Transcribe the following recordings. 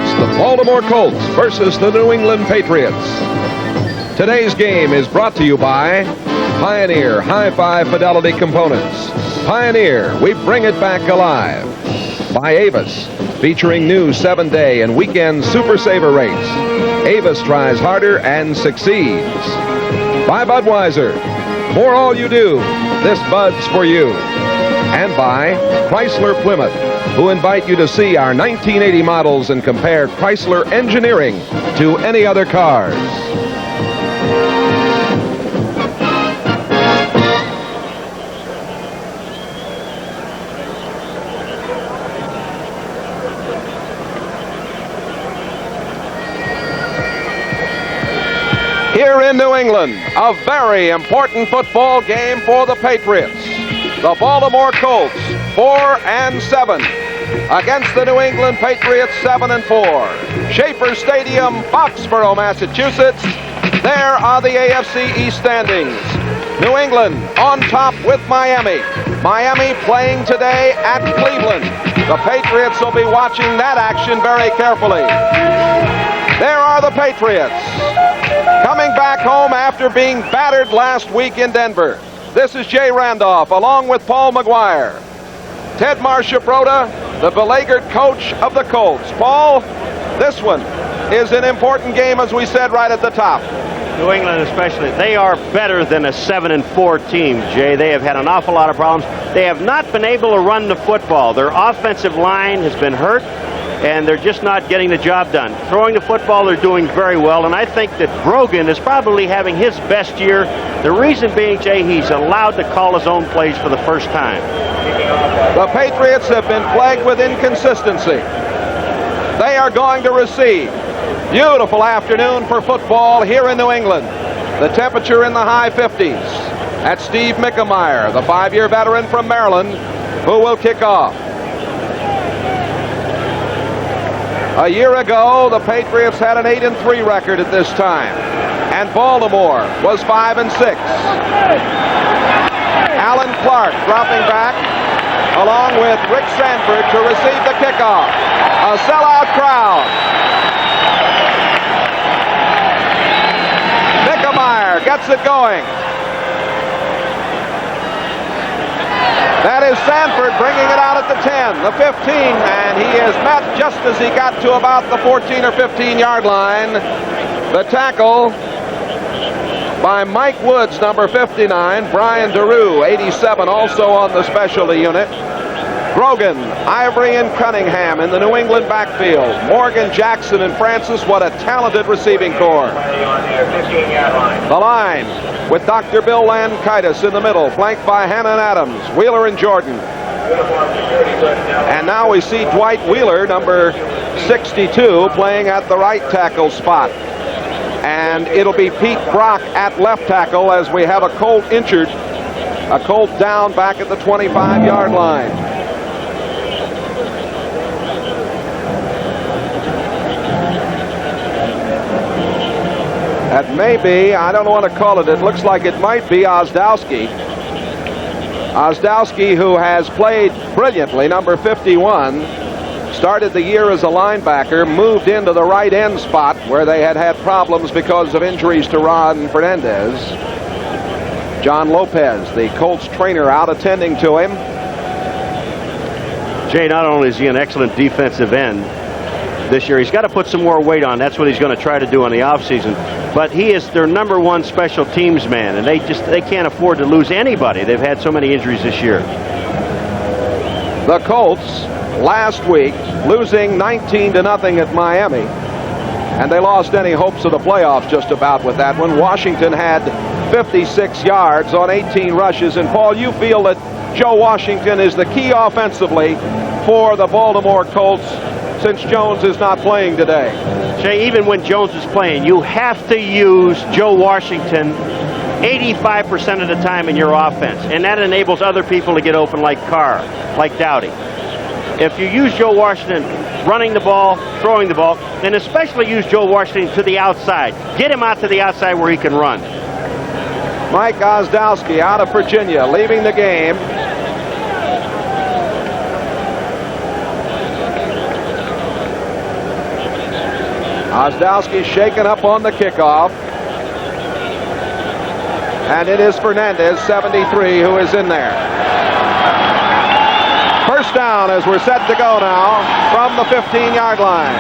It's the Baltimore Colts versus the New England Patriots. Today's game is brought to you by Pioneer Hi-Fi Fidelity Components. Pioneer, we bring it back alive. By Avis, featuring new 7-day and weekend Super Saver rates. Avis tries harder and succeeds. By Budweiser, for all you do, this Bud's for you. And by Chrysler Plymouth, who invite you to see our 1980 models and compare Chrysler engineering to any other cars. Here in New England, a very important football game for the Patriots. The Baltimore Colts, 4-7, against the New England Patriots, 7-4. Schaefer Stadium, Foxborough, Massachusetts. There are the AFC East standings. New England on top with Miami. Miami playing today at Cleveland. The Patriots will be watching that action very carefully. There are the Patriots, coming back home after being battered last week in Denver. This is Jay Randolph, along with Paul McGuire. Ted Marchibroda, the beleaguered coach of the Colts. Paul, this one is an important game, as we said right at the top. New England especially, they are better than a 7-4 team, Jay. They have had an awful lot of problems. They have not been able to run the football. Their offensive line has been hurt, and they're just not getting the job done. Throwing the football, they're doing very well, and I think that Brogan is probably having his best year. The reason being, Jay, he's allowed to call his own plays for the first time. The Patriots have been plagued with inconsistency. They are going to receive. Beautiful afternoon for football here in New England. The temperature in the high 50s. That's Steve Mickemeyer, the 5-year veteran from Maryland, who will kick off. A year ago, the Patriots had an 8-3 record at this time, and Baltimore was 5-6. Alan Clark dropping back, along with Rick Sanford, to receive the kickoff. A sellout crowd. Mickemeyer gets it going. That is Sanford bringing it out at the 10, the 15, and he is met just as he got to about the 14 or 15-yard line. The tackle by Mike Woods, number 59. Brian DeRue, 87, also on the specialty unit. Grogan, Ivory, and Cunningham in the New England backfield. Morgan, Jackson, and Francis. What a talented receiving corps. The line with Dr. Bill Lankitis in the middle, flanked by Hannon Adams, Wheeler, and Jordan. And now we see Dwight Wheeler, number 62, playing at the right tackle spot. And it'll be Pete Brock at left tackle as we have a Colt injured. A Colt down back at the 25-yard line. That may be, I don't want to call it, it looks like it might be Ozdowski. Ozdowski, who has played brilliantly, number 51, started the year as a linebacker, moved into the right end spot where they had had problems because of injuries to Ron Fernandez. John Lopez, the Colts trainer, out attending to him. Jay, not only is he an excellent defensive end this year, he's got to put some more weight on. That's what he's going to try to do in the offseason. But he is their number one special teams man, and they can't afford to lose anybody. They've had so many injuries this year. The Colts last week losing 19-0 at Miami, and they lost any hopes of the playoffs just about with that one. Washington had 56 yards on 18 rushes, and Paul, you feel that Joe Washington is the key offensively for the Baltimore Colts since Jones is not playing today. Jay, even when Jones is playing, you have to use Joe Washington 85% of the time in your offense, and that enables other people to get open like Carr, like Dowdy. If you use Joe Washington running the ball, throwing the ball, and especially use Joe Washington to the outside. Get him out to the outside where he can run. Mike Ozdowski out of Virginia, leaving the game. Ozdowski shaken up on the kickoff. And it is Fernandez, 73, who is in there. First down as we're set to go now from the 15-yard line.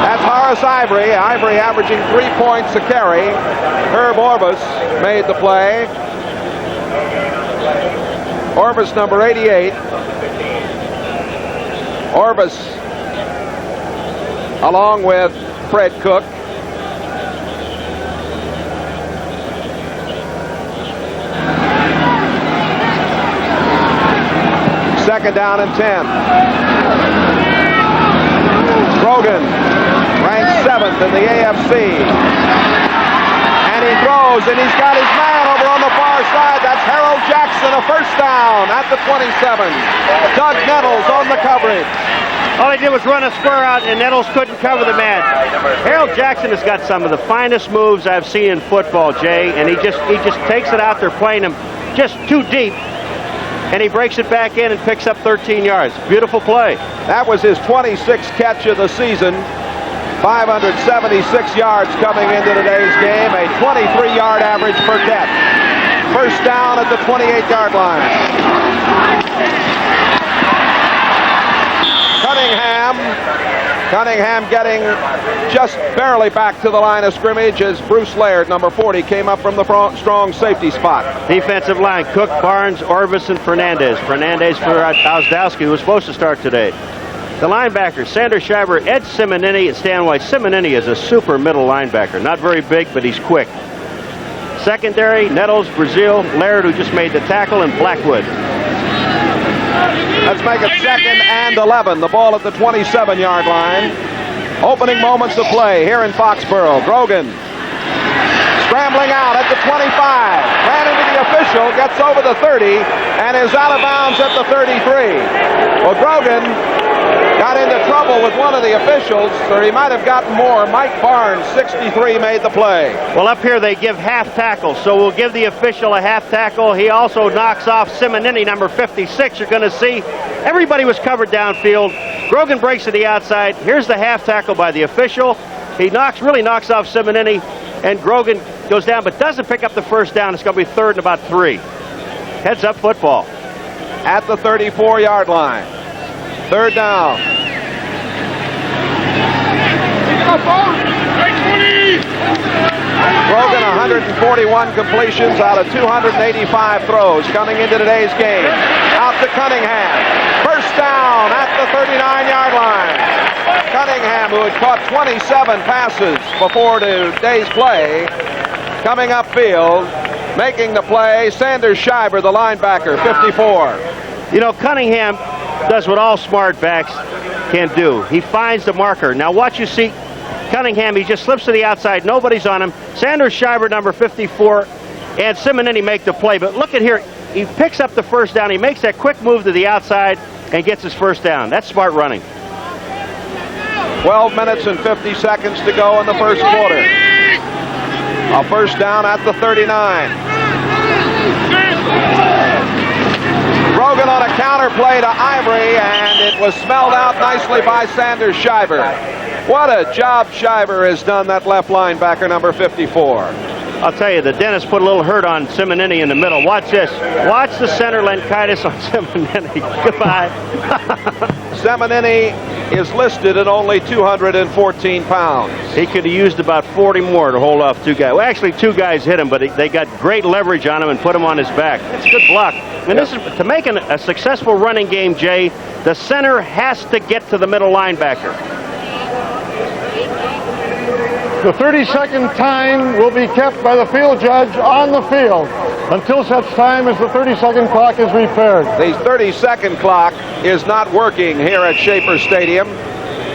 That's Horace Ivory. Ivory averaging 3 points a carry. Herb Orbis made the play. Orbis, number 88. Orbis, along with Fred Cook. Second down and 10. Grogan ranked 7th in the AFC. And he throws, and he's got his man over on the far side. That's Harold Jackson, a first down at the 27. Doug Nettles on the coverage. All he did was run a spur out, and Nettles couldn't cover the man. Harold Jackson has got some of the finest moves I've seen in football, Jay, and he just takes it out there playing him just too deep. And he breaks it back in and picks up 13 yards. Beautiful play. That was his 26th catch of the season. 576 yards coming into today's game. A 23-yard average per catch. First down at the 28-yard line. Cunningham getting just barely back to the line of scrimmage as Bruce Laird, number 40, came up from the strong safety spot. Defensive line, Cook, Barnes, Orvis, and Fernandez. Fernandez for Ozdowski, who was supposed to start today. The linebackers, Sanders Schreiber, Ed Simonini, and Stan White. Simonini is a super middle linebacker. Not very big, but he's quick. Secondary, Nettles, Brazil, Laird, who just made the tackle, and Blackwood. Let's make it 2nd and 11. The ball at the 27-yard line. Opening moments of play here in Foxborough. Grogan scrambling out at the 25. Ran into the official, gets over the 30, and is out of bounds at the 33. Well, Grogan got into trouble with one of the officials, or he might have gotten more. Mike Barnes, 63, made the play. Well, up here they give half tackle, so we'll give the official a half tackle. He also knocks off Simonini, number 56. You're going to see everybody was covered downfield. Grogan breaks to the outside. Here's the half tackle by the official. He really knocks off Simonini, and Grogan goes down, but doesn't pick up the first down. It's going to be 3rd and about 3. Heads up football. At the 34-yard line. 3rd down. Grogan, 141 completions out of 285 throws coming into today's game. Out to Cunningham. First down at the 39-yard line. Cunningham, who had caught 27 passes before today's play, coming upfield, making the play. Sanders Schreiber, the linebacker, 54. You know, Cunningham does what all smart backs can do. He finds the marker. Now watch, you see Cunningham, he just slips to the outside. Nobody's on him. Sanders Schreiber, number 54, and Simonini make the play. But look at here. He picks up the first down. He makes that quick move to the outside and gets his first down. That's smart running. 12 minutes and 50 seconds to go in the first quarter. A first down at the 39. Grogan on a counter play to Ivory, and it was smelled out nicely by Sanders Schreiber. What a job Schreiber has done, that left linebacker, number 54. I'll tell you, the dentist put a little hurt on Simonini in the middle. Watch this. Watch the center lenkitis on Simonini. Goodbye. Simonini is listed at only 214 pounds. He could have used about 40 more to hold off 2 guys. Well, actually, 2 guys hit him, but they got great leverage on him and put him on his back. It's good block. And this is to make a successful running game, Jay. The center has to get to the middle linebacker. The 30-second time will be kept by the field judge on the field until such time as the 30-second clock is repaired. The 30-second clock is not working here at Schaefer Stadium.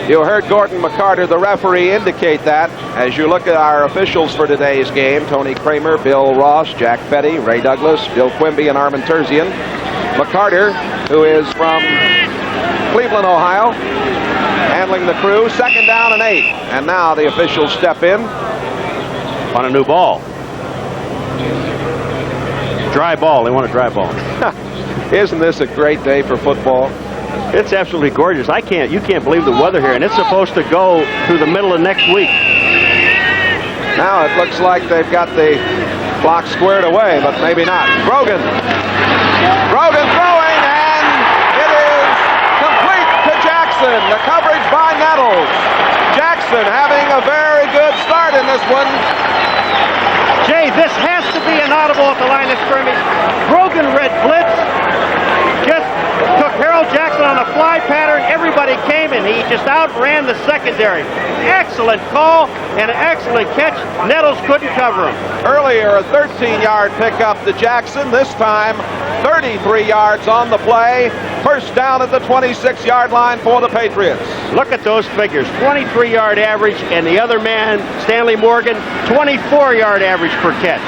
You heard Gordon McCarter, the referee, indicate that as you look at our officials for today's game. Tony Kramer, Bill Ross, Jack Petty, Ray Douglas, Bill Quimby, and Armin Terzian. McCarter, who is from Cleveland, Ohio, handling the crew. 2nd down and 8. And now the officials step in on a new ball. Dry ball. They want a dry ball. Isn't this a great day for football? It's absolutely gorgeous. You can't believe the weather here, and it's supposed to go through the middle of next week. Now it looks like they've got the block squared away, but maybe not. Grogan throwing, and it is complete to Jackson. The coverage by Nettles. Jackson having a very good start in this one. Jay, this has to be an audible at the line of scrimmage. Grogan read blitz, just took Harold Jackson on a fly pattern. Everybody came and he just outran the secondary. Excellent call and an excellent catch. Nettles couldn't cover him. Earlier, a 13-yard pickup to Jackson. This time, 33 yards on the play. First down at the 26-yard line for the Patriots. Look at those figures. 23-yard average, and the other man, Stanley Morgan, 24-yard average per catch.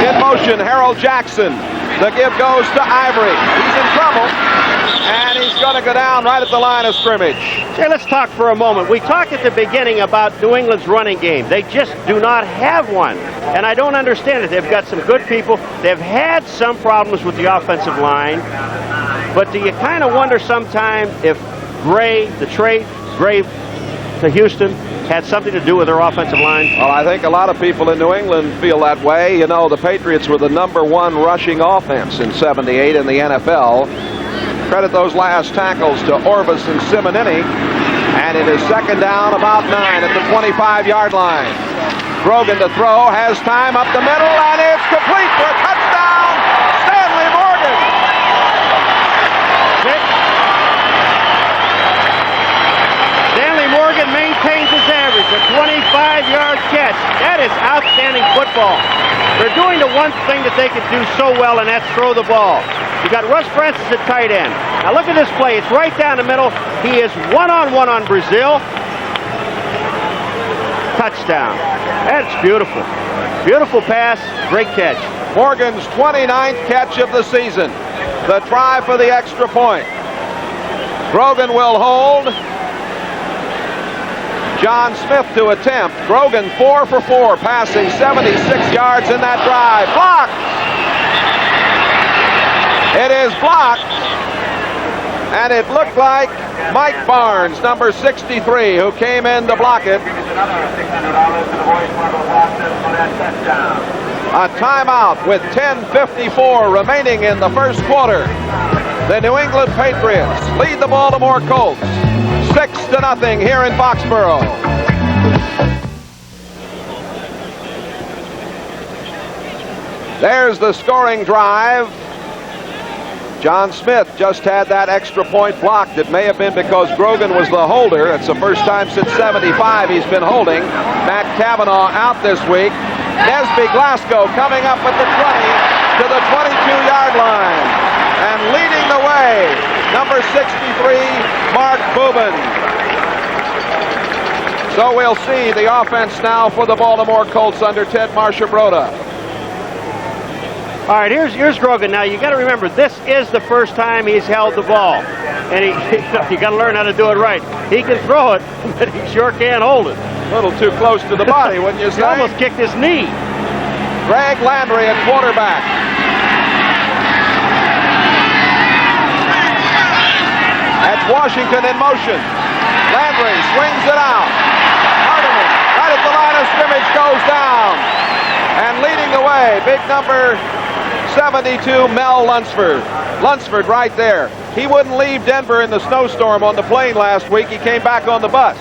In motion, Harold Jackson. The give goes to Ivory. He's in trouble, and he's going to go down right at the line of scrimmage. Hey, let's talk for a moment. We talked at the beginning about New England's running game. They just do not have one, and I don't understand it. They've got some good people. They've had some problems with the offensive line, but do you kind of wonder sometimes if the trade Gray to Houston had something to do with their offensive line? Well, I think a lot of people in New England feel that way. You know, the Patriots were the #1 rushing offense in '78 in the NFL. Credit those last tackles to Orvis and Simonini. And it is second down, about 9 at the 25-yard line. Grogan to throw, has time up the middle, and it's complete for a touchdown. Stanley Morgan. Stanley Morgan maintains his average, a 25-yard catch. That is outstanding football. They're doing the one thing that they can do so well, and that's throw the ball. You got Russ Francis at tight end. Now look at this play. It's right down the middle. He is one-on-one on Brazil. Touchdown. That's beautiful. Beautiful pass. Great catch. Morgan's 29th catch of the season. The try for the extra point. Grogan will hold. John Smith to attempt. Grogan 4 for 4, passing 76 yards in that drive. Blocked. It is blocked. And it looked like Mike Barnes, number 63, who came in to block it. A timeout with 10:54 remaining in the first quarter. The New England Patriots lead the Baltimore Colts 6-0 here in Foxborough. There's the scoring drive. John Smith just had that extra point blocked. It may have been because Grogan was the holder. It's the first time since '75 he's been holding. Matt Cavanaugh out this week. Nesby Glasgow coming up at the 20 to the 22-yard line. And leading the way, number 63, Mark Boobin. So we'll see the offense now for the Baltimore Colts under Ted Marsha-Broda. All right, here's Grogan. Now, you got to remember, this is the first time he's held the ball. And you got to learn how to do it right. He can throw it, but he sure can't hold it. A little too close to the body, wouldn't you say? He almost kicked his knee. Greg Landry at quarterback. That's Washington in motion. Landry swings it out. Hardiman, right at the line of scrimmage, goes down. And leading the way, big number 72, Mel Lunsford. Lunsford right there. He wouldn't leave Denver in the snowstorm on the plane last week. He came back on the bus.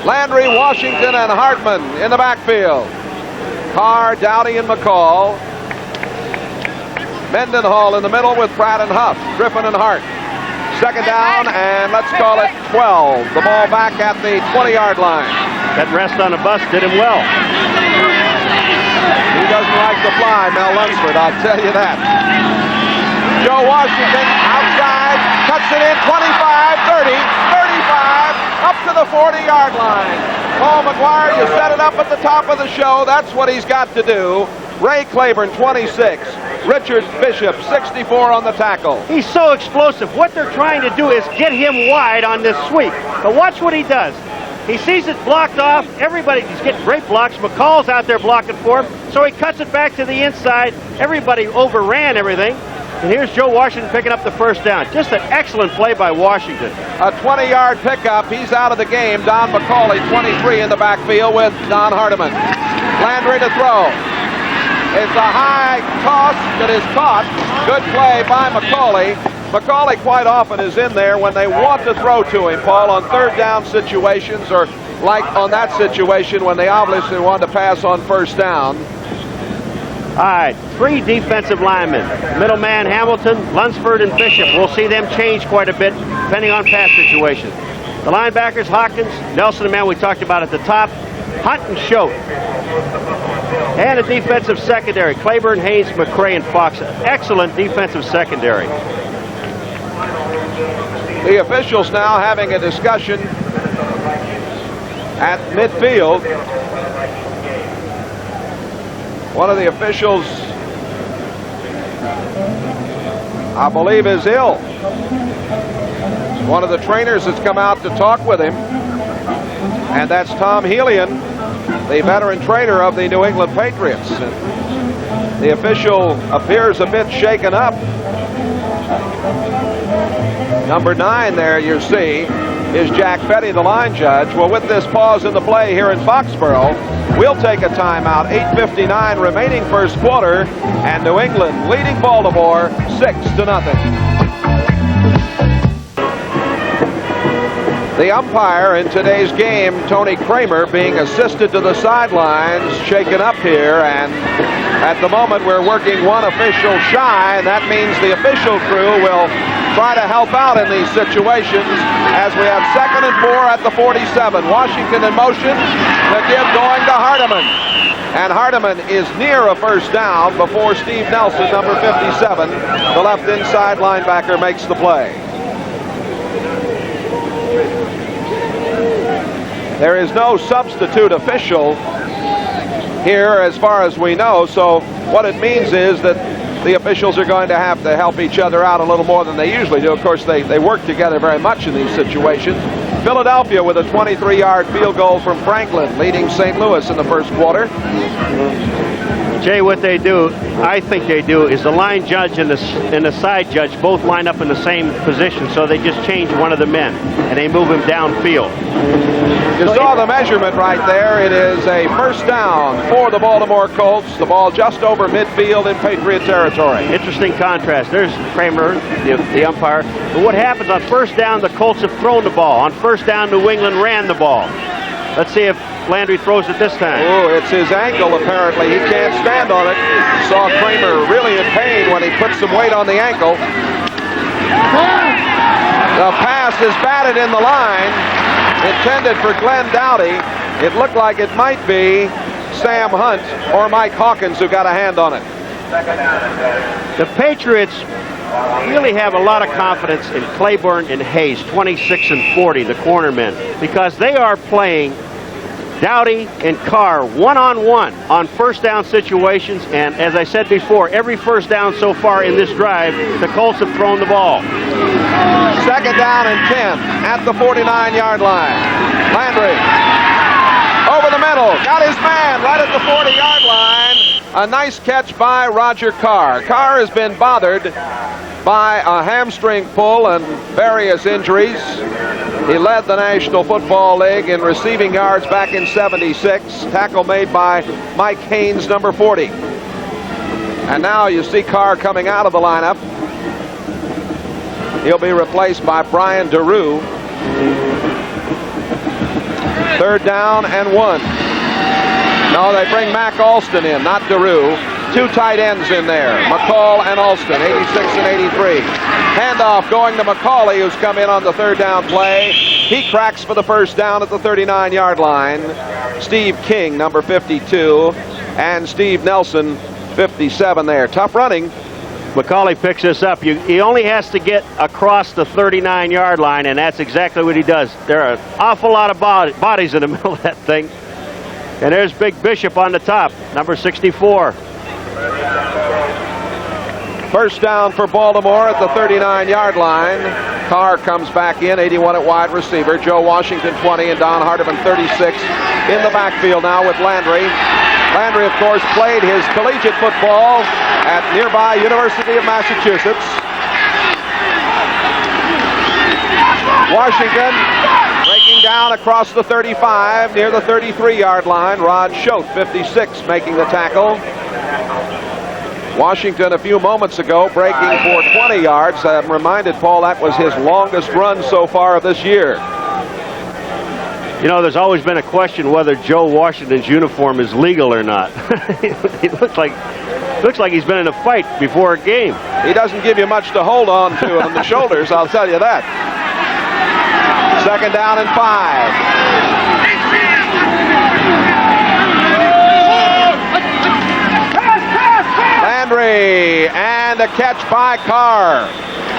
Landry, Washington, and Hartman in the backfield. Carr, Dowdy, and McCall. Mendenhall in the middle with Pratt and Huff. Griffin and Hart. Second down, and let's call it 12. The ball back at the 20-yard line. That rest on the bus did him well. He doesn't like to fly, Mel Lunsford, I'll tell you that. Joe Washington outside, cuts it in, 25, 30, 35, up to the 40-yard line. Paul McGuire, you set it up at the top of the show. That's what he's got to do. Ray Claiborne, 26. Richard Bishop, 64 on the tackle. He's so explosive. What they're trying to do is get him wide on this sweep. But watch what he does. He sees it blocked off. He's getting great blocks. McCall's out there blocking for him. So he cuts it back to the inside. Everybody overran everything. And here's Joe Washington picking up the first down. Just an excellent play by Washington. A 20-yard pickup. He's out of the game. Don McCauley, 23 in the backfield with Don Hardiman. Landry to throw. It's a high toss that is caught. Good play by McCauley. McCauley quite often is in there when they want to throw to him, Paul, on third down situations, or like on that situation when they obviously want to pass on first down. All right, 3 defensive linemen. Middleman, Hamilton, Lunsford, and Bishop. We'll see them change quite a bit depending on pass situations. The linebackers, Hawkins, Nelson, the man we talked about at the top, Hunt and Choate. And a defensive secondary, Claiborne, Hayes, McCray, and Fox. Excellent defensive secondary. The officials now having a discussion at midfield. One of the officials, I believe, is ill. One of the trainers has come out to talk with him, and that's Tom Helian, the veteran trainer of the New England Patriots. And the official appears a bit shaken up. Number 9 there, you see, is Jack Petty, the line judge. Well, with this pause in the play here in Foxborough, we'll take a timeout. 8:59 remaining first quarter, and New England leading Baltimore 6-0. The umpire in today's game, Tony Kramer, being assisted to the sidelines, shaken up here, and at the moment we're working one official shy, and that means the official crew will try to help out in these situations as we have 2nd and 4 at the 47. Washington in motion, the give going to Hardiman. And Hardiman is near a first down before Steve Nelson, number 57, the left inside linebacker, makes the play. There is no substitute official here as far as we know, so what it means is that the officials are going to have to help each other out a little more than they usually do. Of course, they work together very much in these situations. Philadelphia with a 23-yard field goal from Franklin, leading St. Louis in the first quarter. Jay, what they do, I think they do, is the line judge and the side judge both line up in the same position, so they just change one of the men, and they move him downfield. You saw the measurement right there. It is a first down for the Baltimore Colts. The ball just over midfield in Patriot territory. Interesting contrast. There's Kramer, the umpire. But what happens on first down, the Colts have thrown the ball. On first down, New England ran the ball. Let's see if Landry throws it this time. Oh, it's his ankle, apparently. He can't stand on it. Saw Kramer really in pain when he put some weight on the ankle. The pass is batted in the line, intended for Glenn Dowdy. It looked like it might be Sam Hunt or Mike Hawkins who got a hand on it. The Patriots really have a lot of confidence in Claiborne and Hayes, 26 and 40, the cornermen, because they are playing Dowdy and Carr one-on-one on first down situations, and as I said before, every first down so far in this drive, the Colts have thrown the ball. 2nd down and 10 at the 49-yard line. Landry over the middle, got his man right at the 40-yard line. A nice catch by Roger Carr. Carr has been bothered by a hamstring pull and various injuries. He led the National Football League in receiving yards back in '76. Tackle made by Mike Haynes, number 40. And now you see Carr coming out of the lineup. He'll be replaced by Brian DeRue. 3rd down and 1. No, they bring Mac Alston in, not DeRue. 2 tight ends in there, McCall and Alston, 86 and 83. Handoff going to McCauley, who's come in on the 3rd down play. He cracks for the first down at the 39-yard line. Steve King, number 52, and Steve Nelson, 57 there. Tough running. McCauley picks this up. He only has to get across the 39-yard line, and that's exactly what he does. There are an awful lot of bodies in the middle of that thing. And there's Big Bishop on the top, number 64. First down for Baltimore at the 39-yard line. Carr comes back in, 81 at wide receiver. Joe Washington, 20, and Don Hardiman, 36, in the backfield now with Landry. Landry, of course, played his collegiate football at nearby University of Massachusetts. Washington breaking down across the 35 near the 33-yard line. Rod Schote, 56, making the tackle. Washington a few moments ago breaking for 20 yards. I'm reminded, Paul, that was his longest run so far this year. You know, there's always been a question whether Joe Washington's uniform is legal or not. He looks like he's been in a fight before a game. He doesn't give you much to hold on to on the shoulders, I'll tell you that. Second down and 5. Landry, and a catch by Carr.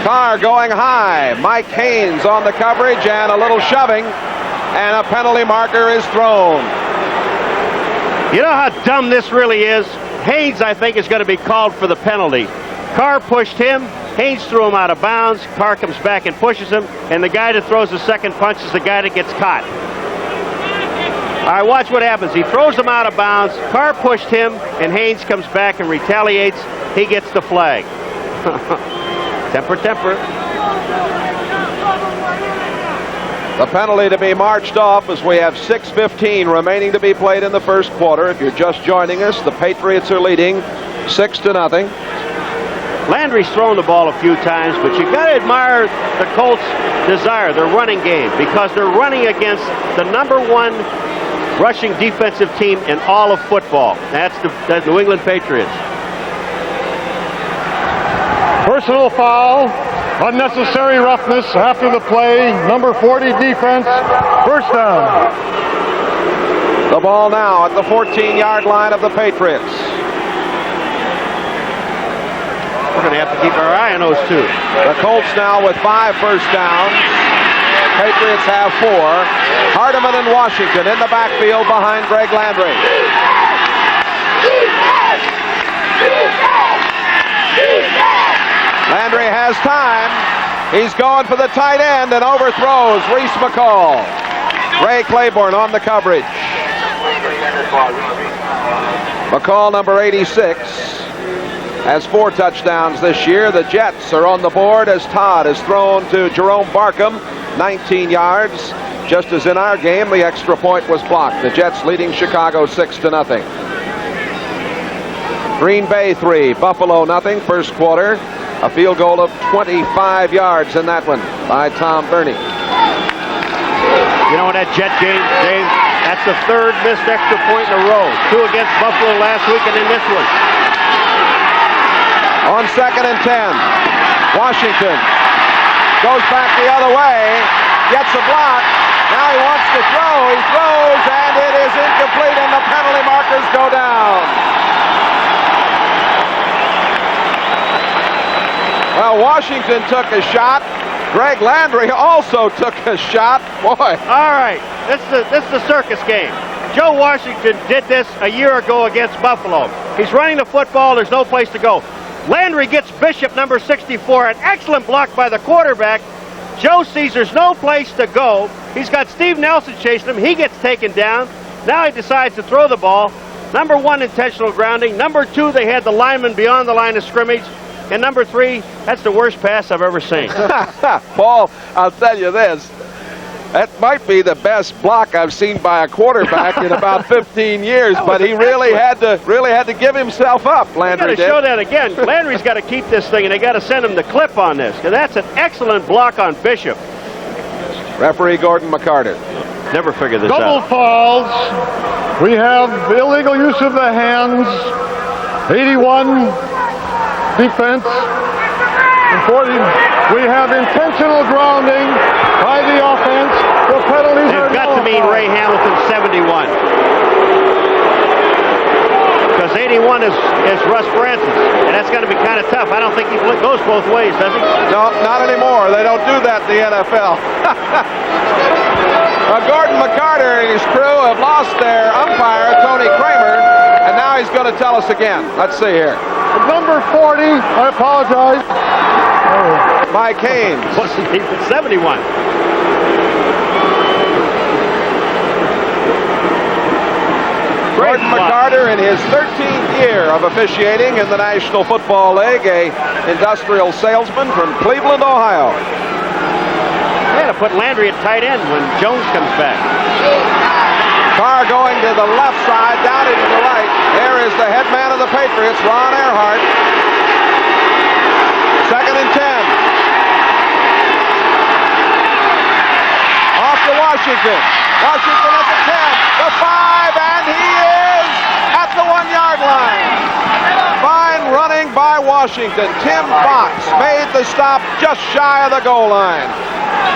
Carr going high. Mike Haynes on the coverage and a little shoving, and a penalty marker is thrown. You know how dumb this really is? Haynes, I think, is going to be called for the penalty. Carr pushed him. Haynes threw him out of bounds. Carr comes back and pushes him, and the guy that throws the second punch is the guy that gets caught. All right, watch what happens. He throws him out of bounds. Carr pushed him, and Haynes comes back and retaliates. He gets the flag. Temper, temper. The penalty to be marched off as we have 6:15 remaining to be played in the first quarter. If you're just joining us, the Patriots are leading 6-0. Landry's thrown the ball a few times, but you got to admire the Colts' desire, their running game, because they're running against the #1 rushing defensive team in all of football. That's the New England Patriots. Personal foul, unnecessary roughness after the play, number 40 defense, first down. The ball now at the 14-yard line of the Patriots. We're going to have to keep our eye on those two. The Colts now with 5 first downs. Patriots have 4. Hardeman and Washington in the backfield behind Greg Landry. Landry has time. He's going for the tight end and overthrows Reese McCall. Ray Claiborne on the coverage. McCall, number 86, has 4 touchdowns this year. The Jets are on the board as Todd is thrown to Jerome Barkham, 19 yards. Just as in our game, the extra point was blocked. The Jets leading Chicago 6-0. Green Bay 3, Buffalo nothing. First quarter, a field goal of 25 yards in that one by Tom Burney. You know, in that Jet game, Dave, that's the 3rd missed extra point in a row. 2 against Buffalo last week and then this one. On 2nd and 10, Washington goes back the other way, gets a block. Now he wants to throw. He throws, and it is incomplete, and the penalty markers go down. Well, Washington took a shot. Greg Landry also took a shot. Boy. All right, this is the circus game. Joe Washington did this a year ago against Buffalo. He's running the football. There's no place to go. Landry gets Bishop, number 64, an excellent block by the quarterback. Joe sees there's no place to go. He's got Steve Nelson chasing him. He gets taken down. Now he decides to throw the ball. Number 1, intentional grounding. Number 2, they had the lineman beyond the line of scrimmage. And number 3, that's the worst pass I've ever seen. Paul, I'll tell you this. That might be the best block I've seen by a quarterback in about 15 years, but he really had to give himself up, Landry did. Show that again. Landry's got to keep this thing, and they got to send him the clip on this, because that's an excellent block on Bishop. Referee Gordon McCarter. Never figured this Double out. falls. We have illegal use of the hands. 81 defense. 40. We have intentional grounding by the offense. The penalties are They've got to mean Ray Hamilton 71. Because 81 is Russ Francis, and that's going to be kind of tough. I don't think he goes both ways, does he? No, not anymore. They don't do that in the NFL. Gordon McCarter and his crew have lost their umpire, Tony Kramer, and now he's going to tell us again. Let's see here. Number 40, I apologize. Mike Haynes. 71. Gordon McCarter, in his 13th year of officiating in the National Football League, a industrial salesman from Cleveland, Ohio. They had to put Landry at tight end when Jones comes back. Carr going to the left side, down into the right. There is the head man of the Patriots, Ron Earhart. 2nd and 10. Off to Washington. Washington at the 10, the 5, and he is at the 1-yard line. Fine running by Washington. Tim Fox made the stop just shy of the goal line.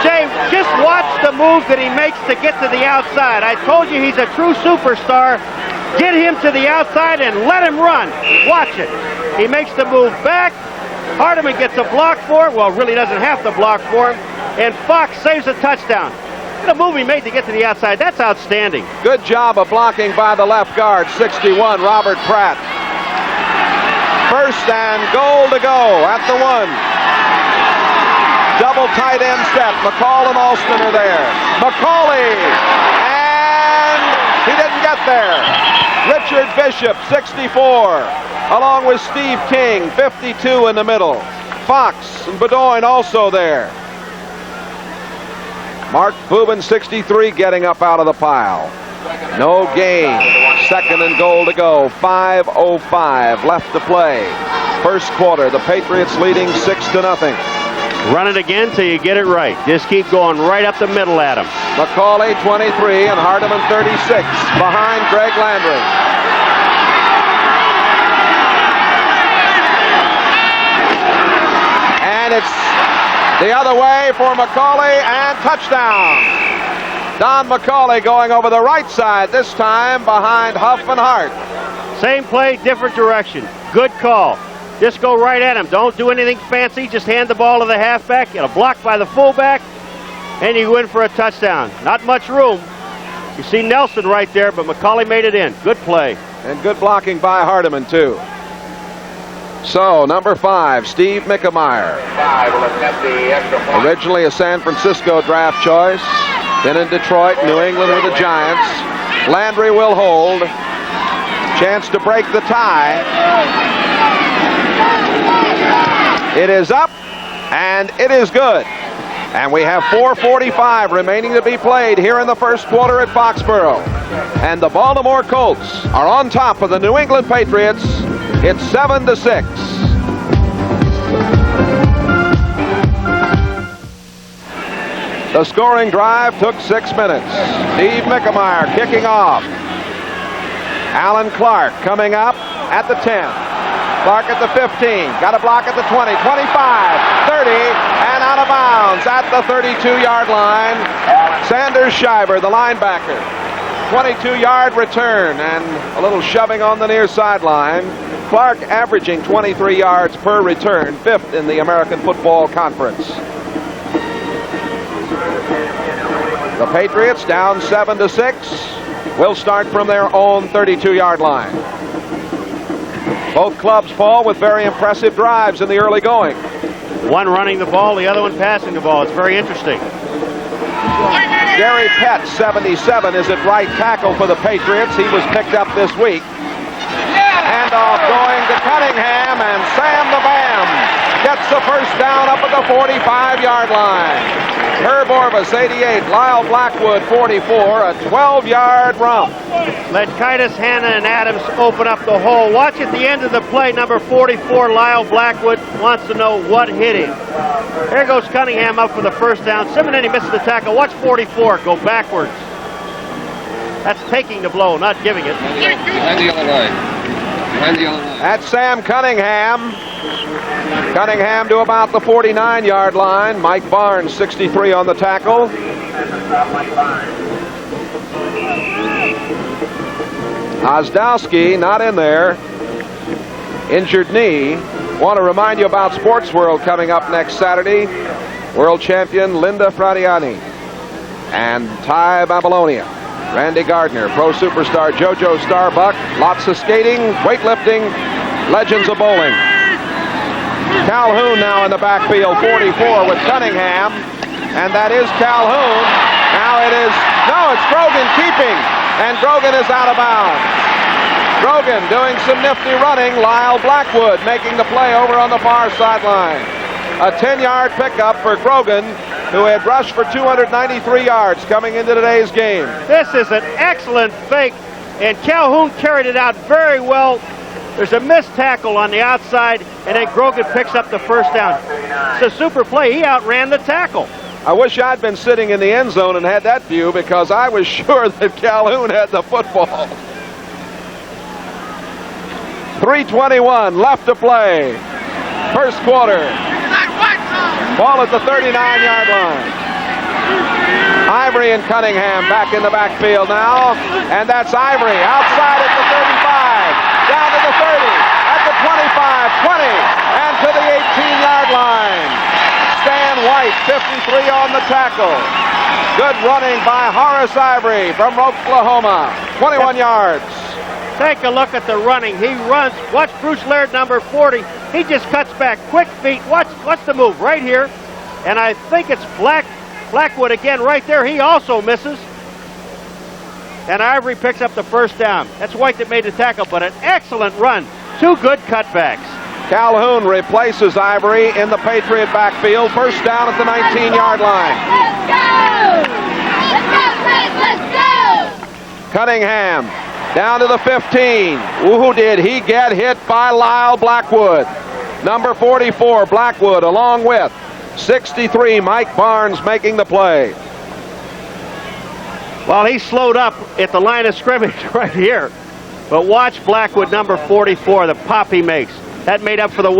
Jay, just watch the move that he makes to get to the outside. I told you he's a true superstar. Get him to the outside and let him run. Watch it. He makes the move back. Hardeman gets a block for it. Well, really doesn't have to block for him. And Fox saves a touchdown. The move he made to get to the outside, that's outstanding. Good job of blocking by the left guard, 61, Robert Pratt. 1st and goal to go at the 1. Double tight end set. McCall and Alston are there. McCauley, and he didn't get there. Richard Bishop, 64, along with Steve King, 52 in the middle. Fox and Bedoin also there. Mark Bubin, 63, getting up out of the pile. No gain. 2nd and goal to go. 5:05 left to play. 1st quarter, the Patriots leading 6-0. Run it again till you get it right. Just keep going right up the middle at him. McCauley, 23, and Hardeman, 36, behind Greg Landry. And it's the other way for McCauley, and touchdown. Don McCauley going over the right side, this time behind Huff and Hart. Same play, different direction. Good call. Just go right at him. Don't do anything fancy. Just hand the ball to the halfback. Get a block by the fullback, and you win for a touchdown. Not much room. You see Nelson right there, but McCauley made it in. Good play. And good blocking by Hardeman, too. So, number 5, Steve Mickemeyer. Originally a San Francisco draft choice. Then in Detroit, New England with the Giants. Landry will hold. Chance to break the tie. It is up, and it is good. And we have 4:45 remaining to be played here in the 1st quarter at Foxborough. And the Baltimore Colts are on top of the New England Patriots. It's 7-6. The scoring drive took 6 minutes. Steve Mickemeyer kicking off. Alan Clark coming up at the 10. Clark at the 15, got a block at the 20, 25, 30, and out of bounds at the 32-yard line. Sanders Schreiber, the linebacker. 22-yard return and a little shoving on the near sideline. Clark averaging 23 yards per return, 5th in the American Football Conference. The Patriots down 7-6 will start from their own 32-yard line. Both clubs, Paul, with very impressive drives in the early going. One running the ball, the other one passing the ball. It's very interesting. Gary Pett, 77, is at right tackle for the Patriots. He was picked up this week. Handoff going to Cunningham, and Sam the Bam gets the first down up at the 45-yard line. Herb Orvis, 88. Lyle Blackwood, 44. A 12-yard romp. Let Kitus, Hanna, and Adams open up the hole. Watch at the end of the play, number 44, Lyle Blackwood wants to know what hit him. There goes Cunningham up for the first down. Simonetti misses the tackle. Watch 44 go backwards. That's taking the blow, not giving it. Behind the yellow line. Behind the yellow line. That's Sam Cunningham. Cunningham to about the 49-yard line. Mike Barnes, 63 on the tackle. Ozdowski not in there. Injured knee. Want to remind you about Sports World coming up next Saturday. World champion Linda Fradiani and Ty Babylonia. Randy Gardner, pro superstar JoJo Starbuck. Lots of skating, weightlifting, legends of bowling. Calhoun now in the backfield, 44 with Cunningham. And that is Calhoun. Now it is, no, it's Grogan keeping. And Grogan is out of bounds. Grogan doing some nifty running. Lyle Blackwood making the play over on the far sideline. A 10-yard pickup for Grogan, who had rushed for 293 yards coming into today's game. This is an excellent fake, and Calhoun carried it out very well. There's a missed tackle on the outside, and then Grogan picks up the first down. It's a super play. He outran the tackle. I wish I'd been sitting in the end zone and had that view, because I was sure that Calhoun had the football. 3:21 left to play. First quarter. Ball at the 39-yard line. Ivory and Cunningham back in the backfield now. And that's Ivory outside at the 35. Down to the 30. At the 25, 20. And to the 18-yard line. Stan White, 53 on the tackle. Good running by Horace Ivory from Oklahoma. 21 yards. Take a look at the running. He runs. Watch Bruce Laird, number 40. He just cuts back. Quick feet. Watch the move right here. And I think it's Blackwood again right there. He also misses. And Ivory picks up the first down. That's White that made the tackle, but an excellent run. Two good cutbacks. Calhoun replaces Ivory in the Patriot backfield. First down at the 19-yard line. Let's go! Cunningham down to the 15. Who did he get hit by Lyle Blackwood? Number 44, Blackwood, along with 63, Mike Barnes making the play. Well, he slowed up at the line of scrimmage right here. But watch Blackwood, number 44, the pop he makes. That made up for the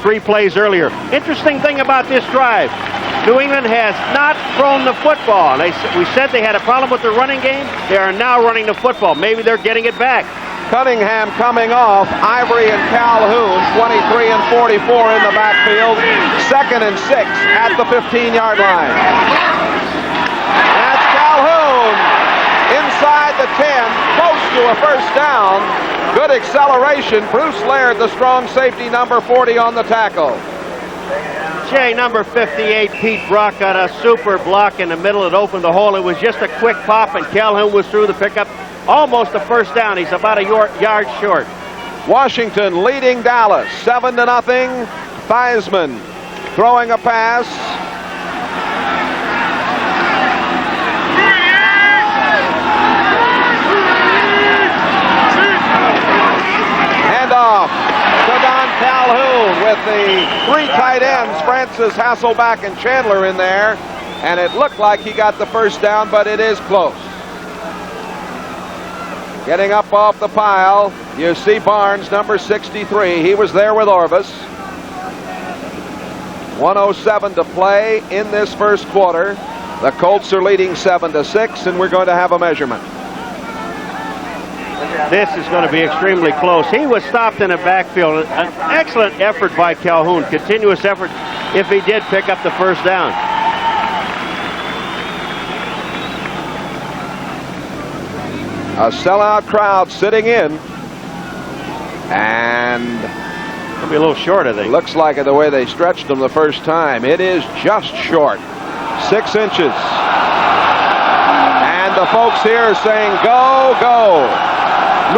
3 plays earlier. Interesting thing about this drive, New England has not thrown the football. We said they had a problem with their running game. They are now running the football. Maybe they're getting it back. Cunningham coming off. Ivory and Calhoun, 23 and 44 in the backfield. 2nd and 6 at the 15-yard line. That's Calhoun inside the 10, close to a first down. Good acceleration. Bruce Laird, the strong safety, number 40 on the tackle. Jay, number 58, Pete Brock, got a super block in the middle. It opened the hole. It was just a quick pop, and Calhoun was through the pickup. Almost a first down. He's about a yard short. Washington leading Dallas 7-0. Theismann throwing a pass. Handoff to Don Calhoun with the 3 tight ends, Francis, Hasselback, and Chandler in there. And it looked like he got the first down, but it is close. Getting up off the pile, you see Barnes, number 63. He was there with Orvis. 1:07 to play in this first quarter. The Colts are leading 7-6, and we're going to have a measurement. This is going to be extremely close. He was stopped in the backfield. An excellent effort by Calhoun. Continuous effort if he did pick up the first down. A sellout crowd sitting in. And It'll be a little short, I think. looks like it the way they stretched them the first time. It is just short. 6 inches. And the folks here are saying, go, go.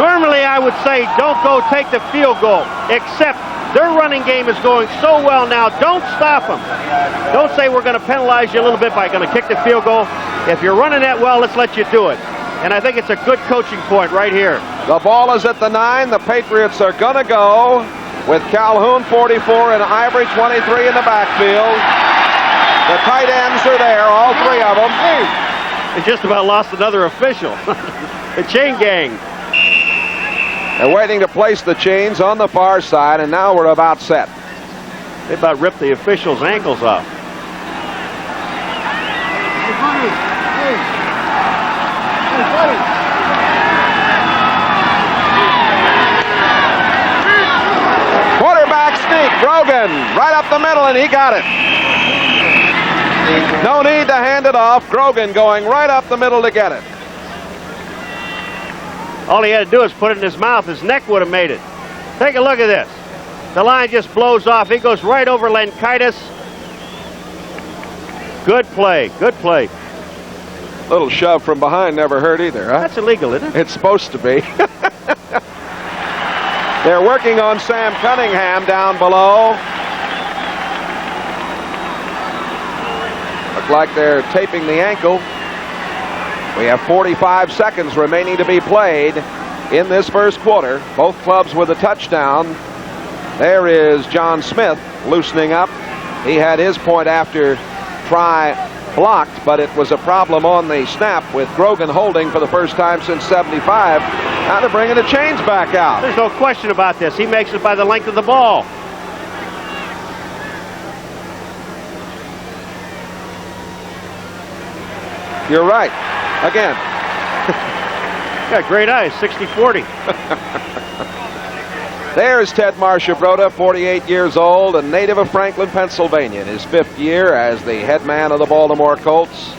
Normally, I would say don't go take the field goal, except their running game is going so well now. Don't stop them. Don't say we're going to penalize you a little bit by going to kick the field goal. If you're running that well, let's let you do it. And I think it's a good coaching point right here. The ball is at the 9. The Patriots are going to go with Calhoun 44 and Ivory 23 in the backfield. The tight ends are there, all 3 of them. They just about lost another official. The chain gang. They're waiting to place the chains on the far side, and now we're about set. They about ripped the official's ankles off. Quarterback sneak, Grogan, right up the middle, and he got it. No need to hand it off. Grogan going right up the middle to get it. All he had to do is put it in his mouth. His neck would have made it. Take a look at this. The line just blows off. He goes right over Lenkaitis. Good play. Good play. Little shove from behind never hurt either, huh? That's illegal, isn't it? It's supposed to be. They're working on Sam Cunningham down below. Look like they're taping the ankle. We have 45 seconds remaining to be played in this first quarter. Both clubs with a touchdown. There is John Smith loosening up. He had his point after try blocked, but it was a problem on the snap with Grogan holding for the first time since 75. Now they're bringing the chains back out. There's no question about this. He makes it by the length of the ball. You're right. Again. Got great eyes, 60-40. There's Ted Marchibroda, 48 years old, a native of Franklin, Pennsylvania, in his 5th year as the head man of the Baltimore Colts.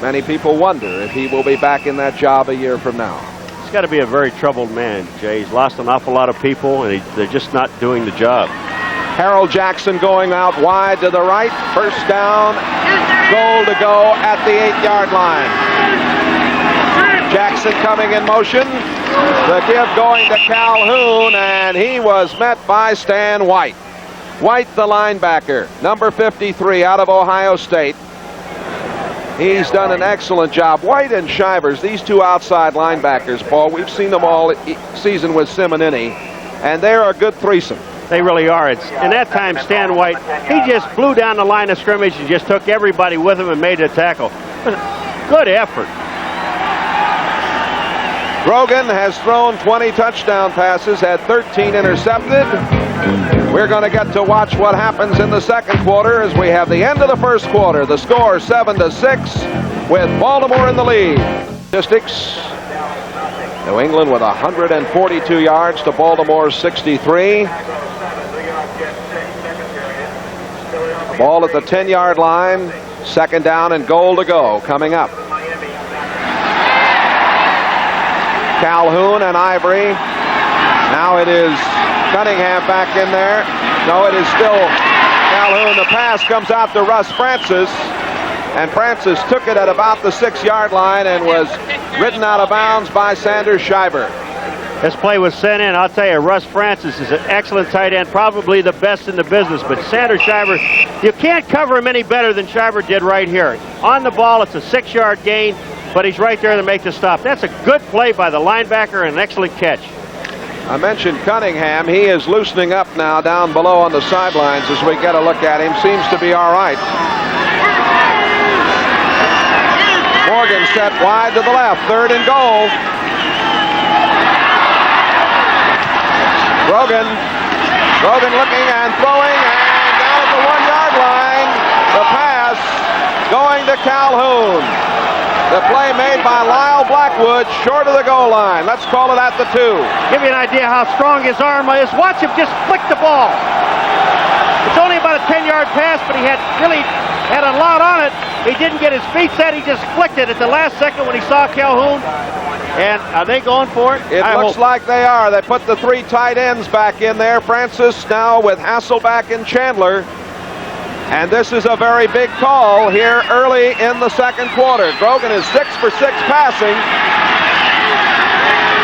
Many people wonder if he will be back in that job a year from now. He's got to be a very troubled man, Jay. He's lost an awful lot of people, and they're just not doing the job. Harold Jackson going out wide to the right. First down, goal to go at the 8-yard line. Jackson coming in motion. The give going to Calhoun, and he was met by Stan White. White, the linebacker, number 53 out of Ohio State. He's done an excellent job. White and Shivers, these two outside linebackers, Paul, we've seen them all season with Simonini, and they're a good threesome. They really are. And that time, Stan White, he just flew down the line of scrimmage and just took everybody with him and made a tackle. Good effort. Grogan has thrown 20 touchdown passes, had 13 intercepted. We're going to get to watch what happens in the second quarter as we have the end of the first quarter. The score 7-6 with Baltimore in the lead. Statistics. New England with 142 yards to Baltimore's 63. Ball at the 10-yard line. Second down and goal to go coming up. Calhoun and Ivory. Now it is Cunningham back in there. No, it is still Calhoun. The pass comes out to Russ Francis, and Francis took it at about the 6-yard line and was ridden out of bounds by Sanders Shiver. This play was sent in. I'll tell you, Russ Francis is an excellent tight end, probably the best in the business, but Sanders Shiver, you can't cover him any better than Shiver did right here. On the ball, it's a 6-yard gain, but he's right there to make the stop. That's a good play by the linebacker and an excellent catch. I mentioned Cunningham. He is loosening up now down below on the sidelines as we get a look at him. Seems to be all right. Morgan set wide to the left. 3rd and goal. Grogan looking and throwing, and down at the 1-yard line. The pass going to Calhoun. The play made by Lyle Blackwood short of the goal line. Let's call it at the 2. Give you an idea how strong his arm is. Watch him just flick the ball. It's only about a 10-yard pass, but he had a lot on it. He didn't get his feet set. He just flicked it at the last second when he saw Calhoun. And are they going for it? It looks like they are. They put the 3 tight ends back in there. Francis now with Hasselback and Chandler. And this is a very big call here early in the second quarter. Grogan is 6 for 6 passing.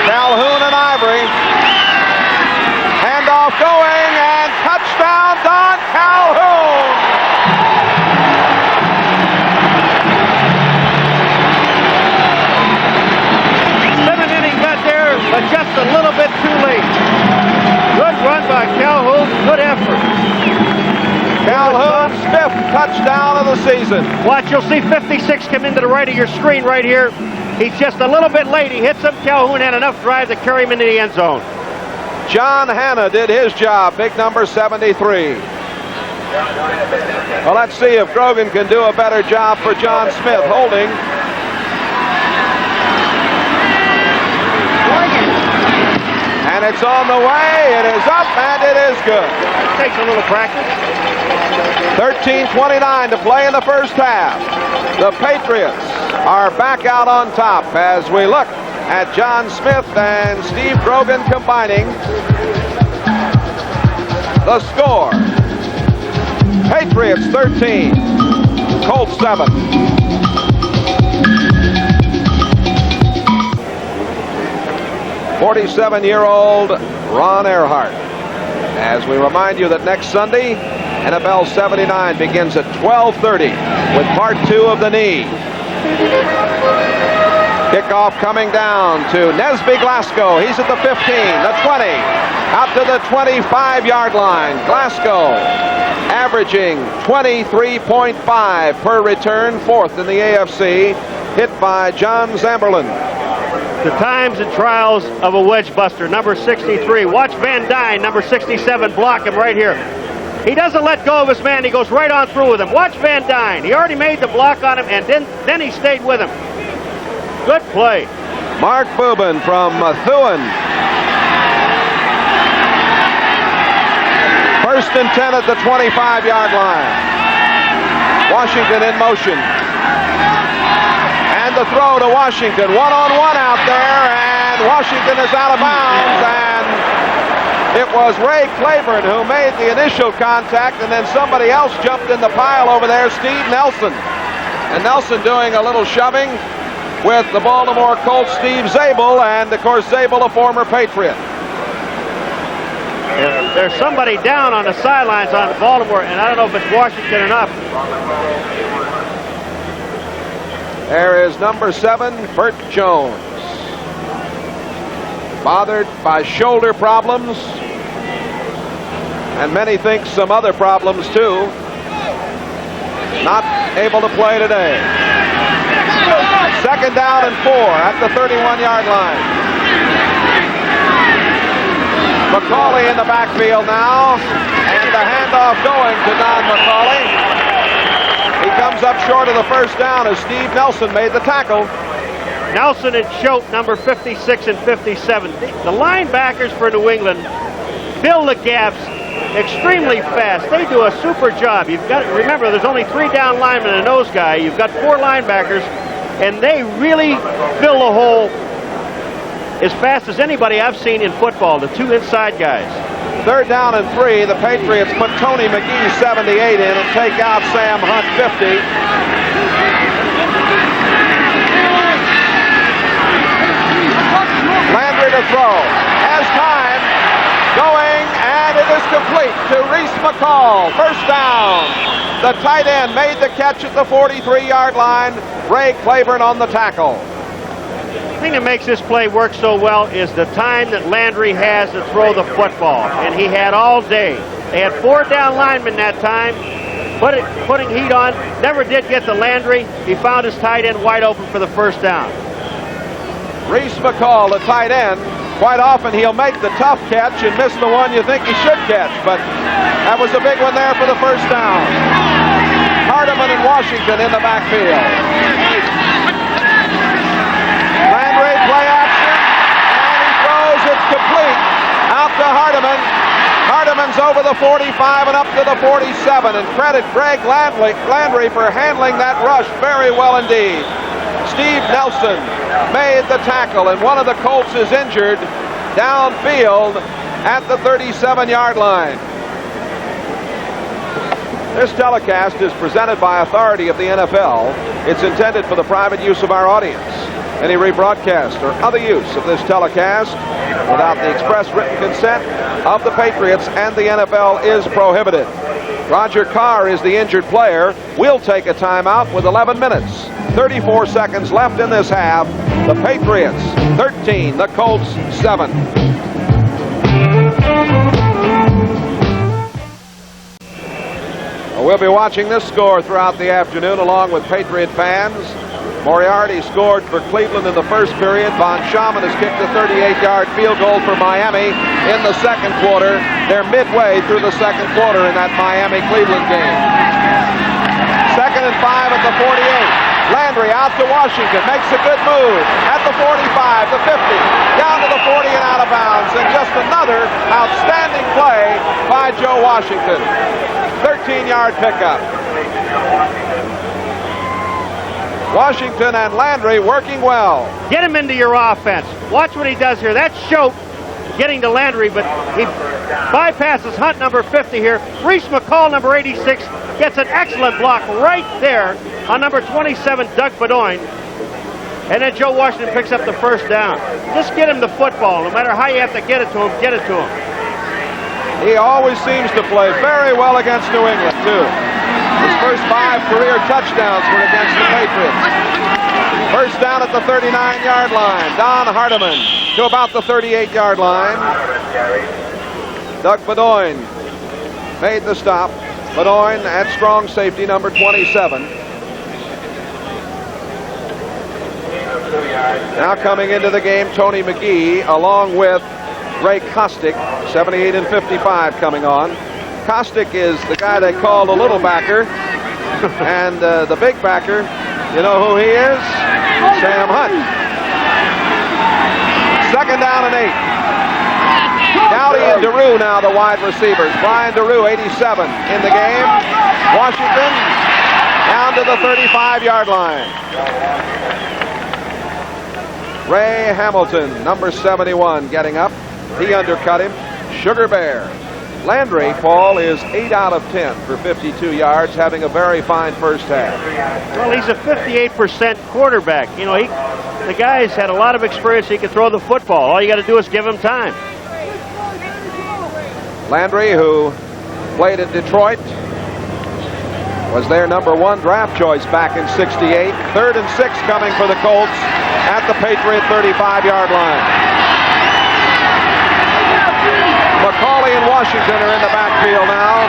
Calhoun and Ivory. Handoff going, and touchdown, Don Calhoun. Simonini got there, but just a little bit too late. Good run by Calhoun. Good effort. Calhoun's 5th touchdown of the season. Watch, you'll see 56 come into the right of your screen right here. He's just a little bit late. He hits him. Calhoun had enough drive to carry him into the end zone. John Hanna did his job, big number 73. Well, let's see if Grogan can do a better job for John Smith holding. And it's on the way. It is up, and it is good. Takes a little practice. 13:29 to play in the first half. The Patriots are back out on top as we look at John Smith and Steve Grogan combining. The score: Patriots 13, Colts 7. '47-year-old Ron Earhart. As we remind you that next Sunday, NFL 79 begins at 12:30 with part 2 of the knee. Kickoff coming down to Nesby Glasgow. He's at the 15, the 20, out to the 25-yard line. Glasgow averaging 23.5 per return, 4th in the AFC, hit by John Zamberlin. The times and trials of a wedge buster, number 63. Watch Van Dyne, number 67, block him right here. He doesn't let go of his man. He goes right on through with him. Watch Van Dyne. He already made the block on him, and then he stayed with him. Good play. Mark Boobin from Methuen. 1st and 10 at the 25-yard line. Washington in motion. And the throw to Washington. One-on-one out there, and Washington is out of bounds. And it was Ray Claiborne who made the initial contact, and then somebody else jumped in the pile over there, Steve Nelson. And Nelson doing a little shoving with the Baltimore Colts, Steve Zabel, and of course Zabel, a former Patriot. There's somebody down on the sidelines on Baltimore, and I don't know if it's Washington or not. There is number 7, Bert Jones. Bothered by shoulder problems, and many think some other problems too. Not able to play today. 2nd down and 4 at the 31-yard line. McCauley in the backfield now, and the handoff going to Don McCauley. He comes up short of the 1st down as Steve Nelson made the tackle. Nelson and Choate, number 56 and 57. The linebackers for New England fill the gaps extremely fast. They do a super job. You've got to remember, there's only 3 down linemen and a nose guy. You've got 4 linebackers, and they really fill the hole as fast as anybody I've seen in football, the 2 inside guys. 3rd down and 3. The Patriots put Tony McGee 78 in and take out Sam Hunt 50. Landry to throw. Has time. Going, and it is complete to Reese McCall. 1st down. The tight end made the catch at the 43-yard line. Ray Claiborne on the tackle. The thing that makes this play work so well is the time that Landry has to throw the football, and he had all day. They had 4 down linemen that time, putting heat on. Never did get to Landry. He found his tight end wide open for the 1st down. Reese McCall, the tight end. Quite often he'll make the tough catch and miss the one you think he should catch, but that was a big one there for the 1st down. Hardiman and Washington in the backfield. Landry, play action, and he throws. It's complete. Out to Hardiman. Hardiman's over the 45 and up to the 47, and credit Greg Landry for handling that rush very well indeed. Steve Nelson made the tackle, and one of the Colts is injured downfield at the 37-yard line. This telecast is presented by authority of the NFL. It's intended for the private use of our audience. Any rebroadcast or other use of this telecast without the express written consent of the Patriots and the NFL is prohibited. Roger Carr is the injured player. We'll take a timeout with 11 minutes. 34 seconds left in this half. The Patriots 13, the Colts 7. We'll be watching this score throughout the afternoon along with Patriot fans. Moriarty scored for Cleveland in the 1st period. Von Schaman has kicked a 38-yard field goal for Miami in the 2nd quarter. They're midway through the 2nd quarter in that Miami-Cleveland game. 2nd and 5 at the 48. Landry out to Washington, makes a good move at the 45, the 50, down to the 40 and out of bounds, and just another outstanding play by Joe Washington. 13-yard pickup. Washington and Landry working well. Get him into your offense. Watch what he does here. That's Choate getting to Landry, but he bypasses Hunt, number 50 here. Reese McCall, number 86, gets an excellent block right there on number 27, Doug Bedoin. And then Joe Washington picks up the first down. Just get him the football. No matter how you have to get it to him, get it to him. He always seems to play very well against New England, too. His first 5 career touchdowns were against the Patriots. First down at the 39-yard line. Don Hardiman to about the 38-yard line. Doug Bedoin made the stop. Bedoin at strong safety, number 27. Now coming into the game, Tony McGee, along with Ray Kostick, 78 and 55 coming on. Kostick is the guy they call the little backer. And the big backer, you know who he is? Sam Hunt. Second down and 8. Dowdy and DeRue now the wide receivers. Brian DeRue, 87 in the game. Washington down to the 35-yard line. Ray Hamilton, number 71, getting up. He undercut him. Sugar Bear. Landry, Paul, is 8 out of 10 for 52 yards, having a very fine first half. Well, he's a 58% quarterback. You know, the guy's had a lot of experience. He can throw the football. All you got to do is give him time. Landry, who played at Detroit, was their number 1 draft choice back in '68. 3rd and 6 coming for the Colts at the Patriot 35-yard line. McCauley and Washington are in the backfield now.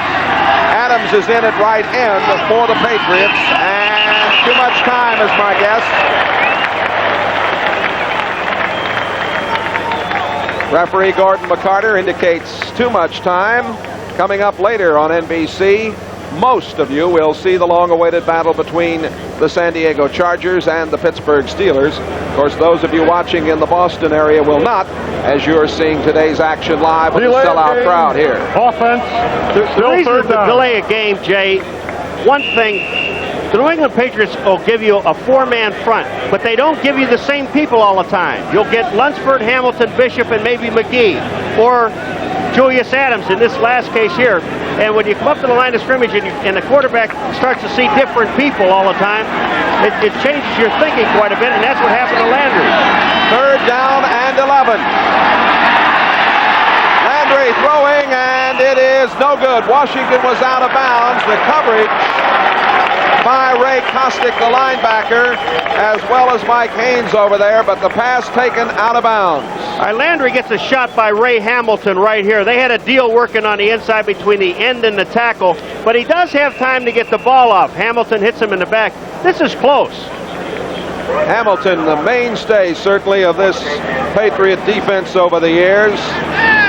Adams is in at right end for the Patriots, and too much time is my guess. Referee Gordon McCarter indicates too much time. Coming up later on NBC, most of you will see the long-awaited battle between the San Diego Chargers and the Pittsburgh Steelers. Of course, those of you watching in the Boston area will not, as you're seeing today's action live with a sellout crowd here. Offense. The reason to delay a game, Jay, one thing, the New England Patriots will give you a 4-man front, but they don't give you the same people all the time. You'll get Lunsford, Hamilton, Bishop, and maybe McGee, or Julius Adams in this last case here. And when you come up to the line of scrimmage and the quarterback starts to see different people all the time, it changes your thinking quite a bit, and that's what happened to Landry. 3rd down and 11. Landry throwing, and it is no good. Washington was out of bounds. The coverage by Ray Kostick, the linebacker, as well as Mike Haynes over there, but the pass taken out of bounds. All right, Landry gets a shot by Ray Hamilton right here. They had a deal working on the inside between the end and the tackle, but he does have time to get the ball off. Hamilton hits him in the back. This is close. Hamilton, the mainstay certainly of this Patriot defense over the years.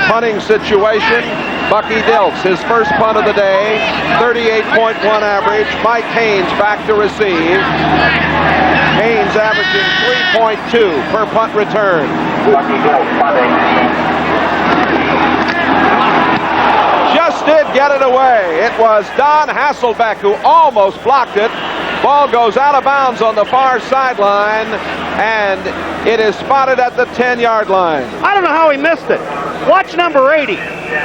Punting situation, Bucky Dilts, his first punt of the day, 38.1 average. Mike Haynes back to receive. Haynes averaging 3.2 per punt return. Just did get it away. It was Don Hasselbeck who almost blocked it. Ball goes out of bounds on the far sideline, and it is spotted at the 10-yard line. I don't know how he missed it. Watch number 80.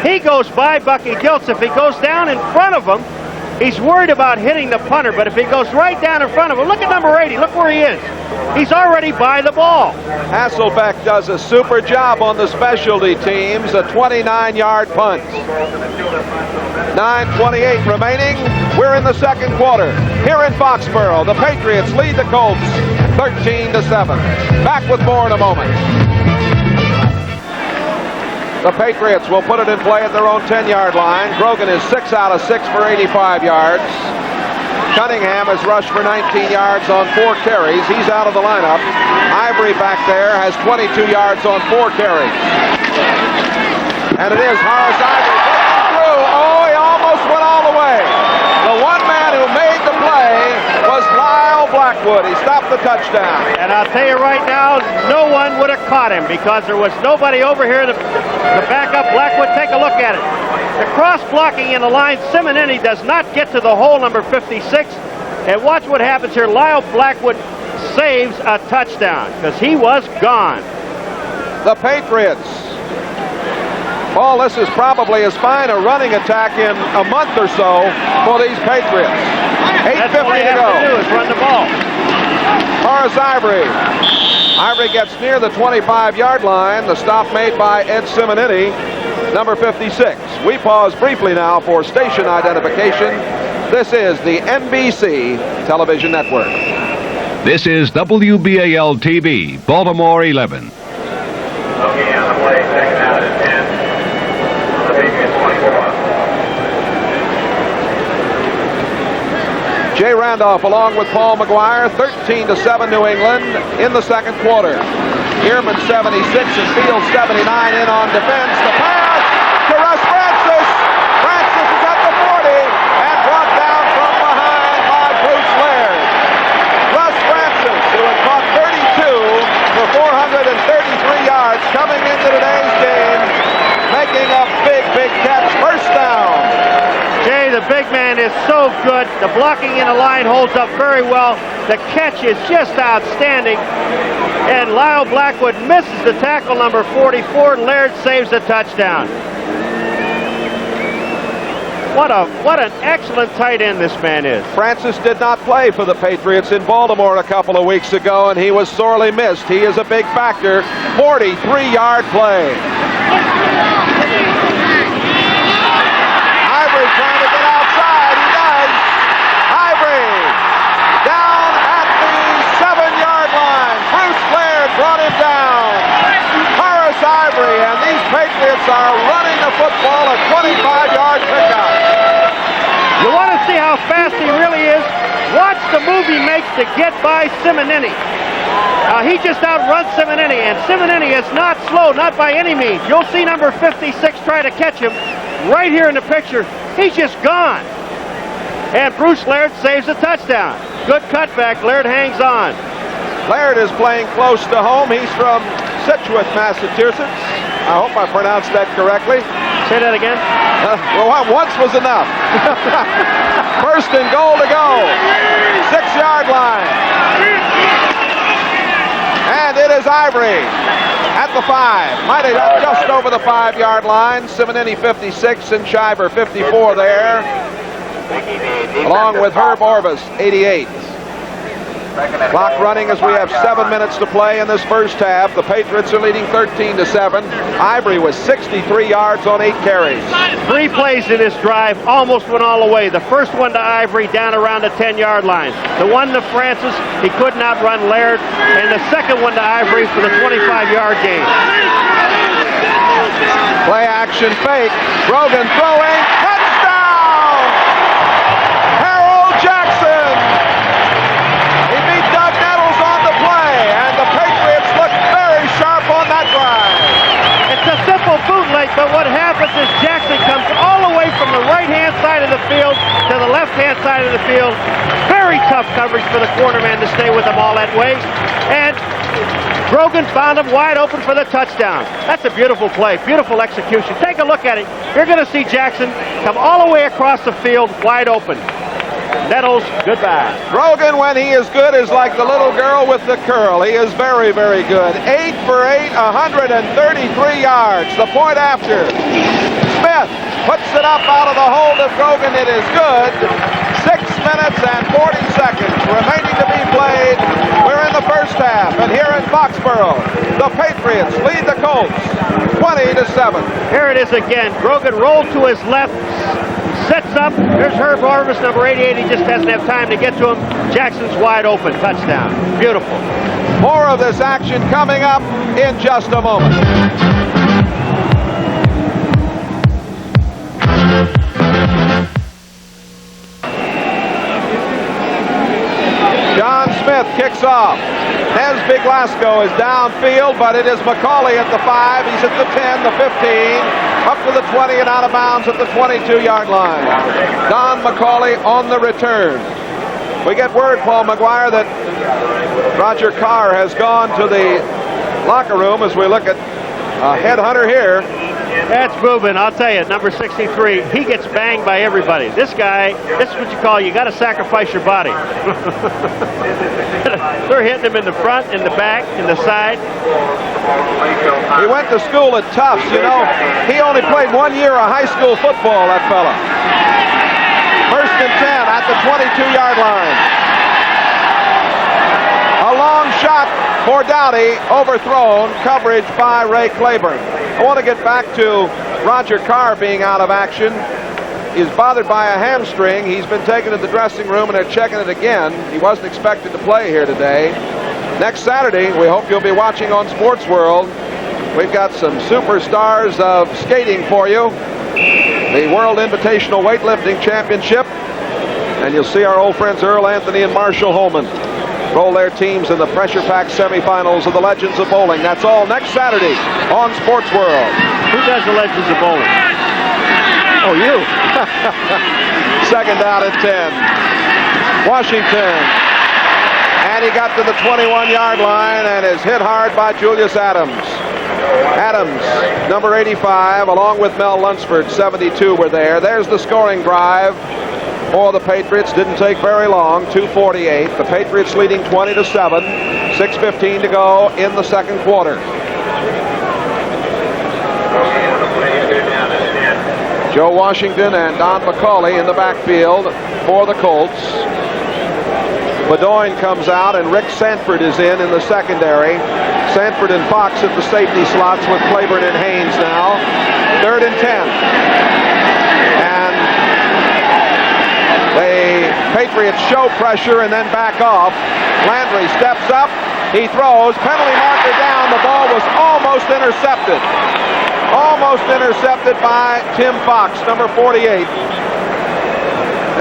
He goes by Bucky Dilts. If he goes down in front of him, he's worried about hitting the punter, but if he goes right down in front of him, look at number 80. Look where he is. He's already by the ball. Hasselbeck does a super job on the specialty teams, a 29-yard punt. 9:28 remaining. We're in the second quarter. Here in Foxborough, the Patriots lead the Colts 13-7. Back with more in a moment. The Patriots will put it in play at their own 10-yard line. Grogan is 6 out of 6 for 85 yards. Cunningham has rushed for 19 yards on 4 carries. He's out of the lineup. Ivory back there has 22 yards on 4 carries. And it is Horace Ivory breaking through. Oh, he almost went all the way. The one man who made the play was Lyle Blackwood. He stopped the touchdown. And I'll tell you right now, no one would have caught him because there was nobody over here to back up Blackwood. Take a look at it. The cross blocking in the line, Simonini does not get to the hole, number 56. And watch what happens here. Lyle Blackwood saves a touchdown because he was gone. The Patriots. Paul, this is probably as fine a running attack in a month or so for these Patriots. 8:50 to go. That's all you have to do is run the ball. Horace Ivory Ivory gets near the 25-yard line. The stop made by Ed Simonetti, number 56. We pause briefly now for station identification. This is the NBC television network. This is WBAL-TV, Baltimore 11. Okay, on the play, second out at 10. The Patriots 24. Jay Randolph along with Paul McGuire, 13-7 New England in the second quarter. Ehrman 76 and Field 79 in on defense. The pass to Russ Francis. Francis is at the 40 and brought down from behind by Bruce Laird. Russ Francis, who had caught 32 for 433 yards coming into today's game, making a big catch. First down. Jay, the big man is so good. The blocking in the line holds up very well. The catch is just outstanding. And Lyle Blackwood misses the tackle, number 44. Laird saves the touchdown. What an excellent tight end this man is. Francis did not play for the Patriots in Baltimore a couple of weeks ago, and he was sorely missed. He is a big factor. 43-yard play. Ivory trying to get outside. He does. Ivory down at the 7-yard line. Bruce Laird brought him down. Horace Ivory, and these Patriots are running the football a 25-yard pickup. You want to see how fast he really is? Watch the move he makes to get by Simonetti. He just outruns Simonetti, and Simonetti is not slow, not by any means. You'll see number 56 try to catch him right here in the picture. He's just gone. And Bruce Laird saves a touchdown. Good cutback. Laird hangs on. Laird is playing close to home. He's from Scituate, Massachusetts. I hope I pronounced that correctly. Say that again. Well, once was enough. First and goal to go. 6-yard line. And it is Ivory at the 5. Might have just over the 5-yard line. Simonetti 56 and Shiver 54 there. Along with Herb Orvis, 88. Clock running as we have 7 minutes to play in this first half. The Patriots are leading 13-7. Ivory was 63 yards on 8 carries. 3 plays in this drive, almost went all the way. The first one to Ivory down around the 10-yard line. The one to Francis, he could not run Laird. And the second one to Ivory for the 25-yard gain. Play action fake. Grogan throwing. Touchdown! Harold Jackson! He beat Doug Nettles on the play, and the Patriots look very sharp on that drive. It's a simple bootleg, but what happens is Jackson comes all the way from the right-hand side of the field to the left-hand side of the field. Very tough coverage for the cornerman to stay with him all that way. And Grogan found him wide open for the touchdown. That's a beautiful play, beautiful execution. Take a look at it. You're going to see Jackson come all the way across the field wide open. Nettles, goodbye. Grogan, when he is good, is like the little girl with the curl. He is very, very good. 8 for 8, 133 yards. The point after. Smith puts it up out of the hold of Grogan. It is good. 6 minutes and 40 seconds remaining to be played. We're in the first half, and here in Foxborough, the Patriots lead the Colts 20-7. Here it is again. Grogan rolled to his left, sets up. Here's Herb Orvis, number 88. He just doesn't have time to get to him. Jackson's wide open. Touchdown. Beautiful. More of this action coming up in just a moment. John Smith kicks off. Nesby Glasgow is downfield, but it is McCauley at the 5. He's at the 10, the 15, up to the 20 and out of bounds at the 22-yard line. Don McCauley on the return. We get word, Paul McGuire, that Roger Carr has gone to the locker room as we look at headhunter here. That's moving, I'll tell you, number 63. He gets banged by everybody. This guy, this is what you call, you got to sacrifice your body. They're hitting him in the front, in the back, in the side. He went to school at Tufts, you know. He only played 1 year of high school football, that fella. First and 10 at the 22-yard line. A long shot for Dowdy, overthrown, coverage by Ray Claiborne. I want to get back to Roger Carr being out of action. He's bothered by a hamstring. He's been taken to the dressing room and they're checking it again. He wasn't expected to play here today. Next Saturday, we hope you'll be watching on Sports World. We've got some superstars of skating for you. The World Invitational Weightlifting Championship. And you'll see our old friends Earl Anthony and Marshall Holman roll their teams in the pressure-packed semifinals of the Legends of Bowling. That's all next Saturday on Sports World. Who does the Legends of Bowling? Oh, you. Second down at 10. Washington. And he got to the 21-yard line and is hit hard by Julius Adams. Adams, number 85, along with Mel Lunsford, 72, were there. There's the scoring drive for the Patriots. Didn't take very long, 2:48. The Patriots leading 20-7. 6:15 to go in the second quarter. Joe Washington and Don McCauley in the backfield for the Colts. Bedoin comes out and Rick Sanford is in the secondary. Sanford and Fox at the safety slots with Claiborne and Haynes now. 3rd and 10. And the Patriots show pressure and then back off. Landry steps up. He throws. Penalty marker down. The ball was almost intercepted. Almost intercepted by Tim Fox, number 48.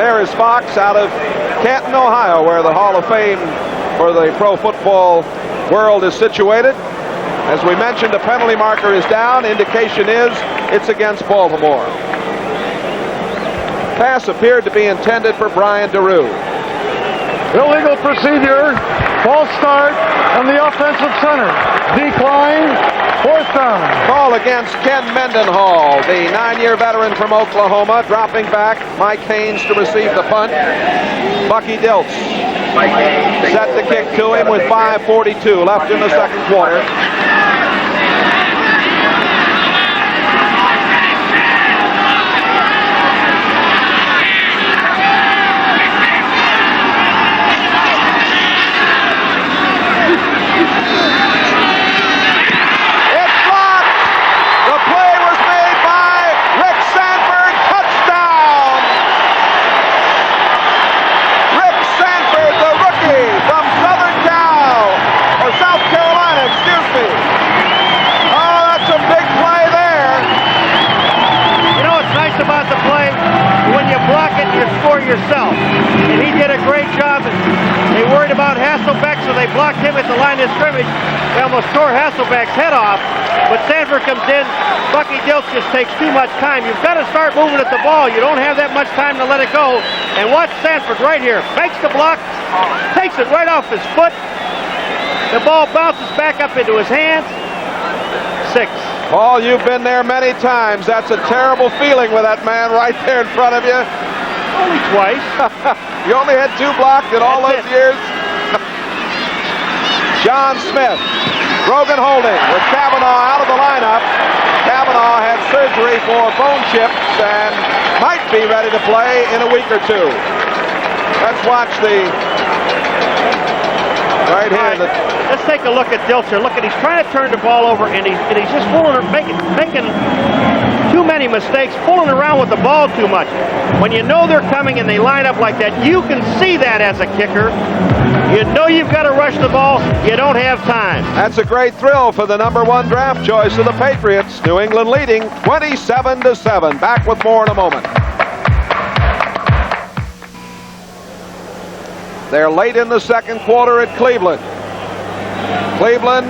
There is Fox out of Canton, Ohio, where the Hall of Fame for the pro football world is situated. As we mentioned, the penalty marker is down. Indication is it's against Baltimore. Pass appeared to be intended for Brian DeRue. Illegal procedure, false start on the offensive center. Decline, 4th down. Call against Ken Mendenhall, the 9-year veteran from Oklahoma. Dropping back, Mike Haynes to receive the punt. Bucky Dilts set the kick to him with 5:42 left in the second quarter. Yourself. And he did a great job. They worried about Hasselbeck, so they blocked him at the line of scrimmage. They almost tore Hasselbeck's head off. But Sanford comes in. Bucky Dilts just takes too much time. You've got to start moving at the ball. You don't have that much time to let it go. And watch Sanford right here. Makes the block. Takes it right off his foot. The ball bounces back up into his hands. 6. Paul, you've been there many times. That's a terrible feeling with that man right there in front of you. Only twice. You only had 2 blocked in all those years? John Smith. Brogan holding with Kavanaugh out of the lineup. Kavanaugh had surgery for bone chips and might be ready to play in a week or two. Let's watch the... Right here. Let's take a look at Dilcher. Look at, he's trying to turn the ball over, and he's just making too many mistakes, fooling around with the ball too much. When you know they're coming and they line up like that, you can see that as a kicker. You know you've got to rush the ball. You don't have time. That's a great thrill for the number 1 draft choice of the Patriots. New England leading 27-7. Back with more in a moment. They're late in the second quarter at Cleveland. Cleveland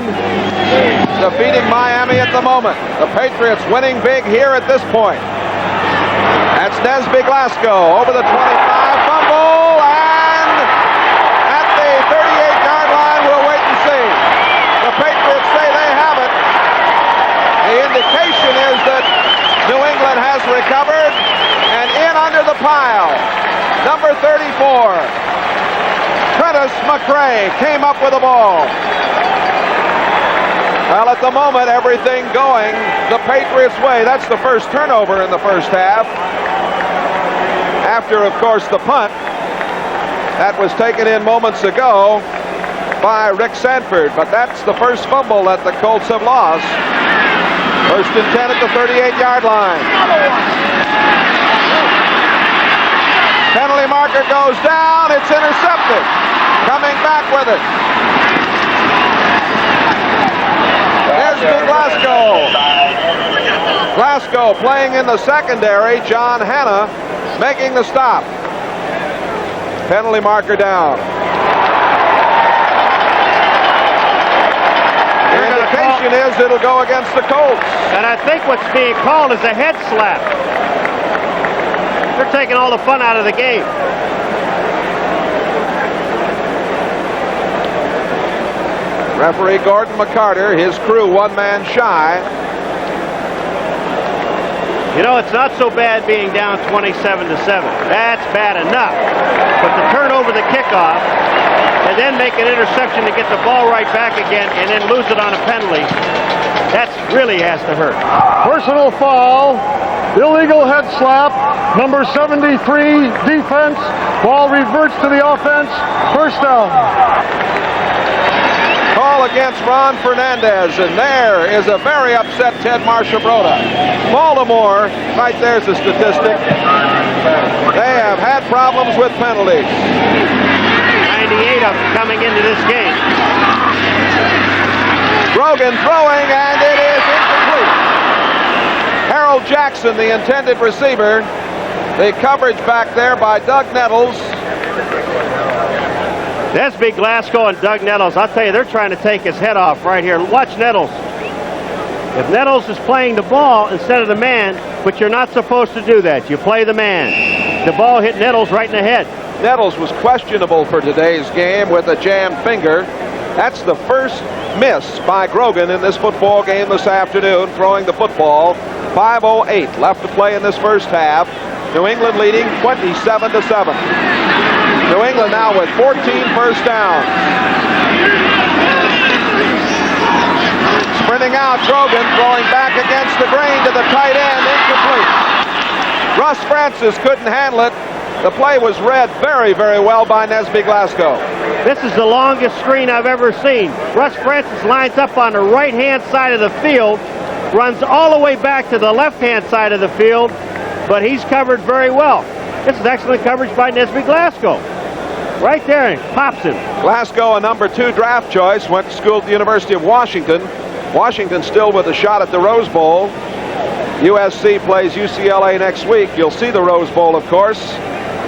defeating Miami at the moment. The Patriots winning big here at this point. That's Nesby Glasgow over the 25, fumble, and at the 38-yard line, we'll wait and see. The Patriots say they have it. The indication is that New England has recovered, and in under the pile, number 34. Prentice McRae came up with the ball. Well, at the moment, everything going the Patriots' way. That's the first turnover in the first half. After, of course, the punt that was taken in moments ago. by Rick Sanford, but that's the first fumble that the Colts have lost. First and 10 at the 38-yard line. Penalty marker goes down. It's intercepted. Coming back with it. There's Glasgow. Glasgow playing in the secondary. John Hanna making the stop. Penalty marker down. The indication is it'll go against the Colts. And I think what's being called is a head slap. They're taking all the fun out of the game. Referee Gordon McCarter, his crew one man shy. You know, it's not so bad being down 27-7. That's bad enough. But to turn over the kickoff and then make an interception to get the ball right back again and then lose it on a penalty, that really has to hurt. Personal foul, illegal head slap, number 73, defense. Ball reverts to the offense, first down. Call against Ron Fernandez, and there is a very upset Ted Marcia-Broda. Baltimore, right there's the statistic. They have had problems with penalties. 98 of them coming into this game. Grogan throwing, and it is incomplete. Harold Jackson, the intended receiver. The coverage back there by Doug Nettles. That's big Glasgow and Doug Nettles. I'll tell you, they're trying to take his head off right here. Watch Nettles. If Nettles is playing the ball instead of the man, but you're not supposed to do that. You play the man. The ball hit Nettles right in the head. Nettles was questionable for today's game with a jammed finger. That's the first miss by Grogan in this football game this afternoon, throwing the football. 5:08 left to play in this first half. New England leading 27-7. New England now with 14 first downs. Sprinting out, Grogan throwing back against the grain to the tight end, incomplete. Russ Francis couldn't handle it. The play was read very, very well by Nesby Glasgow. This is the longest screen I've ever seen. Russ Francis lines up on the right-hand side of the field, runs all the way back to the left-hand side of the field, but he's covered very well. This is excellent coverage by Nesby Glasgow. Right there, and pops him. Glasgow, a number 2 draft choice, went to school at the University of Washington. Washington still with a shot at the Rose Bowl. USC plays UCLA next week. You'll see the Rose Bowl, of course,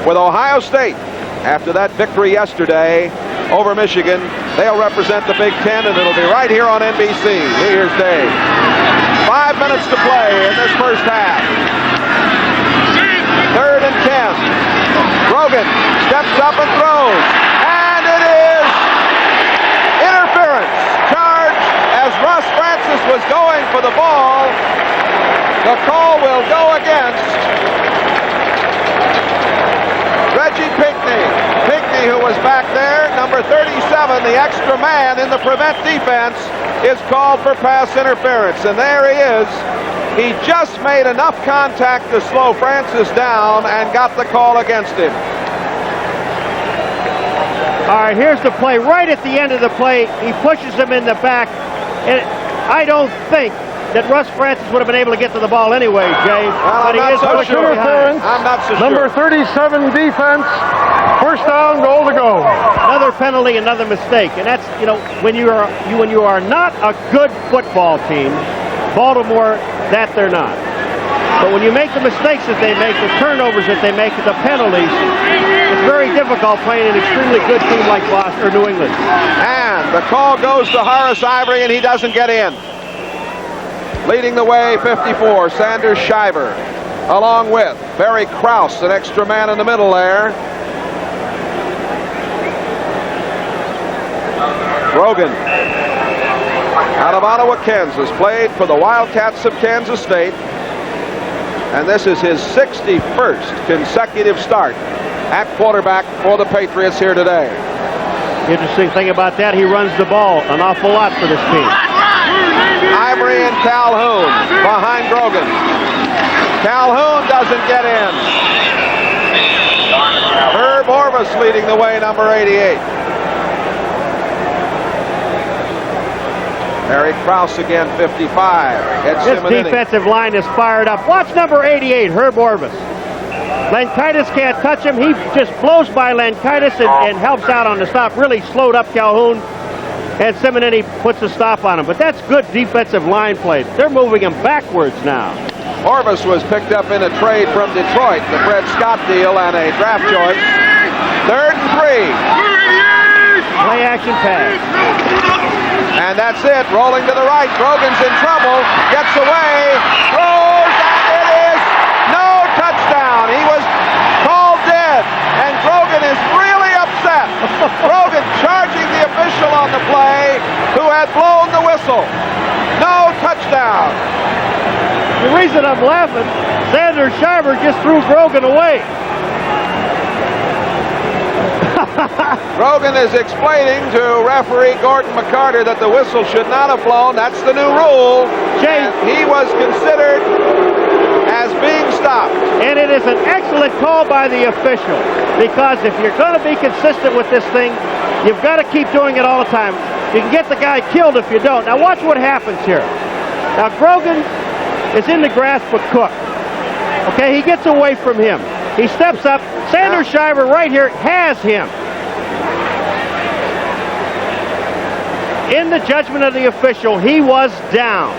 with Ohio State. After that victory yesterday over Michigan, they'll represent the Big Ten, and it'll be right here on NBC New Year's Day. 5 minutes to play in this first half. 3rd and 10. Grogan steps up and throws, and it is interference. Charge as Russ Francis was going for the ball. The call will go against Reggie Pinckney. Pinckney, who was back there, number 37, the extra man in the prevent defense, is called for pass interference. And there he is. He just made enough contact to slow Francis down and got the call against him. All right, here's the play. Right at the end of the play, he pushes him in the back. And I don't think that Russ Francis would have been able to get to the ball anyway, Jay. Well, but he is so pushing sure. behind. I'm not so Number sure. 37, defense. First down, goal to go. Another penalty, another mistake. And that's, you know, when you are not a good football team, Baltimore, that they're not. But when you make the mistakes that they make, the turnovers that they make, the penalties, it's very difficult playing an extremely good team like Boston or New England. And the call goes to Horace Ivory, and he doesn't get in. Leading the way, 54, Sanders Shiver, along with Barry Krause, an extra man in the middle there. Grogan, out of Ottawa, Kansas, played for the Wildcats of Kansas State. And this is his 61st consecutive start at quarterback for the Patriots here today. Interesting thing about that, he runs the ball an awful lot for this team. Ivory and Calhoun behind Grogan. Calhoun doesn't get in. Herb Orvis leading the way, number 88. Harry Krause again, 55. Ed This Simonini. defensive line is fired up. Watch number 88, Herb Orvis. Lankitis can't touch him. He just blows by Lankitis and helps out on the stop. Really slowed up Calhoun. And Simonini puts a stop on him. But that's good defensive line play. They're moving him backwards now. Orvis was picked up in a trade from Detroit, the Fred Scott deal and a draft choice. 3rd and 3. Play action pass. And that's it. Rolling to the right. Grogan's in trouble. Gets away. Throws. And it is no touchdown. He was called dead. And Grogan is really upset. Grogan charging the official on the play who had blown the whistle. No touchdown. The reason I'm laughing, Xander Shiver just threw Grogan away. Grogan is explaining to referee Gordon McCarter that the whistle should not have blown. That's the new rule. Jay, And he was considered as being stopped. and it is an excellent call by the official, because if you're going to be consistent with this thing, you've got to keep doing it all the time. You can get the guy killed if you don't. Now watch what happens here. Now Grogan is in the grasp of Cook. Okay, he gets away from him. He steps up. Xander Shiver right here has him. In the judgment of the official, he was down.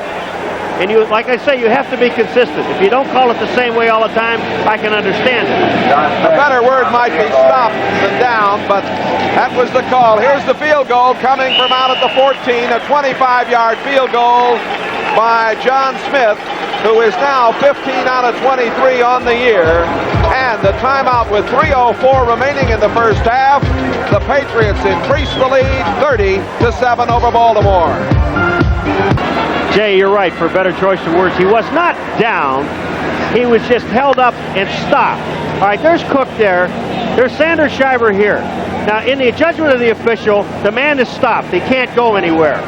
And you, like I say, you have to be consistent. If you don't call it the same way all the time, I can understand it. A better word might be stopped than down, but that was the call. Here's the field goal coming from out at the 14, a 25-yard field goal by John Smith, who is now 15 out of 23 on the year. And the timeout with 3:04 remaining in the first half. The Patriots increase the lead 30-7 over Baltimore. Jay, you're right, for a better choice of words. He was not down. He was just held up and stopped. All right, there's Cook there. There's Xander Shiver here. Now, in the judgment of the official, the man is stopped. He can't go anywhere.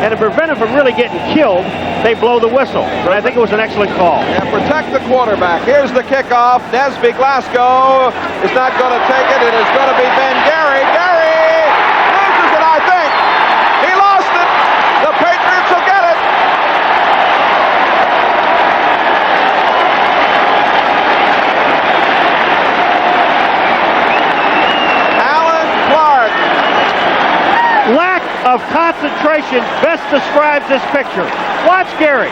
And to prevent him from really getting killed, they blow the whistle. But I think it was an excellent call. And protect the quarterback. Here's the kickoff. Nesby Glasgow is not going to take it. It is going to be Ben Gary. Gary loses it, I think. He lost it. The Patriots will get it. Alan Clark. Lack of concentration best describes this picture. Watch Gary.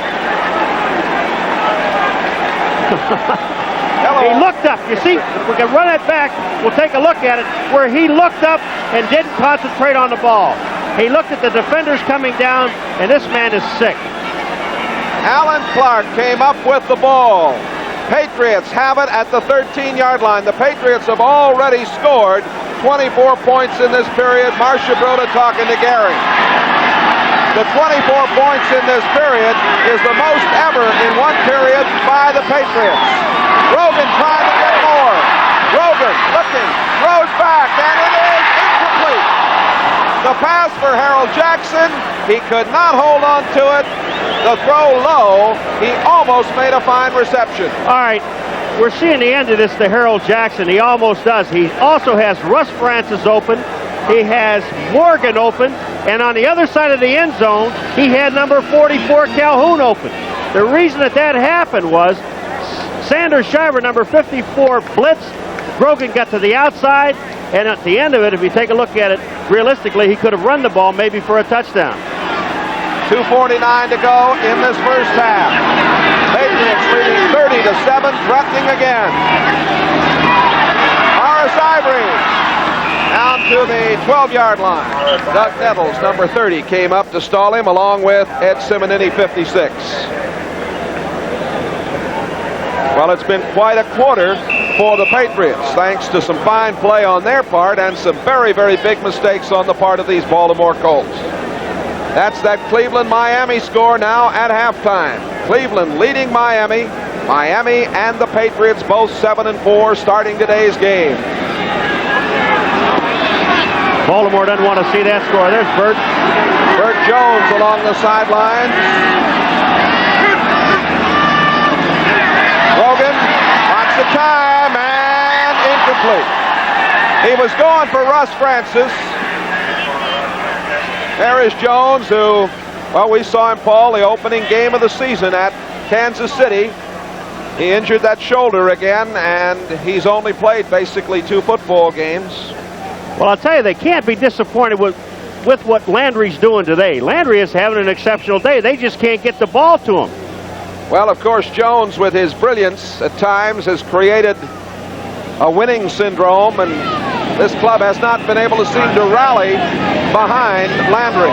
He looked up. You see, if we can run it back, we'll take a look at it, where he looked up and didn't concentrate on the ball. He looked at the defenders coming down, and this man is sick. Alan Clark came up with the ball. Patriots have it at the 13-yard line. The Patriots have already scored 24 points in this period. Marcia Broda talking to Gary. The 24 points in this period is the most ever in one period by the Patriots. Grogan trying to get more. Grogan looking, throws back, and it is incomplete. The pass for Harold Jackson. He could not hold on to it. The throw low. He almost made a fine reception. All right, we're seeing the end of this to Harold Jackson. He almost does. He also has Russ Francis open. He has Morgan open. And on the other side of the end zone, he had number 44 Calhoun open. The reason that happened was Xander Shiver, number 54, blitzed. Grogan got to the outside. And at the end of it, if you take a look at it, realistically, he could have run the ball maybe for a touchdown. 2:49 to go in this first half. Patriots leading 30-7, threatening again. Horace Ivory down to the 12-yard line. Doug Nettles, number 30, came up to stall him along with Ed Simonini, 56. Well, it's been quite a quarter for the Patriots, thanks to some fine play on their part and some very, very big mistakes on the part of these Baltimore Colts. That's that Cleveland-Miami score now at halftime. Cleveland leading Miami. Miami and the Patriots both 7-4 starting today's game. Baltimore doesn't want to see that score. There's Bert. Bert Jones along the sideline. Grogan, lots of time, and incomplete. He was going for Russ Francis. There is Jones, who, well, we saw him, Paul, the opening game of the season at Kansas City. He injured that shoulder again, and he's only played basically 2 football games. Well, I'll tell you, they can't be disappointed with what Landry's doing today. Landry is having an exceptional day. They just can't get the ball to him. Well, of course, Jones, with his brilliance at times, has created a winning syndrome, and this club has not been able to seem to rally behind Landry.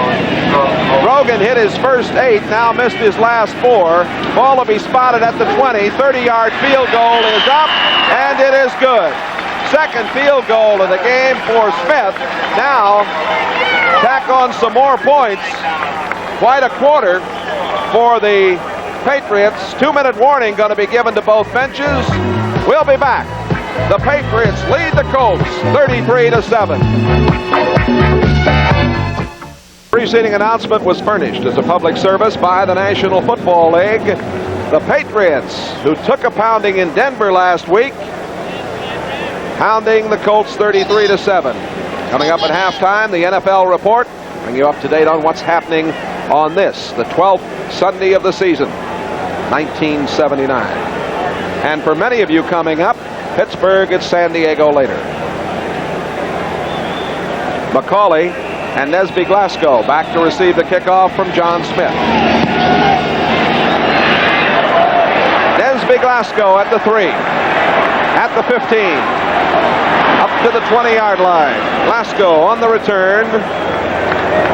Brogan hit his first 8, now missed his last 4. Ball will be spotted at the 20. 30-yard field goal is up, and it is good. Second field goal of the game for Smith. Now, tack on some more points. Quite a quarter for the Patriots. 2-minute warning going to be given to both benches. We'll be back. The Patriots lead the Colts 33-7. Preceding announcement was furnished as a public service by the National Football League. The Patriots, who took a pounding in Denver last week, pounding the Colts 33-7. Coming up at halftime, the NFL report, bring you up to date on what's happening on this, the 12th Sunday of the season, 1979. And for many of you coming up, Pittsburgh at San Diego later. McCauley and Nesby Glasgow back to receive the kickoff from John Smith. Nesby Glasgow at the 3, at the 15, up to the 20-yard line. Glasgow on the return.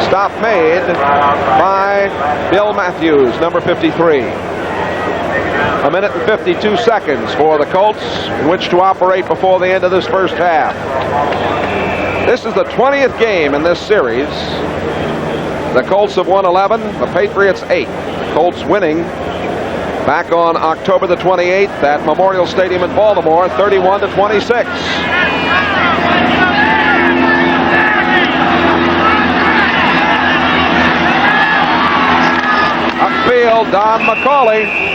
Stop made by Bill Matthews, number 53. A minute and 52 seconds for the Colts in which to operate before the end of this first half. This is the 20th game in this series. The Colts have won 11, the Patriots 8. The Colts winning back on October the 28th at Memorial Stadium in Baltimore, 31-26. Upfield, Don McCauley.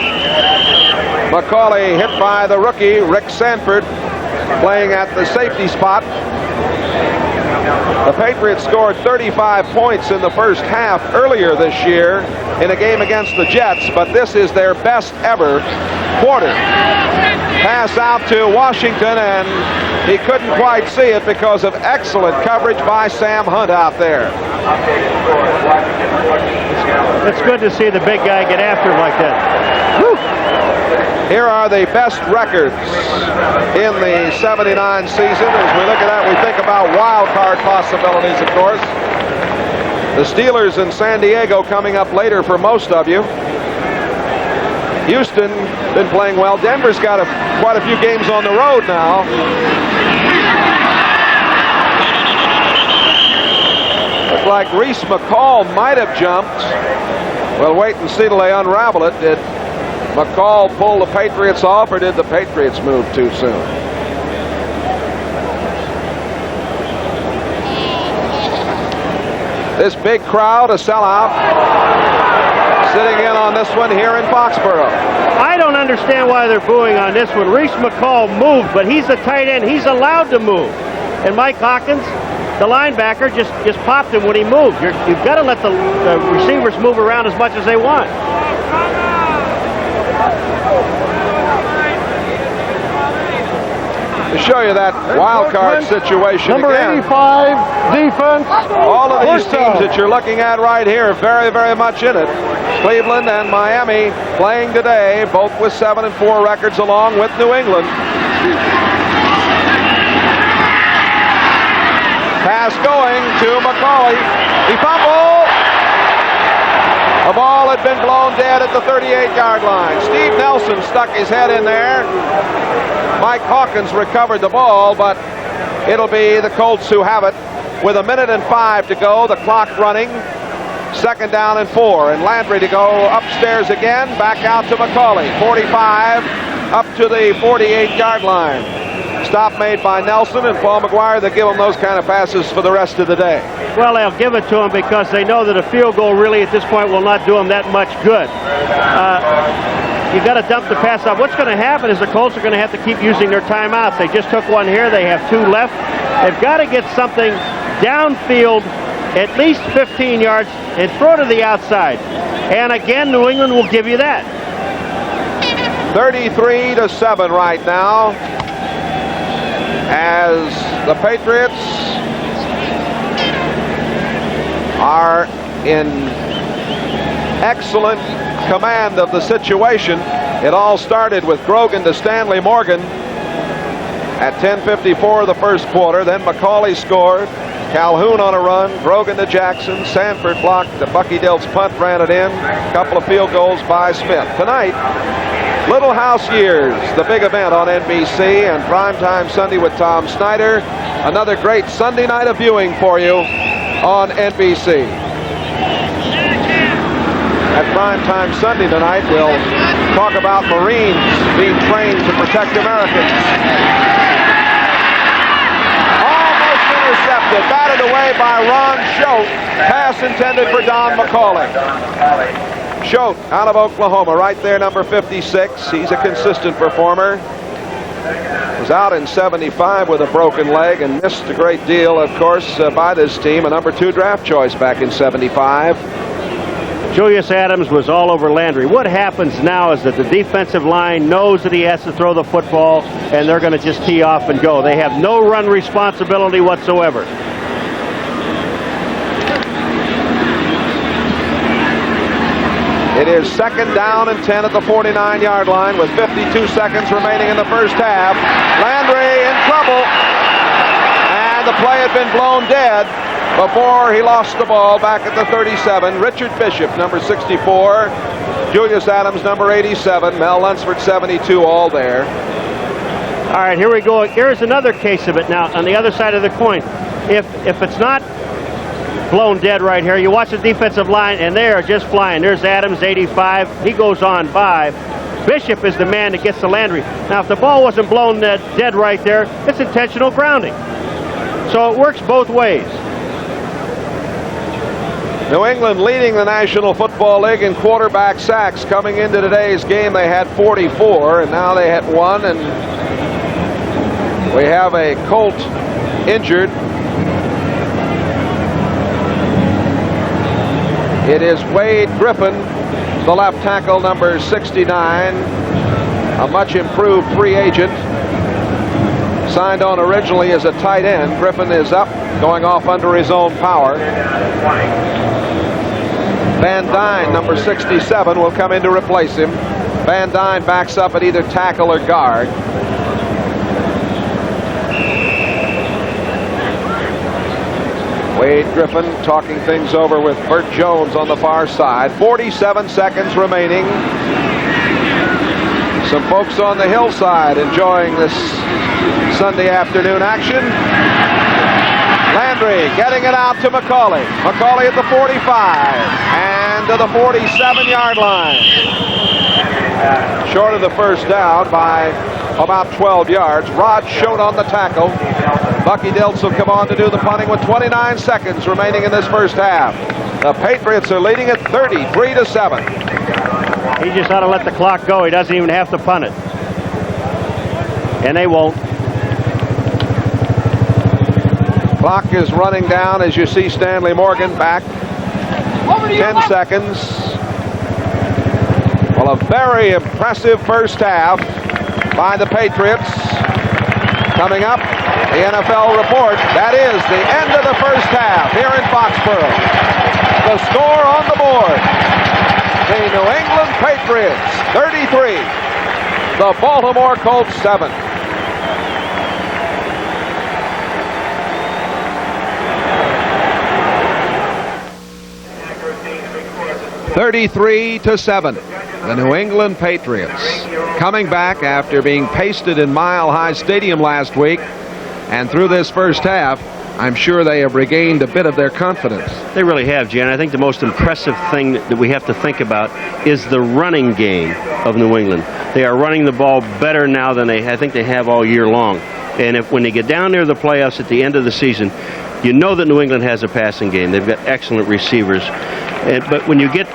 McCauley hit by the rookie, Rick Sanford, playing at the safety spot. The Patriots scored 35 points in the first half earlier this year in a game against the Jets, but this is their best ever quarter. Pass out to Washington, and he couldn't quite see it because of excellent coverage by Sam Hunt out there. It's good to see the big guy get after him like that. Woo! Here are the best records in the 79 season. As we look at that, we think about wild card possibilities, of course. The Steelers in San Diego coming up later for most of you. Houston been playing well. Denver's got quite a few games on the road now. Looks like Reese McCall might have jumped. We'll wait and see till they unravel it. Did McCall pull the Patriots off, or did the Patriots move too soon? This big crowd, a sellout, sitting in on this one here in Foxborough. I don't understand why they're booing on this one. Reese McCall moved, but he's a tight end. He's allowed to move. And Mike Hawkins, the linebacker, just popped him when he moved. You've got to let the receivers move around as much as they want. To show you that wild card situation Number again. 85, defense. All of these teams that you're looking at right here are very, very much in it. Cleveland and Miami playing today, both with 7-4 records along with New England. Pass going to McCauley. He fumbled. The ball had been blown dead at the 38-yard line. Steve Nelson stuck his head in there. Mike Hawkins recovered the ball, but it'll be the Colts who have it with 1 minute and 5 to go. The clock running. 2nd down and 4. And Landry to go upstairs again. Back out to McCauley. 45 up to the 48-yard line. Stop made by Nelson and Paul McGuire. They give him those kind of passes for the rest of the day. Well, they'll give it to him because they know that a field goal really at this point will not do them that much good. You've got to dump the pass off. What's going to happen is the Colts are going to have to keep using their timeouts. They just took one here. They have 2 left. They've got to get something downfield at least 15 yards and throw to the outside. And again, New England will give you that. 33-7 right now, as the Patriots are in excellent command of the situation. It all started with Grogan to Stanley Morgan at 10:54 of the first quarter. Then McCauley scored. Calhoun on a run. Grogan to Jackson. Sanford blocked. The Bucky Dilt's punt ran it in. A couple of field goals by Smith. Tonight, Little House Years, the big event on NBC, and Primetime Sunday with Tom Snyder. Another great Sunday night of viewing for you on NBC. At Primetime Sunday tonight, we'll talk about Marines being trained to protect Americans. Almost intercepted, batted away by Ron Choate. Pass intended for Don McCauley. Choate out of Oklahoma, right there, number 56. He's a consistent performer. Was out in 75 with a broken leg and missed a great deal, of course, by this team. A number 2 draft choice back in 75. Julius Adams was all over Landry. What happens now is that the defensive line knows that he has to throw the football, and they're going to just tee off and go. They have no run responsibility whatsoever. It is 2nd down and 10 at the 49-yard line with 52 seconds remaining in the first half. Landry in trouble, and the play had been blown dead before he lost the ball back at the 37. Richard Bishop, number 64. Julius Adams, number 87. Mel Lunsford, 72, all there. All right, here we go. Here's another case of it now on the other side of the coin. If it's not blown dead right here, you watch the defensive line, and they are just flying. There's Adams, 85. He goes on by. Bishop is the man that gets to Landry. Now, if the ball wasn't blown dead right there, it's intentional grounding. So it works both ways. New England leading the National Football League in quarterback sacks. Coming into today's game, they had 44, and now they had 1, and we have a Colt injured. It is Wade Griffin, the left tackle, number 69, a much improved free agent. Signed on originally as a tight end. Griffin is up, going off under his own power. Van Dyne, number 67, will come in to replace him. Van Dyne backs up at either tackle or guard. Wade Griffin talking things over with Bert Jones on the far side. 47 seconds remaining. Some folks on the hillside enjoying this Sunday afternoon action. Landry getting it out to McCauley. McCauley at the 45 and to the 47-yard line. Short of the first down by about 12 yards. Rod Choate on the tackle. Bucky Diltz will come on to do the punting with 29 seconds remaining in this first half. The Patriots are leading it 33-7. He just ought to let the clock go. He doesn't even have to punt it. And they won't. Clock is running down as you see Stanley Morgan back. 10 seconds. Well, a very impressive first half by the Patriots. Coming up, the NFL report. That is the end of the first half here in Foxborough. The score on the board. The New England Patriots 33. The Baltimore Colts 7. (33-7). The New England Patriots coming back after being pasted in Mile High Stadium last week, and through this first half, I'm sure they have regained a bit of their confidence. They really have, Jan. I think the most impressive thing that we have to think about is the running game of New England. They are running the ball better now than I think they have all year long. And when they get down near the playoffs at the end of the season, You know that New England has a passing game. They've got excellent receivers. But when you get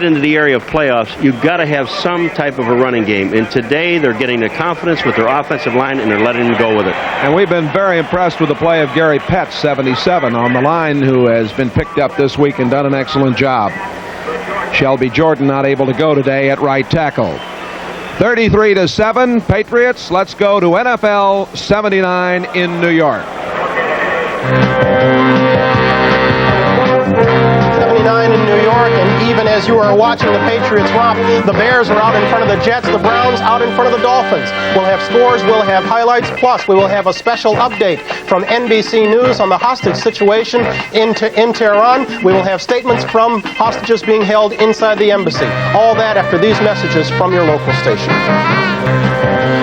into the area of playoffs, you've got to have some type of a running game. And today they're getting the confidence with their offensive line, and they're letting them go with it. And we've been very impressed with the play of Gary Pett, 77, on the line, who has been picked up this week and done an excellent job. Shelby Jordan not able to go today at right tackle. 33-7, Patriots. Let's go to NFL 79 in New York. 79 in New York, and even as you are watching the Patriots romp, the Bears are out in front of the Jets, the Browns out in front of the Dolphins. We'll have scores, we'll have highlights, plus we will have a special update from NBC News on the hostage situation in Tehran. We will have statements from hostages being held inside the embassy. All that after these messages from your local station.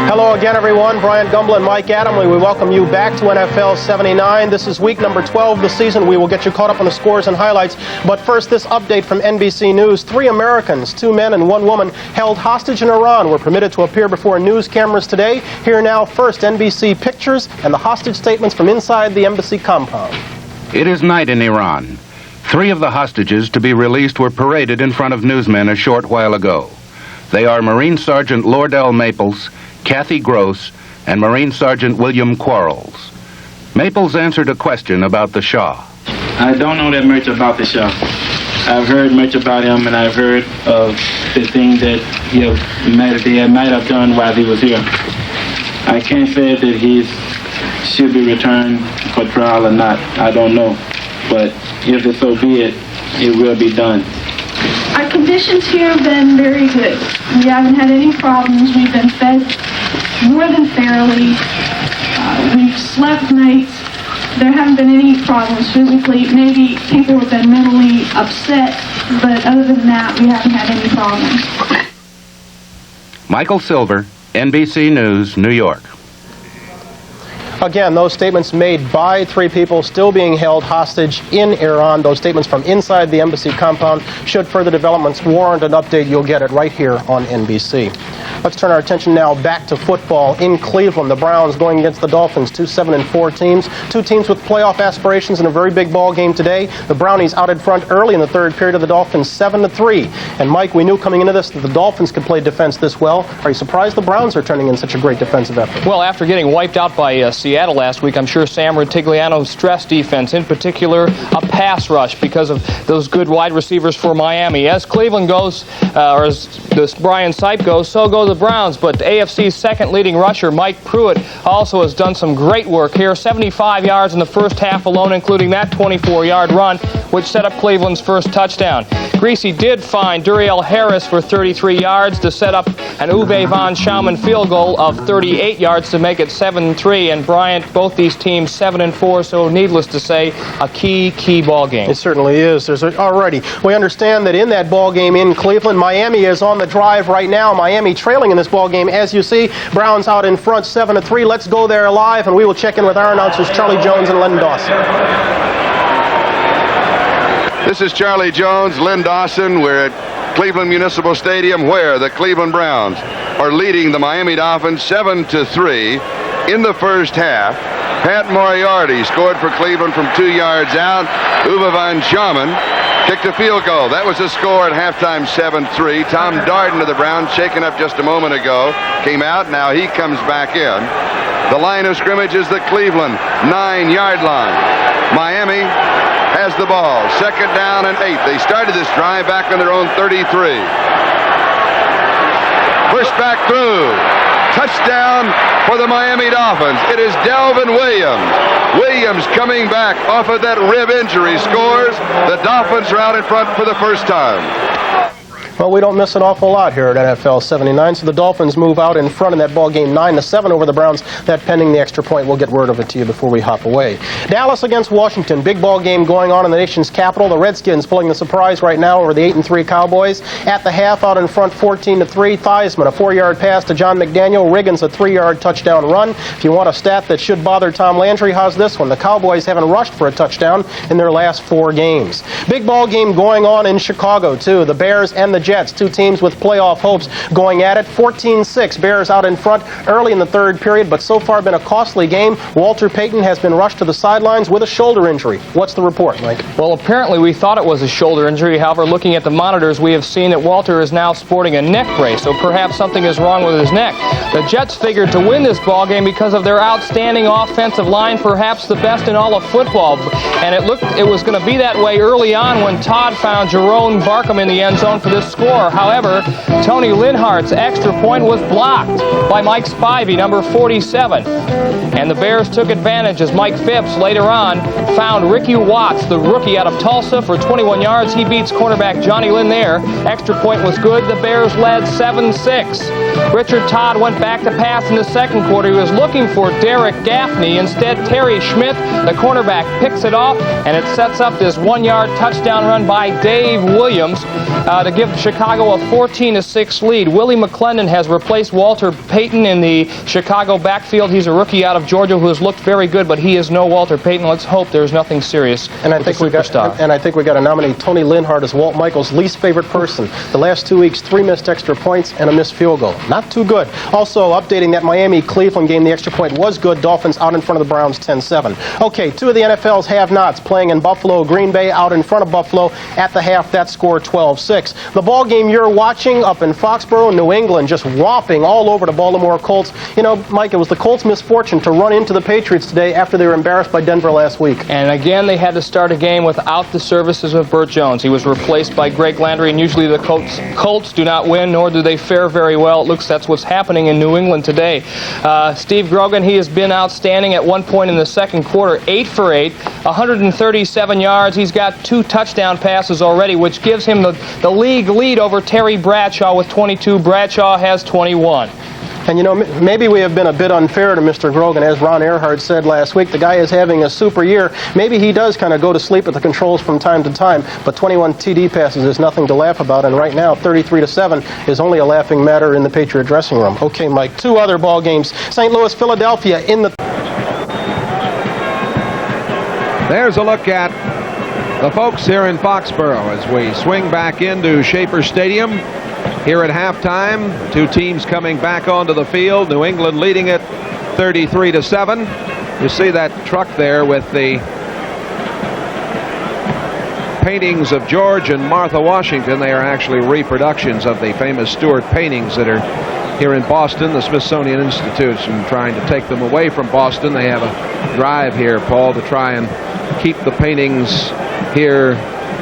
Hello again, everyone. Brian Gumbel and Mike Adamley. We welcome you back to NFL 79. This is week number 12 of the season. We will get you caught up on the scores and highlights. But first, this update from NBC News. 3 Americans, 2 men and 1 woman, held hostage in Iran were permitted to appear before news cameras today. Here now, first NBC pictures and the hostage statements from inside the embassy compound. It is night in Iran. 3 of the hostages to be released were paraded in front of newsmen a short while ago. They are Marine Sergeant Lordell Maples, Kathy Gross, and Marine Sergeant William Quarles. Maples answered a question about the Shah. I don't know that much about the Shah. I've heard much about him, and I've heard of the thing that he might have done while he was here. I can't say that he should be returned for trial or not. I don't know. But if it so be it, it will be done. Our conditions here have been very good. We haven't had any problems. We've been fed more than fairly. We've slept nights. There haven't been any problems physically. Maybe people have been mentally upset, but other than that, we haven't had any problems. Michael Silver, NBC News, New York. Again, those statements made by 3 people still being held hostage in Iran. Those statements from inside the embassy compound. Should further developments warrant an update, you'll get it right here on NBC. Let's turn our attention now back to football in Cleveland. The Browns going against the Dolphins, 2 7-4 teams. 2 teams with playoff aspirations in a very big ball game today. The Brownies out in front early in the third period of the Dolphins, 7-3. And Mike, we knew coming into this that the Dolphins could play defense this well. Are you surprised the Browns are turning in such a great defensive effort? Well, after getting wiped out by Seattle last week, I'm sure Sam Rutigliano's stress defense, in particular a pass rush because of those good wide receivers for Miami. As Cleveland goes, or as this Brian Sipe goes, so go the Browns. But AFC's second leading rusher, Mike Pruitt, also has done some great work here. 75 yards in the first half alone, including that 24-yard run, which set up Cleveland's first touchdown. Greasy did find Duriel Harris for 33 yards to set up an Uwe von Schaumann field goal of 38 yards to make it 7-3. And Bryant, both these teams 7-4, so needless to say, a key ball game. It certainly is. Alrighty, we understand that in that ball game in Cleveland, Miami is on the drive right now. Miami trailing in this ball game, as you see. Browns out in front, 7-3. Let's go there live, and we will check in with our announcers, Charlie Jones and Len Dawson. This is Charlie Jones, Len Dawson. We're at Cleveland Municipal Stadium, where the Cleveland Browns are leading the Miami Dolphins 7-3 in the first half. Pat Moriarty scored for Cleveland from 2 yards out. Uwe von Schaumann kicked a field goal. That was the score at halftime, 7-3. Tom Darden of the Browns, shaken up just a moment ago, came out. Now he comes back in. The line of scrimmage is the Cleveland 9-yard line. Miami has the ball. 2nd down and 8. They started this drive back on their own 33. Pushed back through. Touchdown for the Miami Dolphins. It is Delvin Williams. Williams coming back off of that rib injury scores. The Dolphins are out in front for the first time. Well, we don't miss an awful lot here at NFL 79, so the Dolphins move out in front in that ball game 9-7 over the Browns. That pending the extra point, we'll get word of it to you before we hop away. Dallas against Washington, big ball game going on in the nation's capital. The Redskins pulling the surprise right now over the 8-3 Cowboys. At the half, out in front 14-3. Theismann, a 4-yard pass to John McDaniel. Riggins, a 3-yard touchdown run. If you want a stat that should bother Tom Landry, how's this one? The Cowboys haven't rushed for a touchdown in their last 4 games. Big ball game going on in Chicago, too. The Bears and the Jets. Two teams with playoff hopes going at it. 14-6. Bears out in front early in the third period, but so far been a costly game. Walter Payton has been rushed to the sidelines with a shoulder injury. What's the report, Mike? Well, apparently we thought it was a shoulder injury. However, looking at the monitors, we have seen that Walter is now sporting a neck brace, so perhaps something is wrong with his neck. The Jets figured to win this ball game because of their outstanding offensive line, perhaps the best in all of football. And it was going to be that way early on when Todd found Jerome Barkham in the end zone for this score. However, Tony Linhart's extra point was blocked by Mike Spivey, number 47. And the Bears took advantage as Mike Phipps later on found Ricky Watts, the rookie out of Tulsa, for 21 yards. He beats cornerback Johnny Lynn there. Extra point was good. The Bears led 7-6. Richard Todd went back to pass in the second quarter. He was looking for Derek Gaffney. Instead, Terry Schmidt, the cornerback, picks it off, and it sets up this 1-yard touchdown run by Dave Williams to give Chicago a 14-6 lead. Willie McClendon has replaced Walter Payton in the Chicago backfield. He's a rookie out of Georgia who has looked very good, but he is no Walter Payton. Let's hope there's nothing serious. And I think we got to nominate Tony Linhart as Walt Michaels' least favorite person. The last 2 weeks, 3 missed extra points and a missed field goal. Not too good. Also, updating that Miami-Cleveland game, the extra point was good. Dolphins out in front of the Browns 10-7. Okay, two of the NFL's have-nots playing in Buffalo. Green Bay out in front of Buffalo at the half. That score 12-6. The ball game you're watching up in Foxborough, New England, just romping all over the Baltimore Colts. You know, Mike, it was the Colts' misfortune to run into the Patriots today after they were embarrassed by Denver last week. And again, they had to start a game without the services of Burt Jones. He was replaced by Greg Landry, and usually the Colts do not win, nor do they fare very well. It looks that's what's happening in New England today. Steve Grogan, he has been outstanding at one point in the second quarter, 8 for 8, 137 yards. He's got 2 touchdown passes already, which gives him the league lead over Terry Bradshaw with 22. Bradshaw has 21. And, you know, maybe we have been a bit unfair to Mr. Grogan. As Ron Earhart said last week, the guy is having a super year. Maybe he does kind of go to sleep at the controls from time to time, but 21 TD passes is nothing to laugh about. And right now, 33-7 is only a laughing matter in the Patriot dressing room. Okay, Mike, 2 other ball games. St. Louis, Philadelphia in the... There's a look at the folks here in Foxborough as we swing back into Schaefer Stadium. Here at halftime, 2 teams coming back onto the field. New England leading it 33-7. You see that truck there with the paintings of George and Martha Washington. They are actually reproductions of the famous Stuart paintings that are here in Boston. The Smithsonian Institute's trying to take them away from Boston. They have a drive here, Paul, to try and keep the paintings here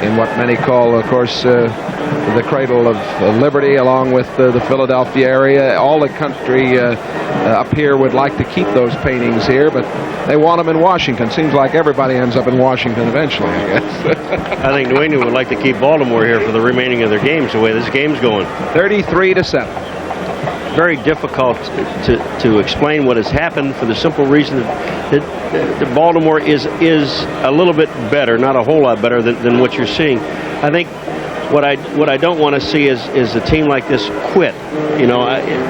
in what many call, of course, the cradle of liberty, along with the Philadelphia area. All the country up here would like to keep those paintings here, but they want them in Washington. Seems like everybody ends up in Washington eventually, I guess. I think New England would like to keep Baltimore here for the remaining of their games, the way this game's going. 33-7. Very difficult to explain what has happened, for the simple reason that Baltimore is a little bit better, not a whole lot better than what you're seeing. I think what I don't want to see is a team like this quit. You know,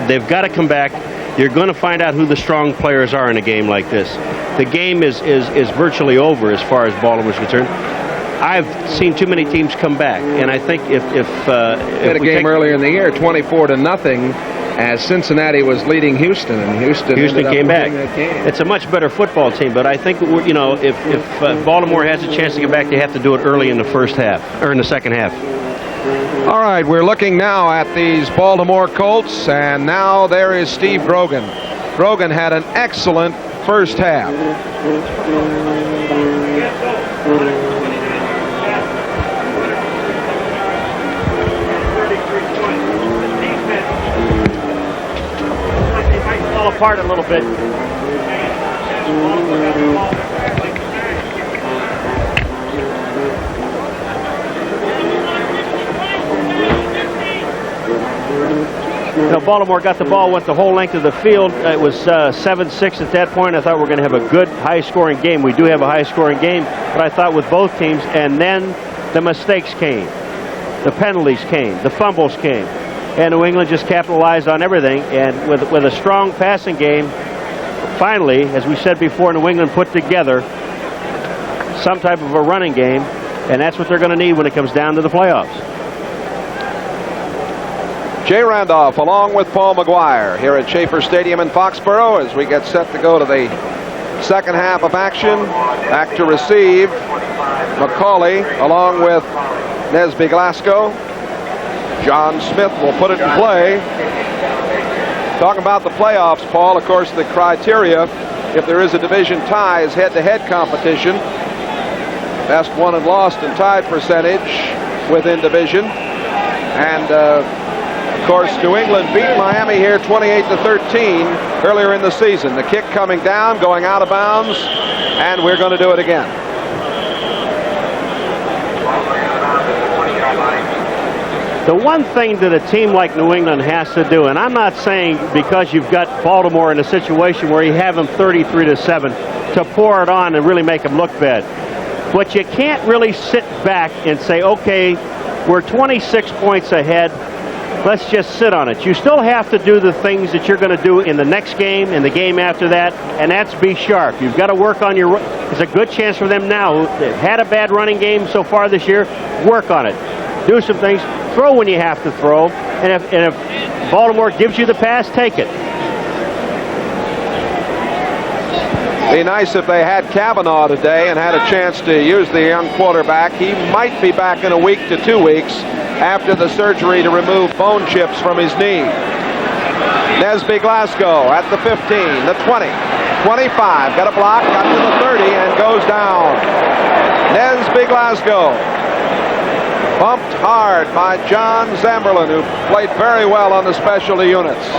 they've got to come back. You're going to find out who the strong players are in a game like this. The game is virtually over as far as Baltimore's concerned. I've seen too many teams come back, and I think if had a game earlier in the year, 24-0, as Cincinnati was leading Houston, and Houston came back. It's a much better football team, but I think, you know, if Baltimore has a chance to get back, they have to do it early in the first half, or in the second half. All right, we're looking now at these Baltimore Colts, and now there is Steve Grogan. Grogan had an excellent first half. Fall apart a little bit. You know, Baltimore got the ball, went the whole length of the field. It was 7-6 at that point. I thought we were going to have a good, high-scoring game. We do have a high-scoring game, but I thought with both teams, and then the mistakes came. The penalties came. The fumbles came. And New England just capitalized on everything. And with a strong passing game, finally, as we said before, New England put together some type of a running game, and that's what they're going to need when it comes down to the playoffs. Jay Randolph along with Paul McGuire here at Schaefer Stadium in Foxborough as we get set to go to the second half of action. Back to receive McCauley along with Nesby Glasgow. John Smith will put it in play. Talking about the playoffs, Paul, of course, the criteria, if there is a division tie, is head-to-head competition. Best won and lost and tied percentage within division. And, of course, New England beat Miami here 28-13 earlier in the season. The kick coming down, going out of bounds, and we're going to do it again. The one thing that a team like New England has to do, and I'm not saying because you've got Baltimore in a situation where you have them 33-7 to pour it on and really make them look bad. But you can't really sit back and say, okay, we're 26 points ahead. Let's just sit on it. You still have to do the things that you're going to do in the next game and the game after that, and that's be sharp. You've got to work on your... It's a good chance for them now. They've had a bad running game so far this year. Work on it. Do some things. Throw when you have to throw. And if Baltimore gives you the pass, take it. Be nice if they had Kavanaugh today and had a chance to use the young quarterback. He might be back in a week to 2 weeks after the surgery to remove bone chips from his knee. Nesby Glasgow at the 15, the 20, 25, got a block, got to the 30 and goes down. Nesby Glasgow bumped hard by John Zamberlin, who played very well on the specialty units.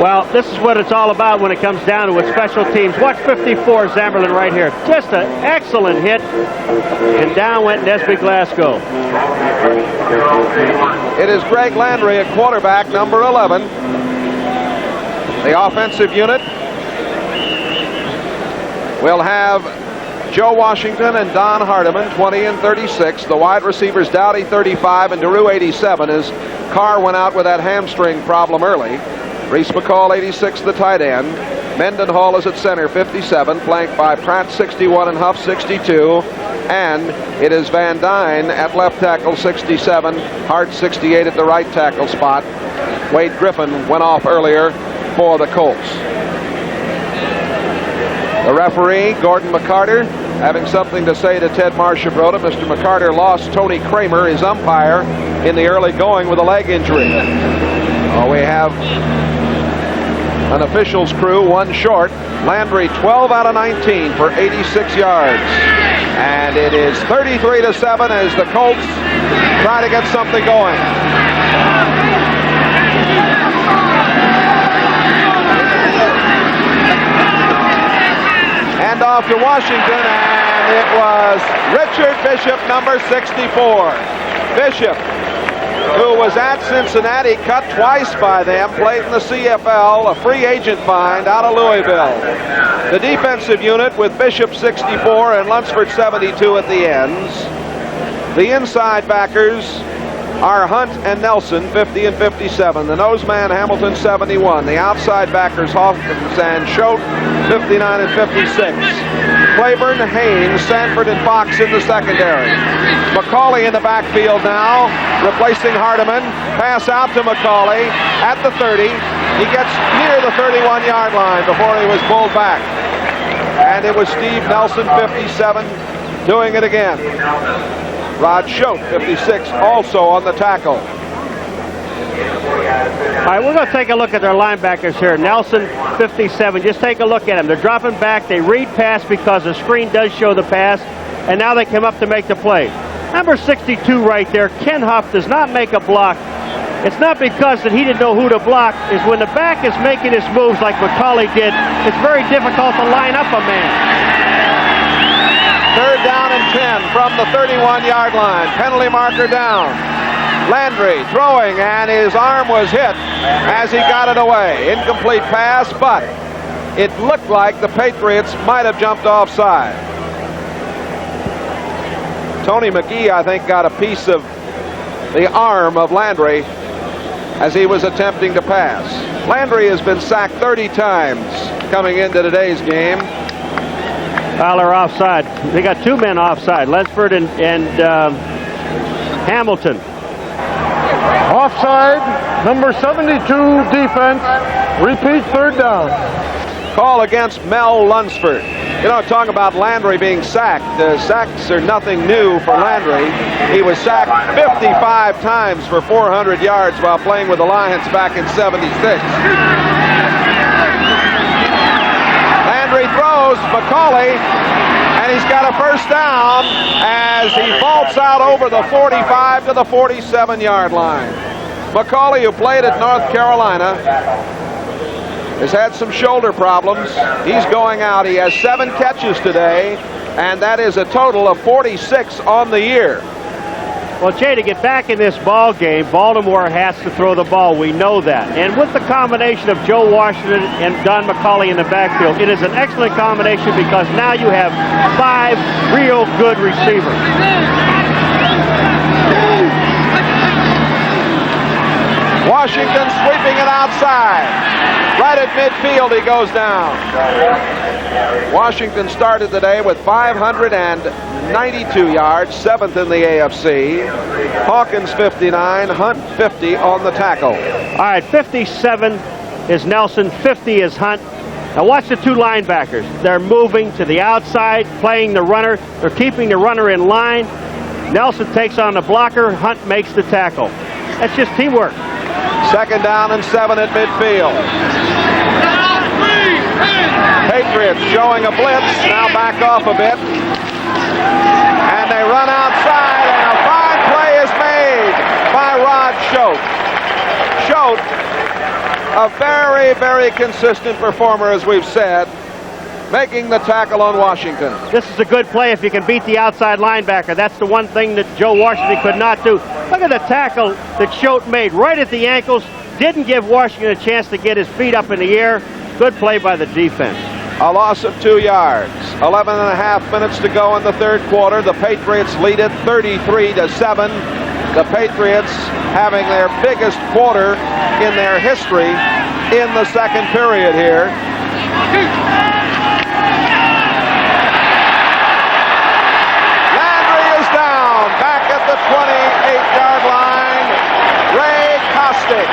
Well, this is what it's all about when it comes down to it, special teams. Watch 54, Zamberlin right here. Just an excellent hit. And down went Nesby Glasgow. It is Greg Landry at quarterback, number 11. The offensive unit will have Joe Washington and Don Hardiman, 20 and 36. The wide receivers, Dowdy, 35, and DeRue, 87, as Carr went out with that hamstring problem early. Reese McCall, 86, the tight end. Mendenhall is at center, 57, flanked by Pratt, 61, and Huff, 62. And it is Van Dyne at left tackle, 67. Hart, 68 at the right tackle spot. Wade Griffin went off earlier for the Colts. The referee, Gordon McCarter, having something to say to Ted Marchibroda. Mr. McCarter lost Tony Kramer, his umpire, in the early going with a leg injury. We have an officials crew, one short. Landry 12 out of 19 for 86 yards. And it is 33-7 as the Colts try to get something going. Hand off to Washington, and it was Richard Bishop, number 64. Bishop, who was at Cincinnati, cut twice by them, played in the CFL, a free agent find out of Louisville. The defensive unit with Bishop 64 and Lunsford 72 at the ends. The inside backers are Hunt and Nelson, 50 and 57. The nose man, Hamilton, 71. The outside backers, Hawkins and Schote, 59 and 56. Claiborne, Haynes, Sanford, and Fox in the secondary. McCauley in the backfield now, replacing Hardiman. Pass out to McCauley at the 30. He gets near the 31-yard line before he was pulled back. And it was Steve Nelson, 57, doing it again. Rod Schote, 56, also on the tackle. All right, we're going to take a look at their linebackers here. Nelson, 57. Just take a look at them. They're dropping back. They read pass because the screen does show the pass, and now they come up to make the play. Number 62 right there, Ken Huff, does not make a block. It's not because that he didn't know who to block. It's when the back is making his moves like McCauley did, it's very difficult to line up a man. Third down and 10 from the 31-yard line. Penalty marker down. Landry throwing, and his arm was hit as he got it away. Incomplete pass, but it looked like the Patriots might have jumped offside. Tony McGee, I think, got a piece of the arm of Landry as he was attempting to pass. Landry has been sacked 30 times coming into today's game. Well, they're offside. They got two men offside, Lunsford and Hamilton. Offside, number 72 defense. Repeat, third down. Call against Mel Lunsford. You know, talk about Landry being sacked. Sacks are nothing new for Landry. He was sacked 55 times for 400 yards while playing with the Lions back in '76. Landry throws, McCauley, and he's got a first down as he vaults out over the 45 to the 47-yard line. McCauley, who played at North Carolina, has had some shoulder problems. He's going out. He has 7 catches today, and that is a total of 46 on the year. Well, Jay, to get back in this ball game, Baltimore has to throw the ball. We know that. And with the combination of Joe Washington and Don McCauley in the backfield, it is an excellent combination because now you have 5 real good receivers. Washington sweeping it outside. Right at midfield, he goes down. Washington started the day with 592 yards, 7th in the AFC. Hawkins 59, Hunt 50 on the tackle. All right, 57 is Nelson, 50 is Hunt. Now watch the 2 linebackers. They're moving to the outside, playing the runner. They're keeping the runner in line. Nelson takes on the blocker. Hunt makes the tackle. That's just teamwork. 2nd down and 7 at midfield. Patriots showing a blitz, now back off a bit. And they run outside, and a fine play is made by Rod Choate. Choate, a very, very consistent performer, as we've said, making the tackle on Washington. This is a good play if you can beat the outside linebacker. That's the one thing that Joe Washington could not do. Look at the tackle that Choate made right at the ankles. Didn't give Washington a chance to get his feet up in the air. Good play by the defense. A loss of 2 yards. 11 and a half minutes to go in the 3rd quarter. The Patriots lead it 33-7. The Patriots having their biggest quarter in their history in the 2nd period here. Landry is down, back at the 28-yard line. Ray Kostick,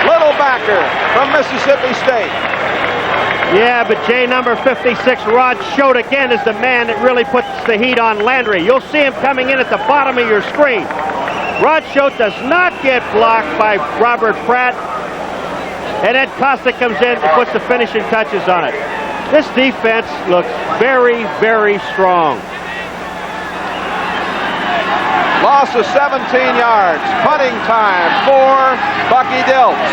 little backer from Mississippi State. Yeah, but Jay, number 56, Rod Choate, again, is the man that really puts the heat on Landry. You'll see him coming in at the bottom of your screen. Rod Choate does not get blocked by Robert Pratt. And then Kostick comes in and puts the finishing touches on it. This defense looks very, very strong. Loss of 17 yards. Punting time for Bucky Dilts.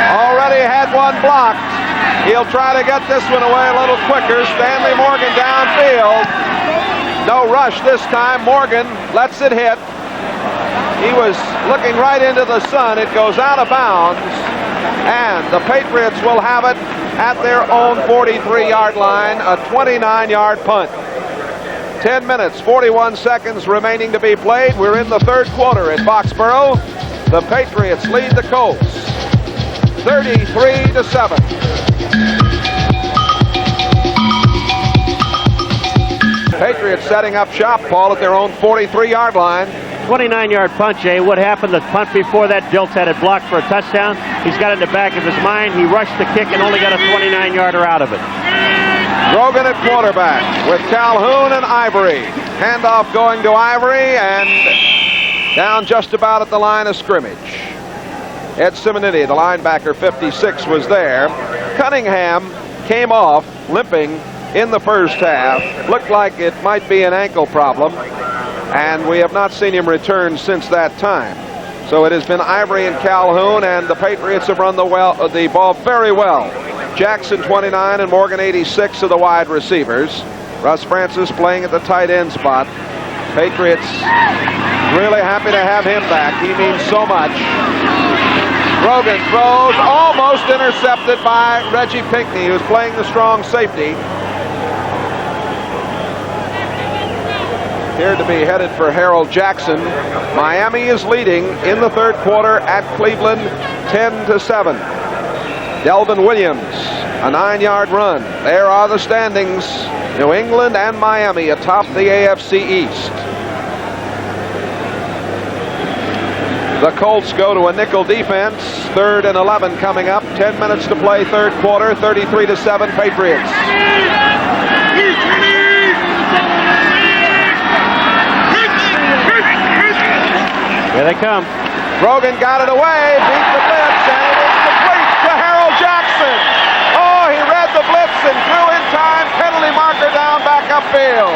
Already had one blocked. He'll try to get this one away a little quicker. Stanley Morgan downfield. No rush this time. Morgan lets it hit. He was looking right into the sun. It goes out of bounds. And the Patriots will have it at their own 43-yard line, a 29-yard punt. 10 minutes, 41 seconds remaining to be played. We're in the 3rd quarter at Foxborough. The Patriots lead the Colts 33-7. Patriots setting up shop, Paul, at their own 43-yard line. 29-yard punt, Jay. What happened? The punt before that, Dilts had it blocked for a touchdown. He's got it in the back of his mind. He rushed the kick and only got a 29-yarder out of it. Grogan at quarterback with Calhoun and Ivory. Handoff going to Ivory and down just about at the line of scrimmage. Ed Simonetti, the linebacker, 56, was there. Cunningham came off limping in the first half. Looked like it might be an ankle problem, and we have not seen him return since that time. So it has been Ivory and Calhoun, and the Patriots have run the ball very well. Jackson 29 and Morgan 86 are the wide receivers. Russ Francis playing at the tight end spot. Patriots really happy to have him back. He means so much. Grogan throws, almost intercepted by Reggie Pinckney, who's playing the strong safety. Here to be headed for Harold Jackson. Miami is leading in the 3rd quarter at Cleveland 10-7. Delvin Williams, a 9-yard run. There are the standings. New England and Miami atop the AFC East. The Colts go to a nickel defense. 3rd and 11 coming up. 10 minutes to play, third quarter. 33-7 Patriots. Here they come. Brogan got it away, beat the blitz, and it is complete to Harold Jackson. Oh, he read the blitz and threw in time. Penalty marker down back upfield.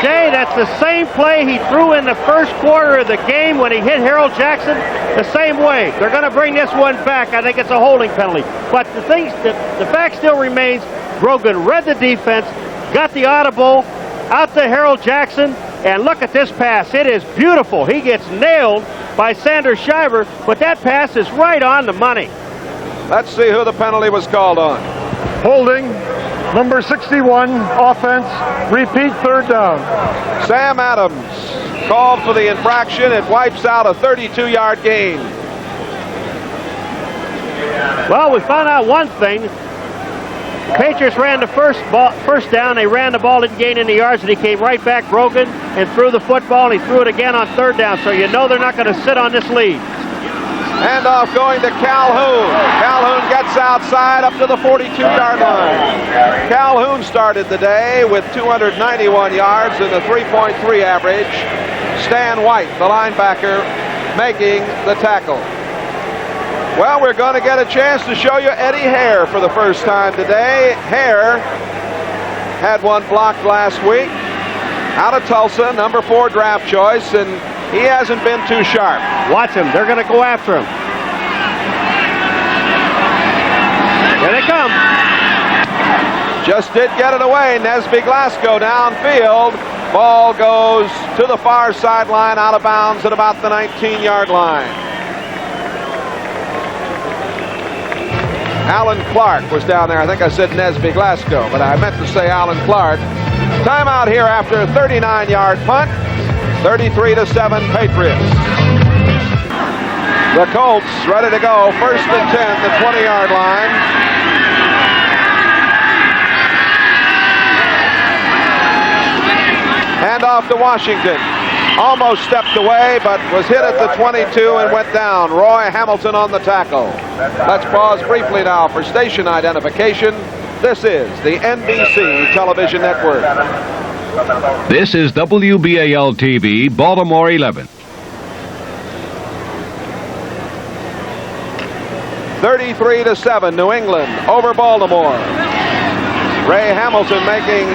Jay, that's the same play he threw in the first quarter of the game when he hit Harold Jackson. The same way. They're going to bring this one back. I think it's a holding penalty. But the fact still remains, Brogan read the defense, got the audible out to Harold Jackson, and look at this pass. It is beautiful. He gets nailed by Sanders Shiver, but that pass is right on the money. Let's see who the penalty was called on. Holding, number 61, offense, repeat, 3rd down. Sam Adams called for the infraction. It wipes out a 32-yard gain. Well, we found out one thing. Patriots ran the first down. They ran the ball, didn't gain any yards, and he came right back, Brogan, and threw the football, and he threw it again on 3rd down. So you know they're not going to sit on this lead. Handoff going to Calhoun. Calhoun gets outside up to the 42-yard line. Calhoun started the day with 291 yards and a 3.3 average. Stan White, the linebacker, making the tackle. Well, we're going to get a chance to show you Eddie Hare for the first time today. Hare had one blocked last week out of Tulsa, number 4 draft choice, and he hasn't been too sharp. Watch him. They're going to go after him. Here they come. Just did get it away. Nesby Glasgow downfield. Ball goes to the far sideline, out of bounds at about the 19-yard line. Alan Clark was down there. I think I said Nesby Glasgow, but I meant to say Alan Clark. Timeout here after a 39-yard punt. 33-7 Patriots. The Colts ready to go. 1st and 10, the 20-yard line. Hand off to Washington. Almost stepped away, but was hit at the 22 and went down. Roy Hamilton on the tackle. Let's pause briefly now for station identification. This is the NBC television network. This is WBAL-TV, Baltimore 11. 33-7, New England over Baltimore. Ray Hamilton making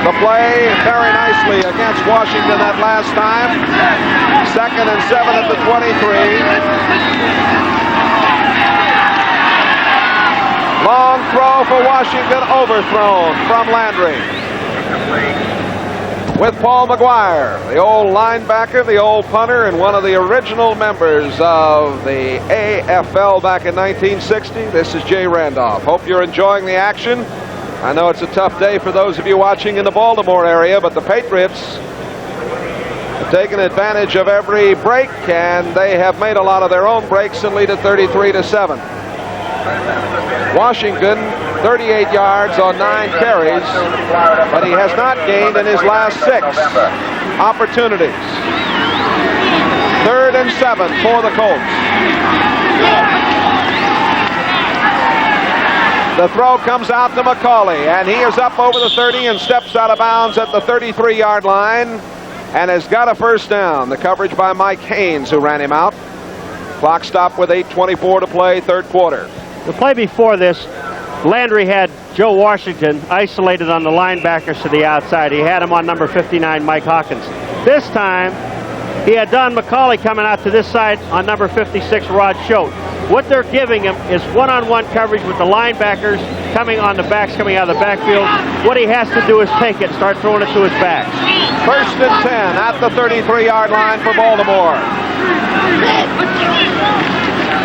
the play very nicely against Washington that last time. 2nd and 7 at the 23. Long throw for Washington, overthrown from Landry. With Paul McGuire, the old linebacker, the old punter, and one of the original members of the AFL back in 1960. This is Jay Randolph. Hope you're enjoying the action. I know it's a tough day for those of you watching in the Baltimore area, but the Patriots have taken advantage of every break, and they have made a lot of their own breaks and lead at 33-7. Washington, 38 yards on 9 carries, but he has not gained in his last 6 opportunities. 3rd and 7 for the Colts. The throw comes out to McCauley, and he is up over the 30 and steps out of bounds at the 33-yard line and has got a 1st down. The coverage by Mike Haynes, who ran him out. Clock stopped with 8:24 to play, 3rd quarter. The play before this, Landry had Joe Washington isolated on the linebackers to the outside. He had him on number 59, Mike Hawkins. This time, he had Don McCauley coming out to this side on number 56, Rod Choate. What they're giving him is one-on-one coverage with the linebackers coming on the backs, coming out of the backfield. What he has to do is take it and start throwing it to his back. 1st and 10 at the 33-yard line for Baltimore.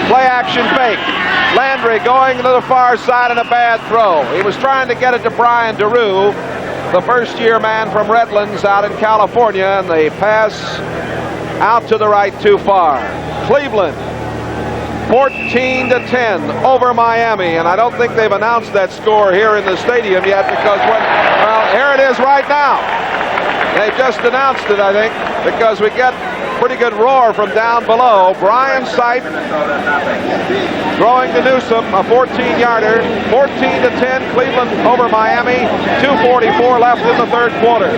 Play action fake. Landry going to the far side and a bad throw. He was trying to get it to Brian DeRue, the first-year man from Redlands out in California, and the pass out to the right too far. Cleveland, 14-10 over Miami, and I don't think they've announced that score here in the stadium yet because well, here it is right now. They've just announced it, I think, because we get pretty good roar from down below. Brian Sipe throwing to Newsom, a 14-yarder. 14-10, Cleveland over Miami. 2:44 left in the third quarter.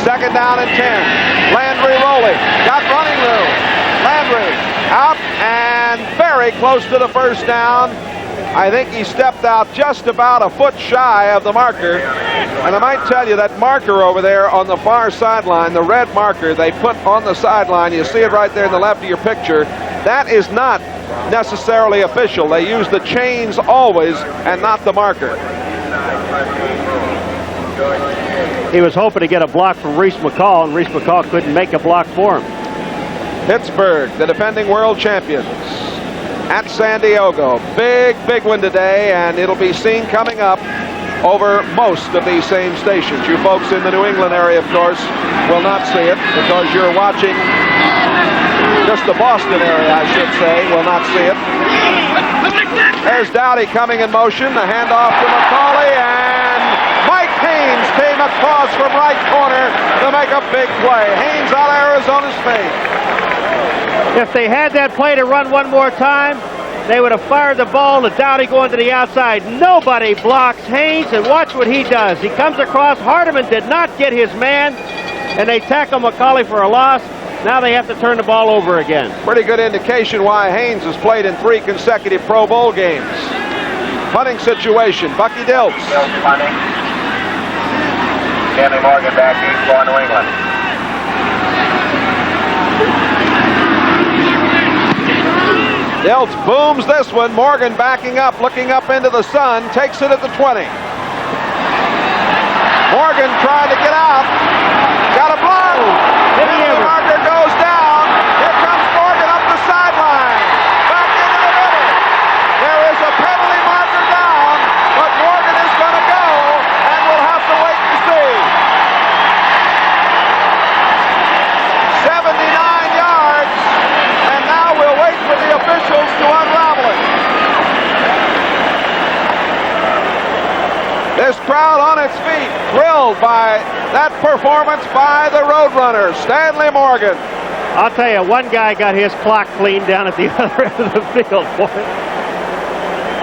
Second down and 10. Landry rolling. Got running room. Landry out and very close to the first down. I think he stepped out just about a foot shy of the marker. And I might tell you that marker over there on the far sideline, the red marker they put on the sideline, you see it right there in the left of your picture, that is not necessarily official. They use the chains always and not the marker. He was hoping to get a block from Reese McCall, and Reese McCall couldn't make a block for him. Pittsburgh, the defending world champions, at San Diego. Big one today, and it'll be seen coming up over most of these same stations. You folks in the New England area, of course, will not see it because you're watching just the Boston area, I should say, will not see it. There's Dowdy coming in motion, the handoff to McCauley, and Mike Haynes came across from right corner to make a big play. Haynes out of Arizona's face. If they had that play to run one more time, they would have fired the ball to Dowdy going to the outside. Nobody blocks Haynes, and watch what he does. He comes across. Hardiman did not get his man, and they tackle McCauley for a loss. Now they have to turn the ball over again. Pretty good indication why Haynes has played in 3 consecutive Pro Bowl games. Punting situation, Bucky Dilts. Dilts punting. Stanley Morgan back east for New England. Dilts booms this one. Morgan backing up, looking up into the sun, takes it at the 20. Morgan trying to get out. Got a block. The marker goes down. Here comes Morgan up the sideline. Back into the middle. There is a penalty marker down, but Morgan is going to go, and we'll have to wait and see. 79 yards, and now we'll wait for the officials to unravel it. This crowd on its feet, thrilled by that performance by the Roadrunners. Stanley Morgan. I'll tell you, one guy got his clock cleaned down at the other end of the field.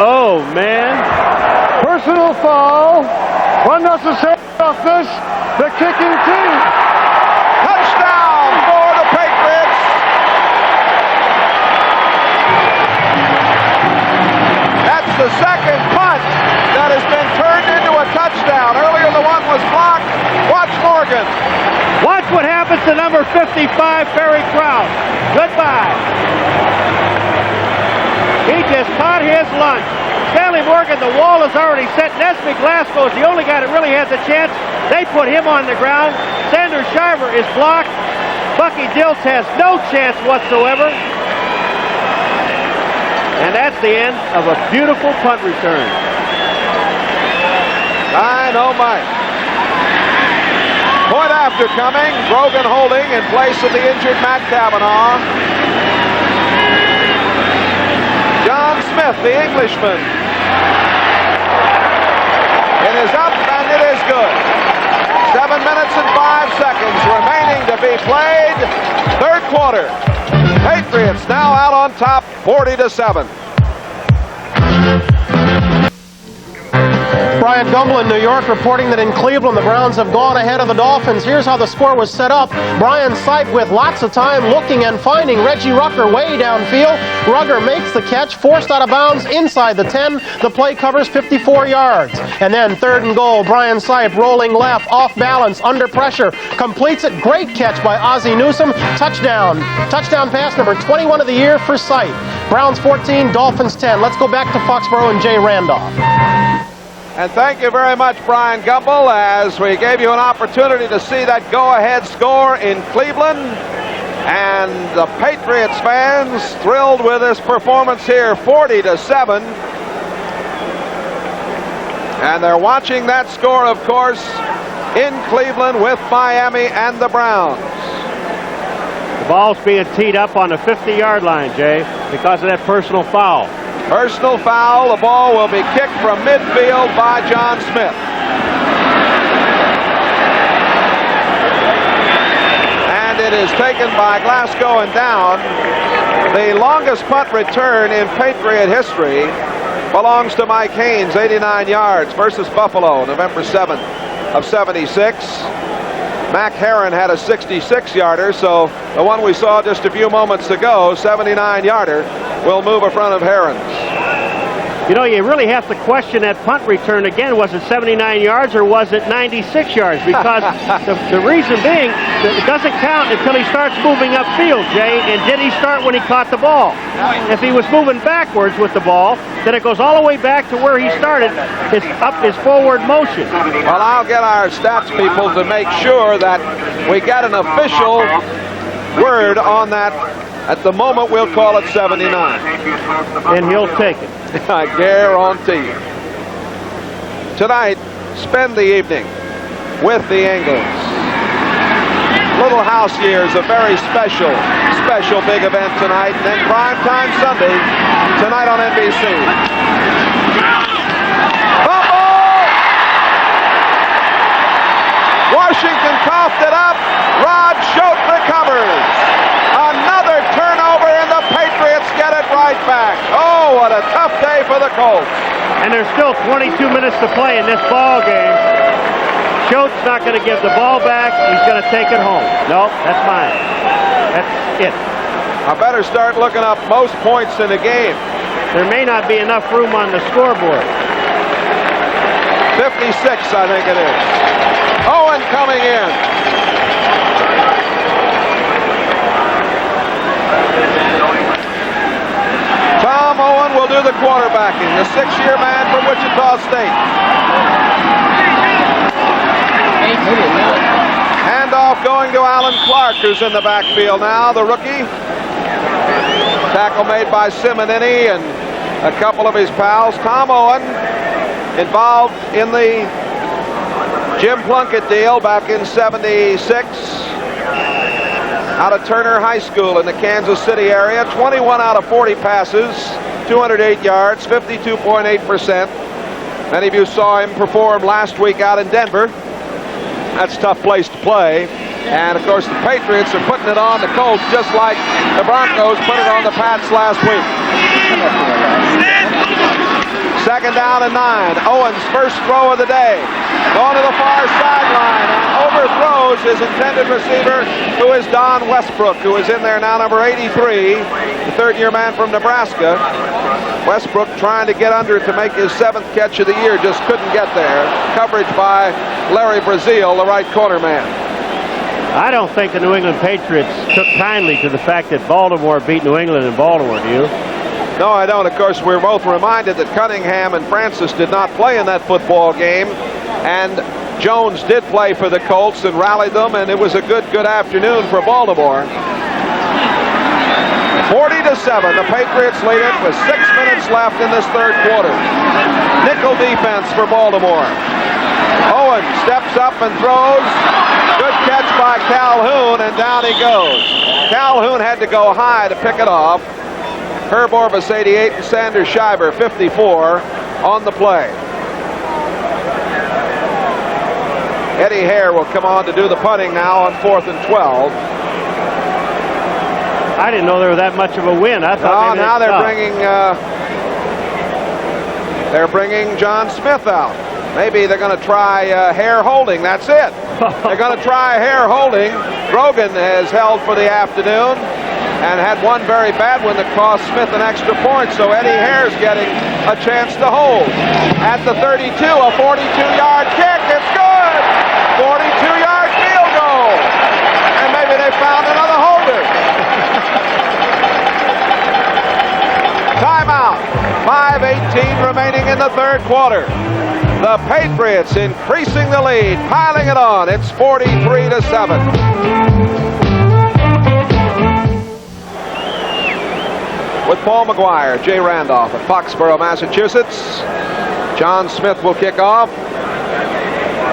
Oh, man. Personal foul. Unnecessary roughness. The kicking team. Touchdown for the Patriots. That's the second punt that has been turned into a touchdown. Earlier the one was blocked. Watch Morgan. Watch what happens to number 55, Barry Crouch. Goodbye. He just caught his lunch. Stanley Morgan, the wall is already set. Nesby Glasgow is the only guy that really has a chance. They put him on the ground. Sanders Shiver is blocked. Bucky Dilts has no chance whatsoever. And that's the end of a beautiful punt return. Dynamite. Point after coming. Brogan holding in place of the injured Matt Cavanaugh. John Smith, the Englishman. It is up and it is good. 7 minutes and 5 seconds remaining to be played. Third quarter. Patriots now out on top, 40-7. Brian Gumble in New York reporting that in Cleveland the Browns have gone ahead of the Dolphins. Here's how the score was set up. Brian Sipe with lots of time looking and finding Reggie Rucker way downfield. Rucker makes the catch, forced out of bounds inside the 10. The play covers 54 yards. And then 3rd and goal, Brian Sipe rolling left, off balance, under pressure, completes it. Great catch by Ozzie Newsome. Touchdown. Touchdown pass number 21 of the year for Sipe. Browns 14, Dolphins 10. Let's go back to Foxborough and Jay Randolph. And thank you very much, Brian Gumble, as we gave you an opportunity to see that go-ahead score in Cleveland. And the Patriots fans thrilled with this performance here, 40-7. And they're watching that score, of course, in Cleveland with Miami and the Browns. The ball's being teed up on the 50-yard line, Jay, because of that personal foul. Personal foul. The ball will be kicked from midfield by John Smith. And it is taken by Glasgow and down. The longest punt return in Patriot history belongs to Mike Haynes, 89 yards versus Buffalo, November 7th of 76. Mac Herron had a 66-yarder, so the one we saw just a few moments ago, 79-yarder, will move in front of Herron's. You know, you really have to question that punt return again. Was it 79 yards or was it 96 yards? Because the reason being, it doesn't count until he starts moving upfield, Jay. And did he start when he caught the ball? If he was moving backwards with the ball, then it goes all the way back to where he started, his forward motion. Well, I'll get our stats people to make sure that we get an official word on that. At the moment, we'll call it 79. And he'll take it. I guarantee you. Tonight, spend the evening with the Ingles. Little House Year is a very special big event tonight. Then primetime Sunday, tonight on NBC. Fumble! Washington coughed it up. Rod Schote recovers. Another turnover, and the Patriots get it right back. Oh, what a tough day for the Colts. And there's still 22 minutes to play in this ball game. Schote's not going to give the ball back. He's going to take it home. No, that's mine. That's it. I better start looking up most points in the game. There may not be enough room on the scoreboard. 56, I think it is. Owen coming in. Tom Owen will do the quarterbacking, the 6-year man from Wichita State. Handoff going to Alan Clark, who's in the backfield now, the rookie. Tackle made by Simonini and a couple of his pals. Tom Owen involved in the Jim Plunkett deal back in '76. Out of Turner High School in the Kansas City area. 21 out of 40 passes, 208 yards, 52.8%. Many of you saw him perform last week out in Denver. That's a tough place to play. And, of course, the Patriots are putting it on the Colts just like the Broncos put it on the Pats last week. Second down and 9. Owens' first throw of the day. Going to the far sideline and overthrows his intended receiver, who is Don Westbrook, who is in there now, number 83, the third-year man from Nebraska. Westbrook trying to get under to make his 7th catch of the year, just couldn't get there. Coverage by Larry Brazil, the right corner man. I don't think the New England Patriots took kindly to the fact that Baltimore beat New England in Baltimore, do you? No, I don't. Of course, we're both reminded that Cunningham and Francis did not play in that football game, and Jones did play for the Colts and rallied them, and it was a good afternoon for Baltimore. 40-7, the Patriots lead it with 6 minutes left in this third quarter. Nickel defense for Baltimore. Owen steps up and throws. Good catch by Calhoun, and down he goes. Calhoun had to go high to pick it off. Herb Orvis, 88, and Sanders Schreiber, 54, on the play. Eddie Hare will come on to do the punting now on 4th and 12. I didn't know they were that much of a win. I thought now they're bringing John Smith out. Maybe they're going to try Hare holding. That's it. They're going to try Hare holding. Grogan has held for the afternoon and had one very bad one that cost Smith an extra point, so Eddie Hare's getting a chance to hold. At the 32, a 42-yard kick. It's good! 42-yard field goal. And maybe they found another holder. Timeout. 5:18 remaining in the third quarter. The Patriots increasing the lead, piling it on. It's 43-7. With Paul McGuire, Jay Randolph at Foxborough, Massachusetts. John Smith will kick off.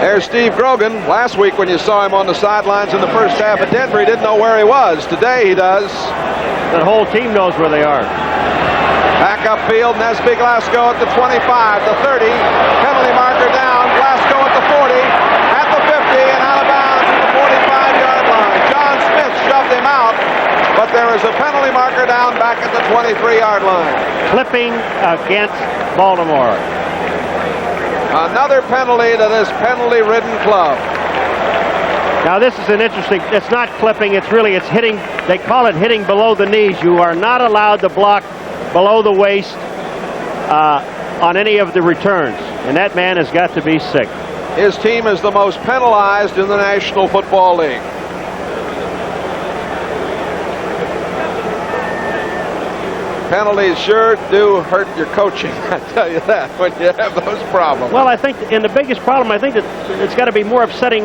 There's Steve Grogan. Last week when you saw him on the sidelines in the first half at Denver, he didn't know where he was. Today he does. The whole team knows where they are. Back upfield, Nesby Glasgow at the 25, the 30. Penalty marker down. Glasgow at the 40, at the 50, and out of bounds at the 45-yard line. John Smith shoves There's a penalty marker down back at the 23-yard line. Clipping against Baltimore. Another penalty to this penalty-ridden club. Now this is an interesting, it's not clipping, it's hitting, they call it hitting below the knees. You are not allowed to block below the waist on any of the returns. And that man has got to be sick. His team is the most penalized in the National Football League. Penalties sure do hurt your coaching, I tell you that, when you have those problems. Well, I think, and the biggest problem, I think that it's got to be more upsetting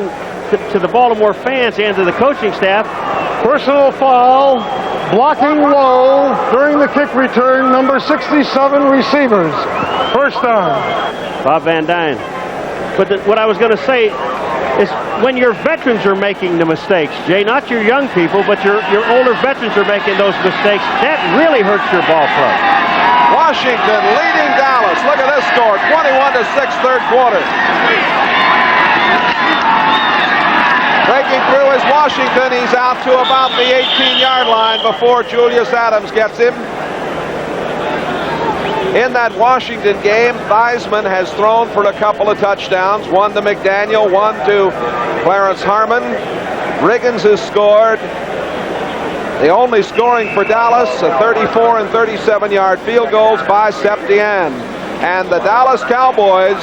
to the Baltimore fans and to the coaching staff. Personal foul, blocking low during the kick return, number 67 receivers. First down. Bob Van Dyne. But what I was going to say is when your veterans are making the mistakes, Jay, not your young people, but your older veterans are making those mistakes, that really hurts your ball club. Washington leading Dallas. Look at this score, 21-6, third quarter. Breaking through is Washington. He's out to about the 18-yard line before Julius Adams gets him. In that Washington game, Theismann has thrown for a couple of touchdowns. One to McDaniel, one to Clarence Harmon. Riggins has scored. The only scoring for Dallas, a 34 and 37-yard field goals by Septien. And the Dallas Cowboys,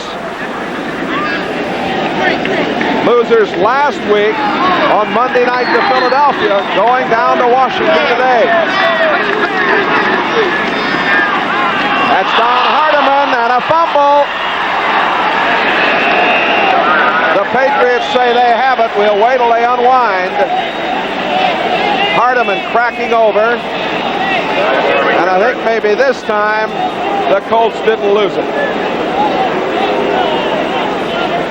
losers last week on Monday night to Philadelphia, going down to Washington today. That's Don Hardiman and a fumble. The Patriots say they have it. We'll wait till they unwind. Hardiman cracking over. And I think maybe this time the Colts didn't lose it.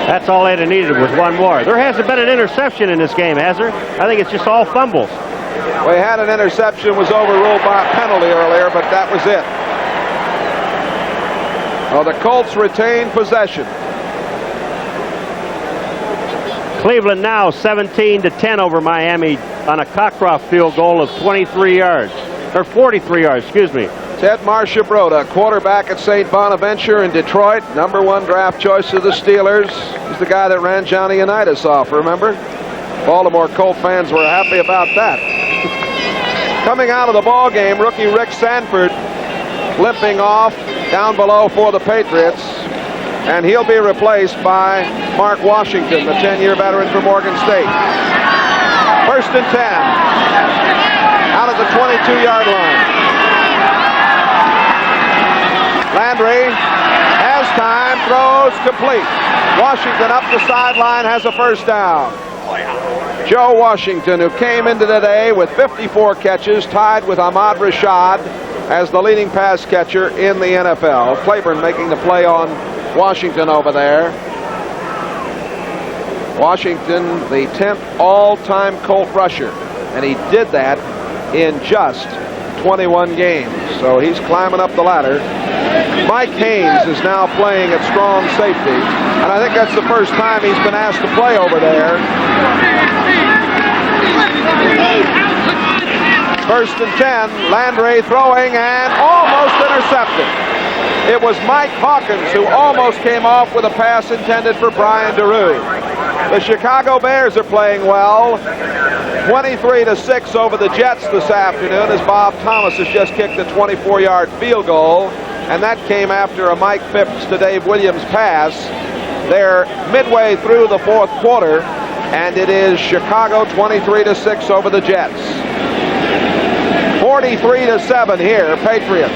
That's all they'd have needed was one more. There hasn't been an interception in this game, has there? I think it's just all fumbles. We had an interception, was overruled by a penalty earlier, but that was it. Well, the Colts retain possession. Cleveland now 17-10 over Miami on a Cockcroft field goal of 23 yards, or 43 yards, excuse me. Ted Marcia-Broda, quarterback at St. Bonaventure in Detroit, #1 draft choice of the Steelers. He's the guy that ran Johnny Unitas off, remember? Baltimore Colt fans were happy about that. Coming out of the ball game, rookie Rick Sanford limping off down below for the Patriots, and he'll be replaced by Mark Washington, the 10-year veteran from Oregon State. First and 10, out of the 22-yard line. Landry has time, throws complete. Washington up the sideline, has a first down. Joe Washington, who came into today with 54 catches, tied with Ahmad Rashad as the leading pass catcher in the NFL. Claiborne making the play on Washington over there. Washington, the 10th all-time Colt rusher, and he did that in just 21 games. So he's climbing up the ladder. Mike Haynes is now playing at strong safety, and I think that's the first time he's been asked to play over there. First and 10, Landry throwing and almost intercepted. It was Mike Hawkins who almost came off with a pass intended for Brian DeRue. The Chicago Bears are playing well. 23-6 over the Jets this afternoon as Bob Thomas has just kicked a 24-yard field goal, and that came after a Mike Phipps to Dave Williams pass. They're midway through the fourth quarter, and it is Chicago 23-6 over the Jets. 43-7 here, Patriots.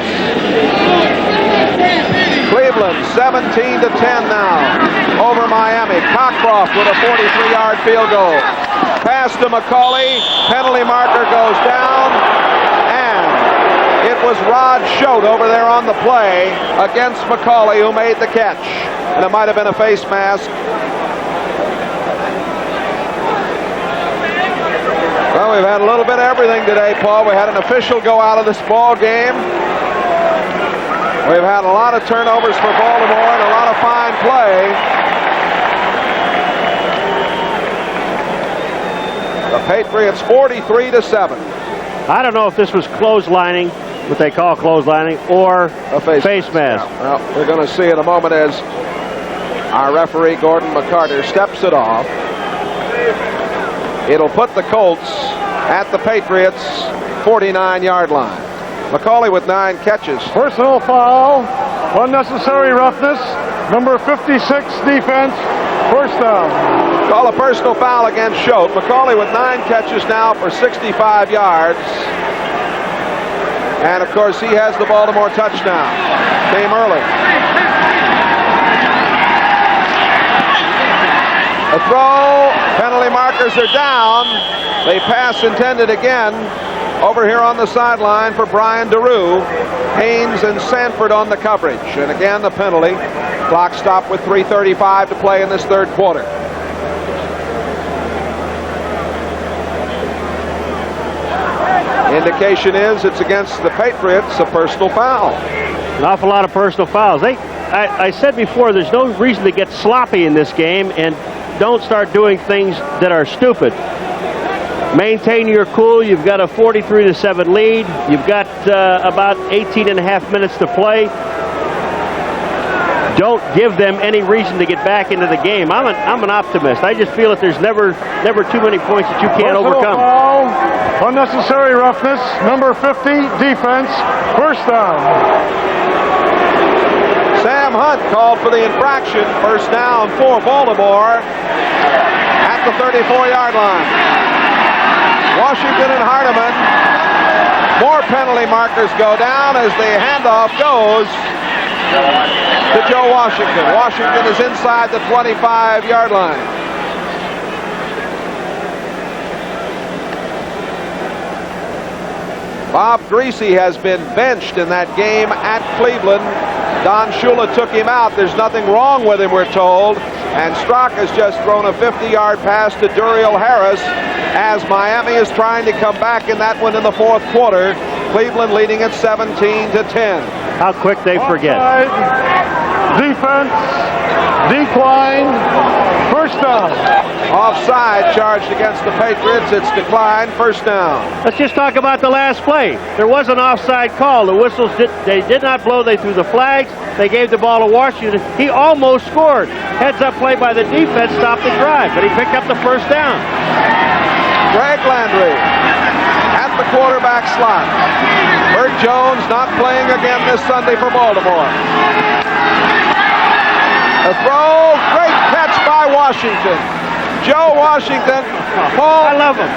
Cleveland 17-10 now over Miami. Cockcroft with a 43-yard field goal. Pass to McCauley. Penalty marker goes down, and it was Rod Schote over there on the play against McCauley who made the catch. And it might have been a face mask. Well, we've had a little bit of everything today, Paul. We had an official go out of this ball game. We've had a lot of turnovers for Baltimore and a lot of fine play. The Patriots 43-7. I don't know if this was clotheslining, what they call clotheslining, or a face mask. Well, we're going to see in a moment as our referee, Gordon McCarter, steps it off. It'll put the Colts at the Patriots' 49-yard line. McCauley with 9 catches. Personal foul, unnecessary roughness, number 56 defense, first down. Call a personal foul against Schote. McCauley with 9 catches now for 65 yards. And, of course, he has the Baltimore touchdown. Came early. A throw. Penalty markers are down. The pass intended again over here on the sideline for Brian DeRue. Haynes and Sanford on the coverage. And again, the penalty. Clock stopped with 3:35 to play in this third quarter. Indication is it's against the Patriots, a personal foul. An awful lot of personal fouls. I said before, there's no reason to get sloppy in this game, and don't start doing things that are stupid. Maintain your cool. You've got a 43-7 lead. You've got about 18 and a half minutes to play. Don't give them any reason to get back into the game. I'm an optimist. I just feel that there's never too many points that you can't overcome. Foul, unnecessary roughness, number 50 defense, first down. Sam Hunt called for the infraction. First down for Baltimore at the 34-yard line. Washington and Hardeman. More penalty markers go down as the handoff goes to Joe Washington. Washington is inside the 25-yard line. Bob Greasy has been benched in that game at Cleveland. Don Shula took him out. There's nothing wrong with him, we're told. And Strock has just thrown a 50-yard pass to Duriel Harris as Miami is trying to come back in that one in the fourth quarter. Cleveland leading at 17-10. How quick they forget. Defense, decline, first down. Offside charged against the Patriots. It's declined, first down. Let's just talk about the last play. There was an offside call. The whistles did not blow. They threw the flags. They gave the ball to Washington. He almost scored. Heads-up play by the defense stopped the drive, but he picked up the first down. Greg Landry at the quarterback slot. Bert Jones not playing again this Sunday for Baltimore. A throw, great catch by Washington. Joe Washington. Paul, I love him.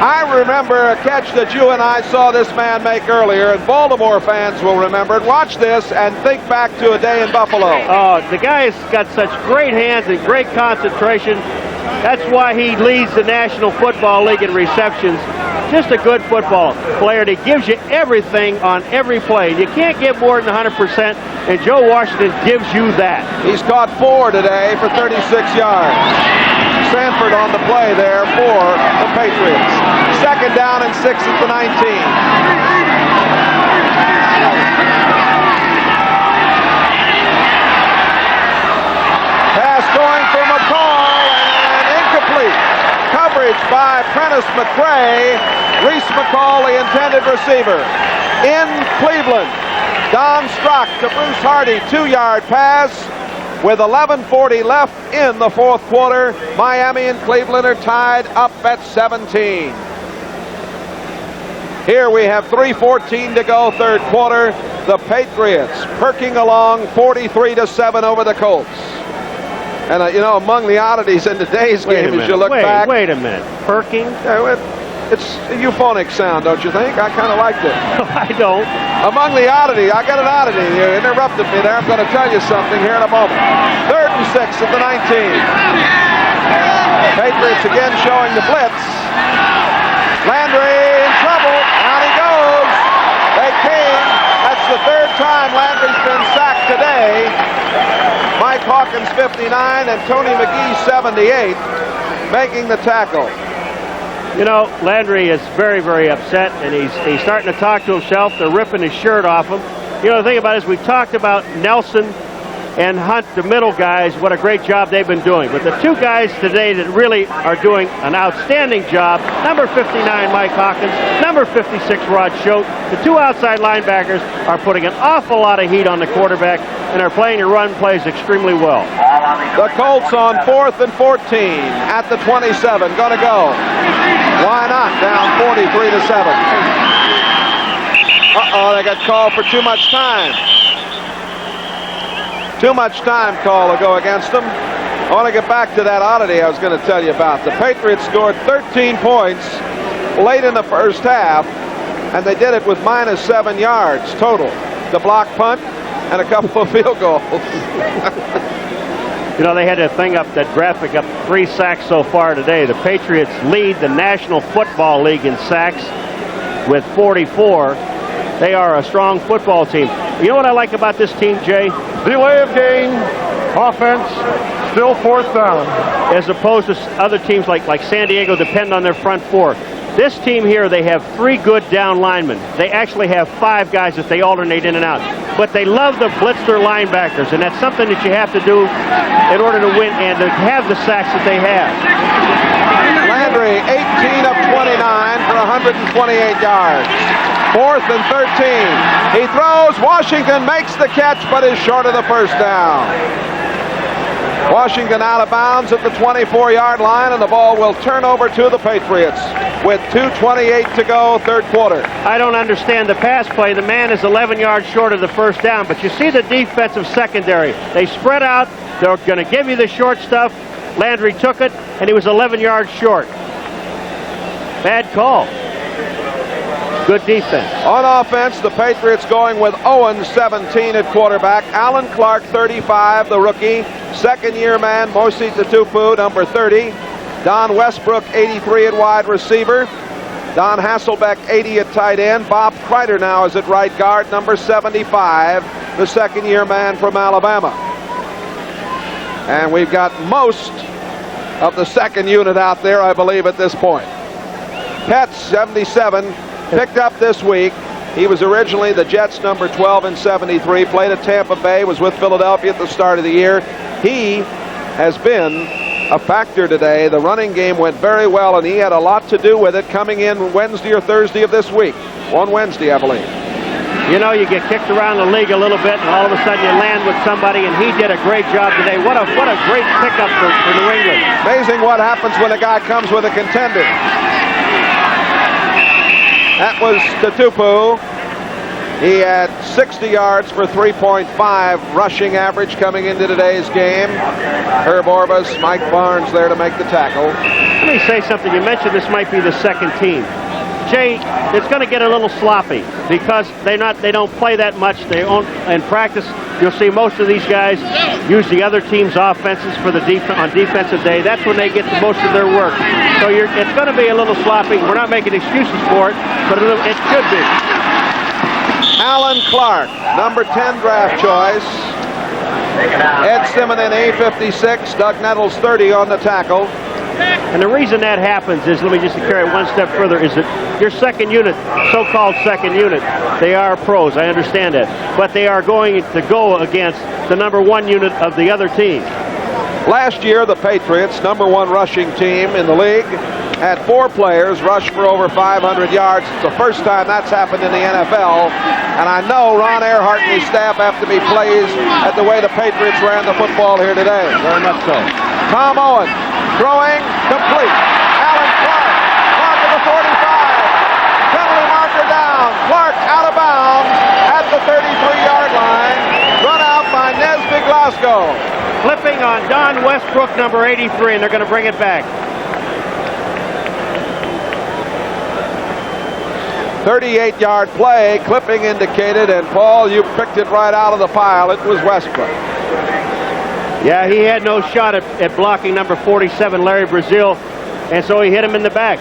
I remember a catch that you and I saw this man make earlier, and Baltimore fans will remember it. Watch this and think back to a day in Buffalo. Oh, the guy's got such great hands and great concentration. That's why he leads the National Football League in receptions. Just a good football player that gives you everything on every play. You can't get more than 100%, and Joe Washington gives you that. He's caught 4 today for 36 yards. Sanford on the play there for the Patriots. Second down and 6 at the 19. Pass going for McCall and incomplete. Coverage by Prentice McRae. Reese McCall, the intended receiver. In Cleveland, Don Strock to Bruce Hardy, 2-yard pass. With 11:40 left in the fourth quarter, Miami and Cleveland are tied up at 17. Here we have 3:14 to go, third quarter. The Patriots perking along 43-7 over the Colts. And, you know, among the oddities in today's game, as you look back. Wait a minute. Perking? It's a euphonic sound, don't you think? I kind of liked it. I don't. Among the oddity, I got an oddity. You interrupted me there. I'm going to tell you something here in a moment. 3rd and 6 at the 19. Patriots again showing the blitz. Landry in trouble. Down he goes. They came. That's the 3rd time Landry's been sacked today. Mike Hawkins 59 and Tony McGee 78 making the tackle. You know, Landry is very, very upset, and he's starting to talk to himself. They're ripping his shirt off him. You know, the thing about it is we talked about Nelson and Hunt, the middle guys, what a great job they've been doing. But the two guys today that really are doing an outstanding job, number 59, Mike Hawkins, number 56, Rod Schote, the two outside linebackers are putting an awful lot of heat on the quarterback and are playing the run plays extremely well. The Colts on 4th and 14 at the 27. Going to go. Why not? Down 43-7. Uh-oh, they got called for too much time. Too much time call to go against them. I want to get back to that oddity I was going to tell you about. The Patriots scored 13 points late in the first half, and they did it with -7 yards total. The block punt and a couple of field goals. You know, they had a thing up, that graphic up, 3 sacks so far today. The Patriots lead the National Football League in sacks with 44. They are a strong football team. You know what I like about this team, Jay? Delay of game, offense, still 4th down. As opposed to other teams like San Diego depend on their front four. This team here, they have 3 good down linemen. They actually have 5 guys that they alternate in and out. But they love to blitz their linebackers, and that's something that you have to do in order to win and to have the sacks that they have. Landry, 18 of 29 for 128 yards. 4th and 13. He throws. Washington makes the catch, but is short of the first down. Washington out of bounds at the 24-yard line, and the ball will turn over to the Patriots with 2:28 to go, third quarter. I don't understand the pass play. The man is 11 yards short of the first down, but you see the defensive secondary. They spread out. They're going to give you the short stuff. Landry took it, and he was 11 yards short. Bad call. Good defense. On offense, the Patriots going with Owens, 17 at quarterback. Alan Clark, 35, the rookie. Second-year man, Mosi Tatupu, number 30. Don Westbrook, 83 at wide receiver. Don Hasselbeck, 80 at tight end. Bob Kreider now is at right guard, number 75, the second-year man from Alabama. And we've got most of the second unit out there, I believe, at this point. Petz, 77, picked up this week. He was originally the Jets' number 12 in 73, played at Tampa Bay, was with Philadelphia at the start of the year. He has been a factor today. The running game went very well, and he had a lot to do with it coming in Wednesday or Thursday of this week. On Wednesday, I believe. You know, you get kicked around the league a little bit, and all of a sudden you land with somebody, and he did a great job today. What a great pickup for New England. Amazing what happens when a guy comes with a contender. That was Tatupu. He had 60 yards for 3.5 rushing average coming into today's game. Herb Orvis, Mike Barnes there to make the tackle. Let me say something. You mentioned this might be the second team. Jay, it's going to get a little sloppy because they don't play that much. In practice, you'll see most of these guys use the other team's offenses for the on defensive day. That's when they get the most of their work. So it's going to be a little sloppy. We're not making excuses for it, but it should be. Alan Clark, number 10 draft choice. Ed Simonini, 56. Doug Nettles, 30 on the tackle. And the reason that happens is, let me just carry it one step further, is that your second unit, so-called second unit, they are pros, I understand that, but they are going to go against the number 1 unit of the other team. Last year, the Patriots, number 1 rushing team in the league, had 4 players rush for over 500 yards. It's the first time that's happened in the NFL, and I know Ron Earhart and his staff have to be pleased at the way the Patriots ran the football here today. Very much so. Tom Owens, throwing, complete. Alan Clark, mark of the 45. Penalty marker down. Clark out of bounds at the 33-yard line. Run out by Nesby Glasgow. Flipping on Don Westbrook, number 83, and they're going to bring it back. 38-yard play, clipping indicated, and Paul, you picked it right out of the pile. It was Westbrook. Yeah, he had no shot at blocking number 47, Larry Brazil, and so he hit him in the back.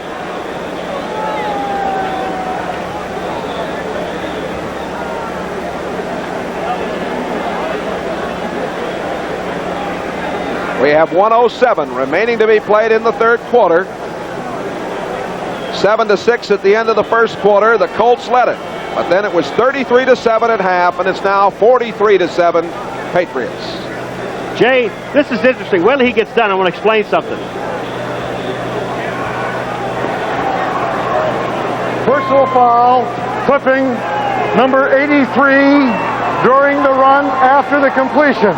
We have 1:07 remaining to be played in the third quarter. 7-6 at the end of the first quarter. The Colts led it, but then it was 33-7 at half, and it's now 43-7 Patriots. Jay, this is interesting. When he gets done, I want to explain something. Personal foul, clipping number 83 during the run after the completion.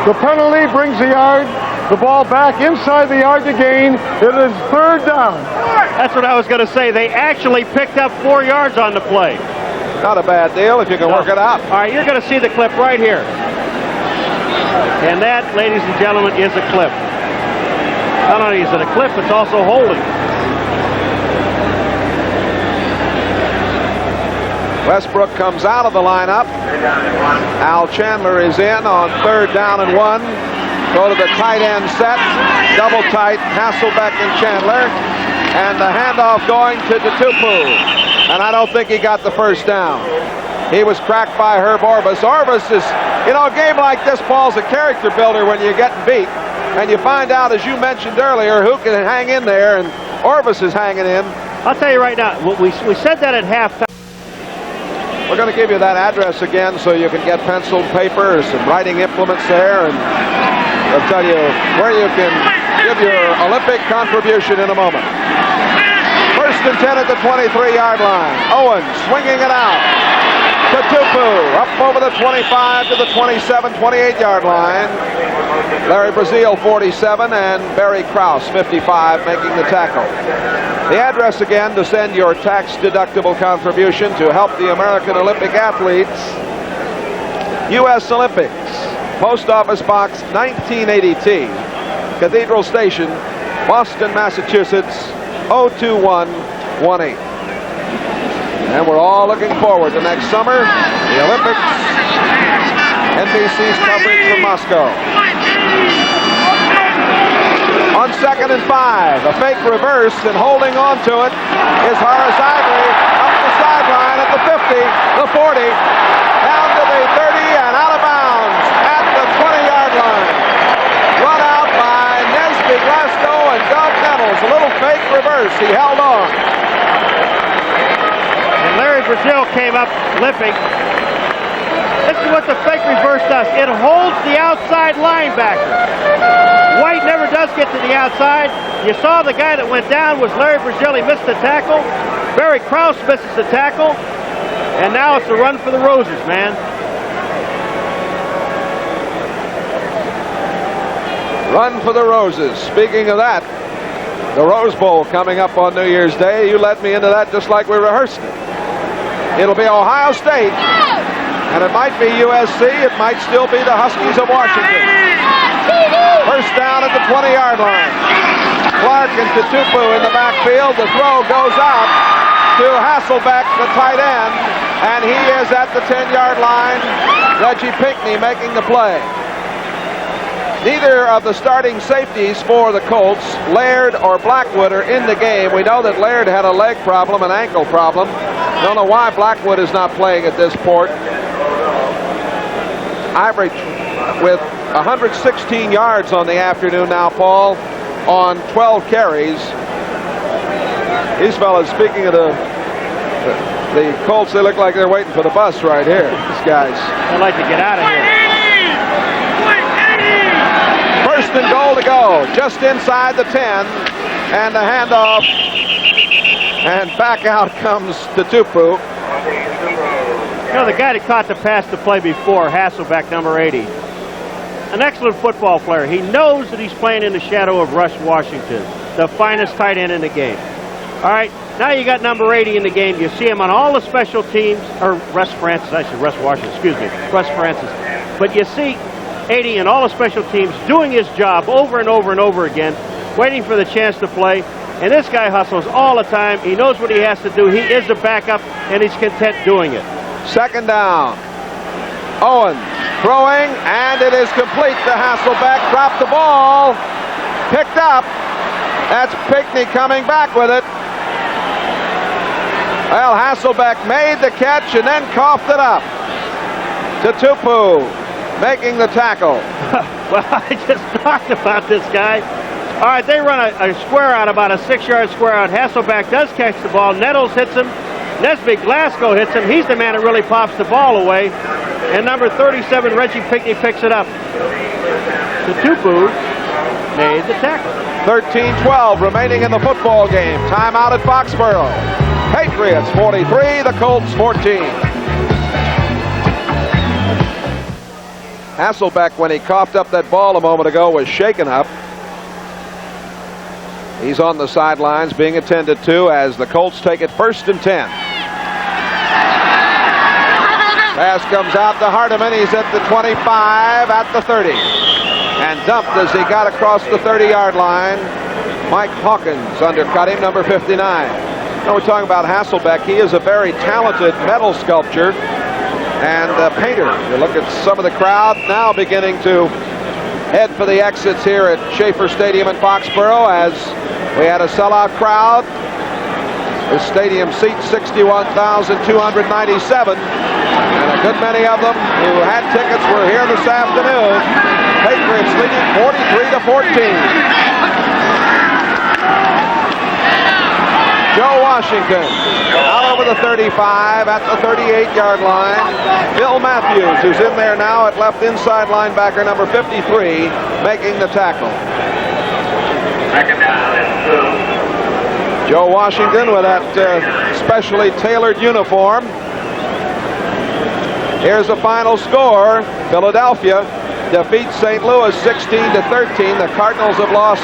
The penalty brings the ball back inside the yard to gain. It is 3rd down. That's what I was going to say. They actually picked up 4 yards on the play. Not a bad deal if you can work it out. All right, you're going to see the clip right here. And that, ladies and gentlemen, is a clip. Not only is it a clip, it's also holding. Westbrook comes out of the lineup. Al Chandler is in on 3rd down and 1. Go to the tight end set. Double tight, Hasselbeck and Chandler. And the handoff going to Tupu. And I don't think he got the 1st down. He was cracked by Herb Orvis. Orvis is, you know, a game like this, Paul's a character builder when you're getting beat. And you find out, as you mentioned earlier, who can hang in there, and Orvis is hanging in. I'll tell you right now, we said that at halftime. We're going to give you that address again so you can get pencil, paper, some writing implements there, and I'll tell you where you can give your Olympic contribution in a moment. 1st and 10 at the 23-yard line. Owen swinging it out to Tupu, up over the 25 to the 27, 28-yard line. Larry Brazil, 47, and Barry Krause, 55, making the tackle. The address again to send your tax-deductible contribution to help the American Olympic athletes. U.S. Olympics, Post Office Box 1980T, Cathedral Station, Boston, Massachusetts, 02118. And we're all looking forward to next summer, the Olympics, NBC's coverage from Moscow. On 2nd and 5, a fake reverse, and holding on to it is Horace Ivory up the sideline at the 50, the 40, down to the 30, and out of bounds at the 20-yard line. Run out by Nesby Glasgow and Doug Nettles. A little fake reverse. He held on. And Larry Brazil came up limping. Listen to what the fake reverse does. It holds the outside linebacker. White never does get to the outside. You saw the guy that went down was Larry Brazil. He missed the tackle. Barry Krause misses the tackle. And now it's a run for the Roses, man. Run for the Roses. Speaking of that, the Rose Bowl coming up on New Year's Day. You led me into that just like we rehearsed it. It'll be Ohio State, and it might be USC. It might still be the Huskies of Washington. 1st down at the 20-yard line. Clark and Tupu in the backfield. The throw goes out to Hasselbeck, the tight end, and he is at the 10-yard line. Reggie Pinckney making the play. Neither of the starting safeties for the Colts, Laird or Blackwood, are in the game. We know that Laird had a leg problem, an ankle problem. Don't know why Blackwood is not playing at this point. Ivory with 116 yards on the afternoon now, Paul, on 12 carries. These fellas, speaking of the Colts, they look like they're waiting for the bus right here, these guys. They'd like to get out of here. 1st and goal to go, just inside the 10, and the handoff, and back out comes Tupu. You know, the guy that caught the pass to play before, Hasselbeck, number 80, an excellent football player. He knows that he's playing in the shadow of Russ Washington, the finest tight end in the game. All right, now you got number 80 in the game. You see him on all the special teams, or Russ Francis, actually Russ Washington, excuse me, Russ Francis. But you see 80 in all the special teams doing his job over and over and over again, waiting for the chance to play. And this guy hustles all the time. He knows what he has to do. He is the backup, and he's content doing it. 2nd down. Owen throwing, and it is complete to Hasselbeck. Dropped the ball. Picked up. That's Pinckney coming back with it. Well, Hasselbeck made the catch and then coughed it up. Tupu making the tackle. Well, I just talked about this guy. All right, they run a square out, about a 6-yard square out. Hasselbeck does catch the ball. Nettles hits him. Nesby Glasgow hits him. He's the man that really pops the ball away. And number 37, Reggie Pinckney, picks it up. The two boos made the tackle. 13-12 remaining in the football game. Timeout at Foxborough. Patriots 43, the Colts 14. Hasselbeck, when he coughed up that ball a moment ago, was shaken up. He's on the sidelines being attended to as the Colts take it 1st and 10. Pass comes out to Hardiman. He's at the 25, at the 30. And dumped as he got across the 30-yard line. Mike Hawkins undercut him, number 59. Now we're talking about Hasselbeck. He is a very talented metal sculptor and painter. You look at some of the crowd now beginning to head for the exits here at Schaefer Stadium in Foxborough as we had a sellout crowd. The stadium seats 61,297, and a good many of them who had tickets were here this afternoon. Patriots leading 43-14. Joe Washington out over the 35 at the 38-yard line. Bill Matthews, who's in there now at left inside linebacker number 53, making the tackle. Second down and 2. Joe Washington with that specially tailored uniform. Here's the final score. Philadelphia defeats St. Louis 16-13. The Cardinals have lost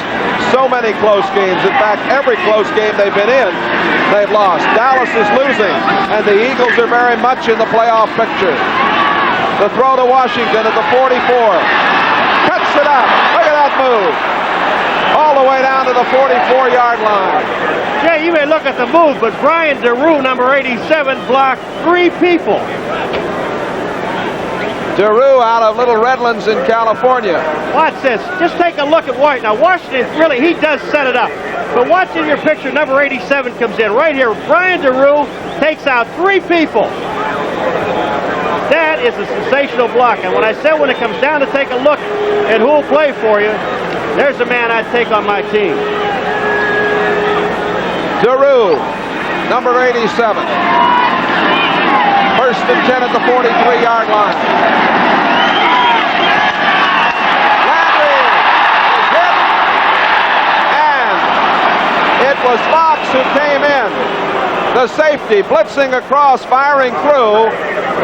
so many close games. In fact, every close game they've been in, they've lost. Dallas is losing, and the Eagles are very much in the playoff picture. The throw to Washington at the 44. Cuts it up. Look at that move. All the way down to the 44-yard line. Jay, you may look at the move, but Brian DeRue, number 87, blocked 3 people. DeRue out of Little Redlands in California. Watch this. Just take a look at White. Now, Washington, really, he does set it up. But watch in your picture, number 87 comes in. Right here, Brian DeRue takes out 3 people. That is a sensational block. And when I said when it comes down to take a look at who will play for you, there's the man I'd take on my team. DeRue, number 87. 1st and 10 at the 43-yard line. Landry is hit, and it was Fox who came in. The safety blitzing across, firing through.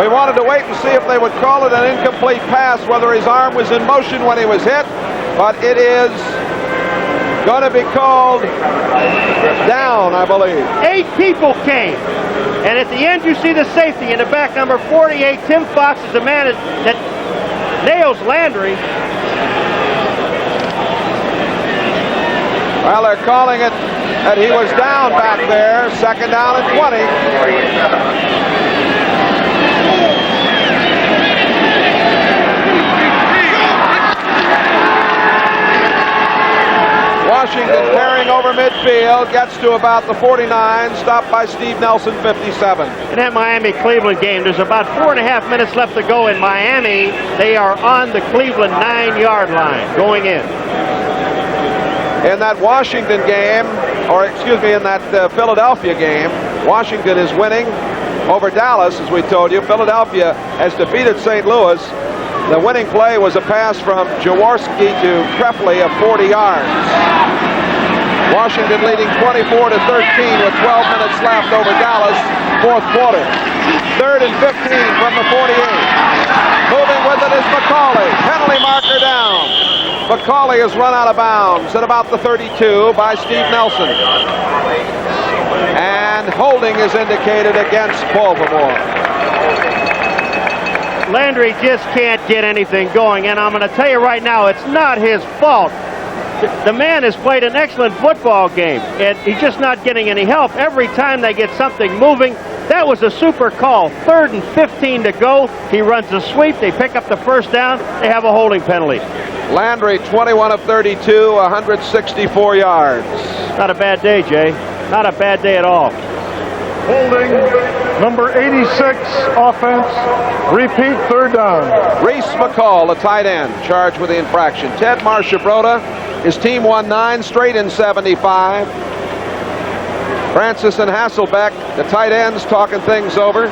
We wanted to wait and see if they would call it an incomplete pass, whether his arm was in motion when he was hit, but it is going to be called down, I believe. 8 people came. And at the end, you see the safety in the back, number 48. Tim Fox is the man that nails Landry. Well, they're calling it that he was down back there. 2nd down and 20. Washington carrying over midfield, gets to about the 49, stopped by Steve Nelson, 57. In that Miami-Cleveland game, there's about 4.5 minutes left to go in Miami. They are on the Cleveland 9-yard line going in. In that Washington game, or excuse me, in that Philadelphia game, Washington is winning over Dallas, as we told you. Philadelphia has defeated St. Louis. The winning play was a pass from Jaworski to Trefley of 40 yards. Washington leading 24-13 with 12 minutes left over Dallas, 4th quarter. 3rd and 15 from the 48. Moving with it is McCauley. Penalty marker down. McCauley has run out of bounds at about the 32 by Steve Nelson. And holding is indicated against Baltimore. Landry just can't get anything going, and I'm going to tell you right now, it's not his fault. The man has played an excellent football game, and he's just not getting any help. Every time they get something moving, that was a super call. 3rd and 15 to go. He runs a sweep. They pick up the 1st down. They have a holding penalty. Landry, 21 of 32, 164 yards. Not a bad day, Jay. Not a bad day at all. Holding number 86 offense. Repeat, 3rd down. Reese McCall, the tight end, charged with the infraction. Ted Marcia-Broda, his team won 9 straight in 75. Francis and Hasselbeck, the tight ends, talking things over.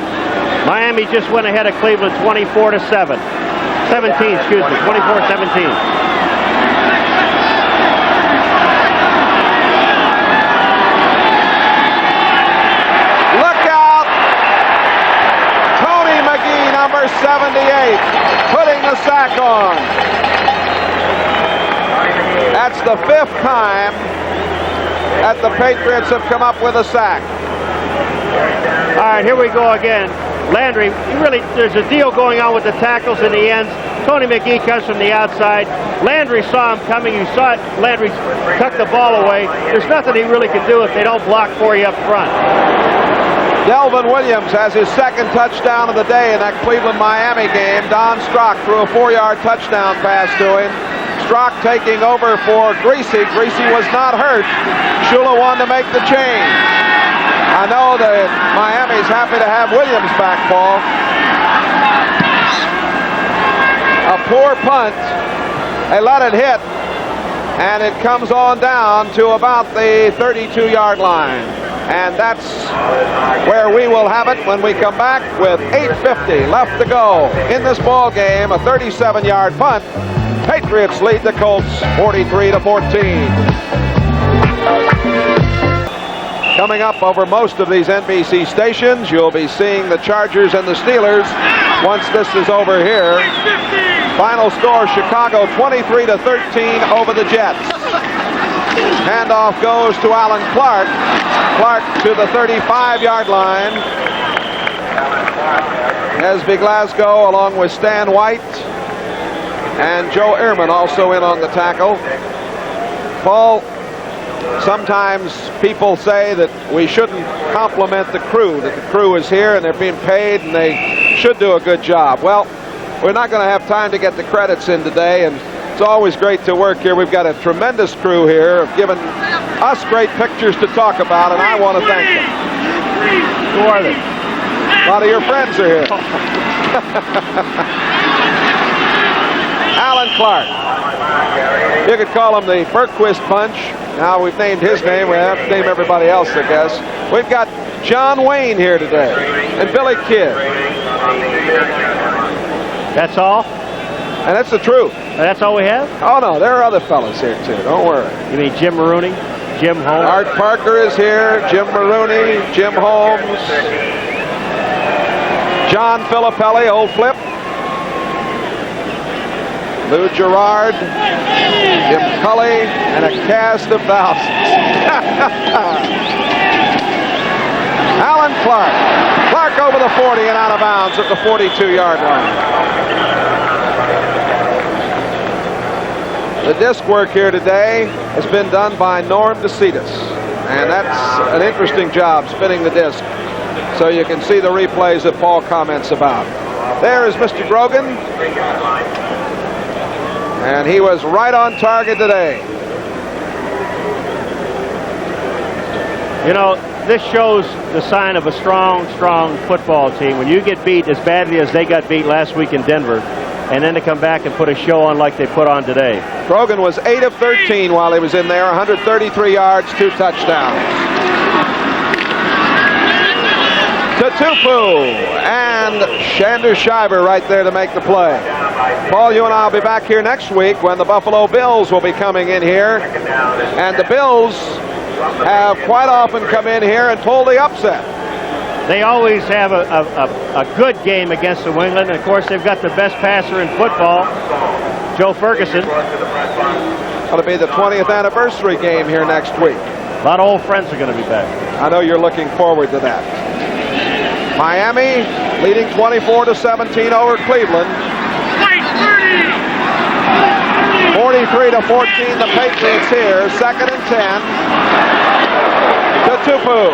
Miami just went ahead of Cleveland 24-7. 17, excuse me, 24-17. gone. That's the 5th time that the Patriots have come up with a sack. All right, here we go again. Landry, there's a deal going on with the tackles in the ends. Tony McGee comes from the outside. Landry saw him coming. You saw it. Landry tucked the ball away. There's nothing he really can do if they don't block for you up front. Delvin Williams has his 2nd touchdown of the day in that Cleveland-Miami game. Don Strock threw a 4-yard touchdown pass to him. Strock taking over for Greasy. Greasy was not hurt. Shula wanted to make the change. I know that Miami's happy to have Williams back, Paul. A poor punt. They let it hit, and it comes on down to about the 32-yard line. And that's where we will have it when we come back with 8:50 left to go in this ball game. A 37-yard punt. Patriots lead the Colts 43-14. Coming up over most of these NBC stations, you'll be seeing the Chargers and the Steelers once this is over here. Final score, Chicago 23-13 over the Jets. Handoff goes to Alan Clark. Clark to the 35-yard line. Esby Glasgow along with Stan White and Joe Ehrman also in on the tackle. Paul, sometimes people say that we shouldn't compliment the crew, that the crew is here and they're being paid and they should do a good job. Well, we're not going to have time to get the credits in today, and it's always great to work here. We've got a tremendous crew here, have given us great pictures to talk about, and I want to thank them. Who are they? A lot of your friends are here. Alan Clark. You could call him the Berquist Punch. Now we've named his name. We have to name everybody else, I guess. We've got John Wayne here today and Billy Kidd. That's all? And that's the truth. That's all we have? Oh, no, there are other fellas here, too. Don't worry. You mean Jim Maroney? Jim Holmes? Art Parker is here. Jim Maroney. Jim Holmes. John Filippelli, old Flip. Lou Gerard. Jim Cully. And a cast of thousands. Alan Clark. Clark over the 40 and out of bounds at the 42-yard line. The disc work here today has been done by Norm DeCitas, and that's an interesting job, spinning the disc, so you can see the replays that Paul comments about. There is Mr. Grogan, and he was right on target today. You know, this shows the sign of a strong, strong football team. When you get beat as badly as they got beat last week in Denver, and then to come back and put a show on like they put on today. Grogan was 8 of 13 while he was in there, 133 yards, 2 touchdowns. Tupu and Shander Shiver right there to make the play. Paul, you and I will be back here next week when the Buffalo Bills will be coming in here, and the Bills have quite often come in here and pulled the upset. They always have a good game against New England. And of course, they've got the best passer in football, Joe Ferguson. It'll be the 20th anniversary game here next week. A lot of old friends are going to be back. I know you're looking forward to that. Miami leading 24-17 over Cleveland. 43-14, the Patriots here. 2nd and 10. Tupu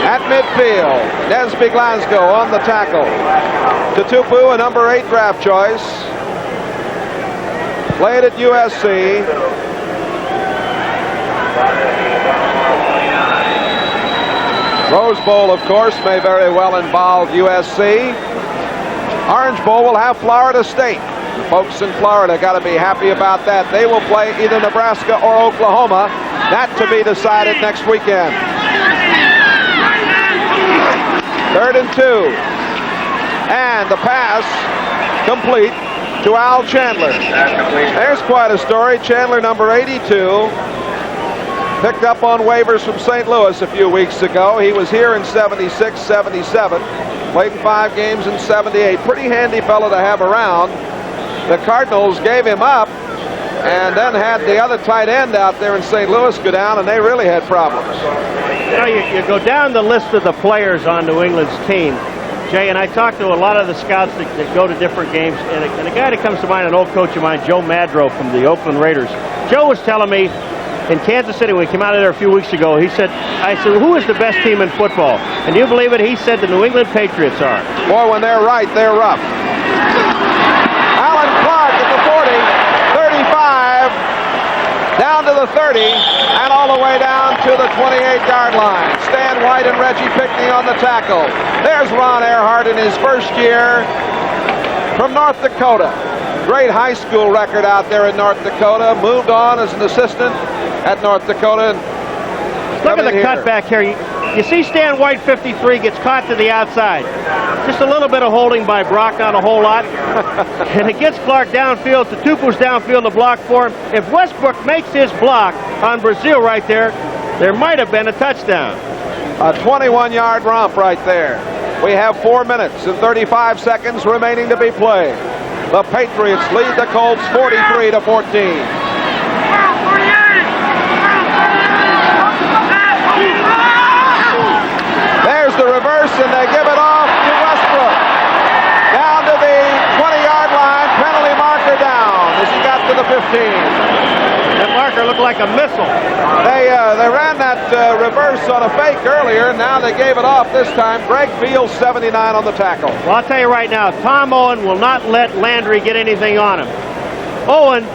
at midfield. Nesby Glasgow on the tackle. Tupu, a number 8 draft choice. Played at USC. Rose Bowl, of course, may very well involve USC. Orange Bowl will have Florida State. The folks in Florida got to be happy about that. They will play either Nebraska or Oklahoma. That to be decided next weekend. 3rd and 2. And the pass complete to Al Chandler. There's quite a story. Chandler, number 82, picked up on waivers from St. Louis a few weeks ago. He was here in 76, 77, played in 5 games in 78. Pretty handy fellow to have around. the Cardinals gave him up and then had the other tight end out there in St. Louis go down, and they really had problems. You know, you go down the list of the players on New England's team, Jay, and I talked to a lot of the scouts that go to different games, and a guy that comes to mind, an old coach of mine, Joe Madrow from the Oakland Raiders. Joe was telling me in Kansas City, when he came out of there a few weeks ago, I said, who is the best team in football? And you believe it? He said the New England Patriots are. Boy, when they're right, they're rough. Alan Clark at the 40, 35, down to the 30, and all the way down to the 28-yard line. Stan White and Reggie Pickney on the tackle. There's Ron Earhart in his first year from North Dakota. Great high school record out there in North Dakota. Moved on as an assistant at North Dakota. Look at the cut back here. You see Stan White, 53, gets caught to the outside. Just a little bit of holding by Brock, not a whole lot. And it gets Clark downfield. Tupu's downfield to block for him. If Westbrook makes his block on Brazil right there might have been a touchdown. A 21-yard romp right there. We have 4 minutes and 35 seconds remaining to be played. The Patriots lead the Colts 43-14. There's the reverse, and they give it off to Westbrook. Down to the 20-yard line, penalty marker down as he got to the 15. That marker looked like a missile. They ran that reverse on a fake earlier, and now they gave it off this time. Greg Fields, 79 on the tackle. Well, I'll tell you right now, Tom Owen will not let Landry get anything on him. Owen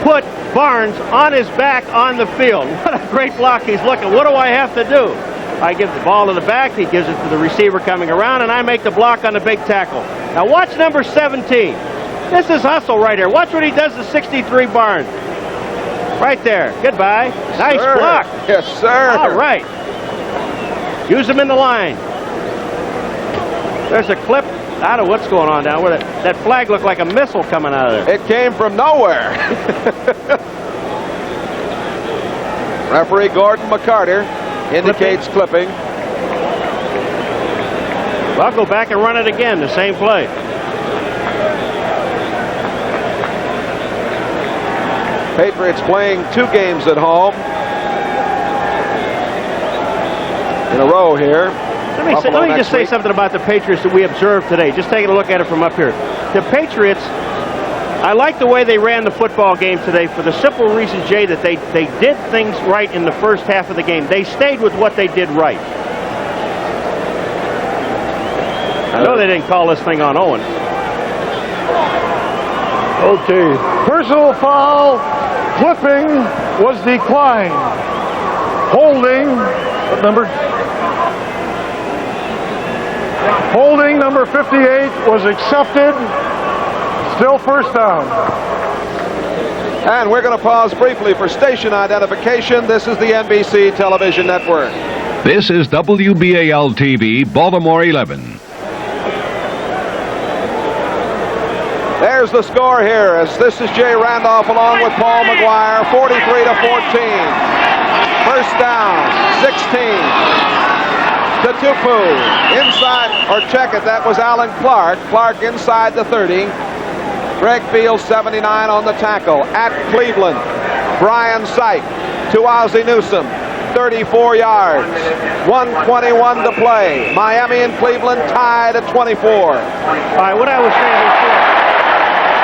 put Barnes on his back on the field. What a great block he's looking. What do I have to do? I give the ball to the back, he gives it to the receiver coming around, and I make the block on the big tackle. Now watch number 17. This is hustle right here. Watch what he does to 63 Barnes. Right there. Goodbye. Nice block. Yes, sir. All right. Use him in the line. There's a clip out of what's going on down where that flag looked like a missile coming out of there. It came from nowhere. Referee Gordon McCarter indicates clipping. I'll go back and run it again, the same play. Patriots playing 2 games at home in a row here. Let me just say something about the Patriots that we observed today. Just taking a look at it from up here. The Patriots, I like the way they ran the football game today for the simple reason, Jay, that they did things right in the first half of the game. They stayed with what they did right. I know they didn't call this thing on Owen. Okay. Personal foul. Clipping was declined. Holding number 58 was accepted. Still first down. And we're going to pause briefly for station identification. This is the NBC Television Network. This is WBAL-TV, Baltimore 11. There's the score here as this is Jay Randolph along with Paul McGuire, 43-14. First down, 16. To Tupu. Inside, or check it, that was Alan Clark. Clark inside the 30. Greg Fields, 79 on the tackle. At Cleveland, Brian Sipe to Ozzie Newsome, 34 yards. 1:21 to play. Miami and Cleveland tied at 24. All right, what I was saying before.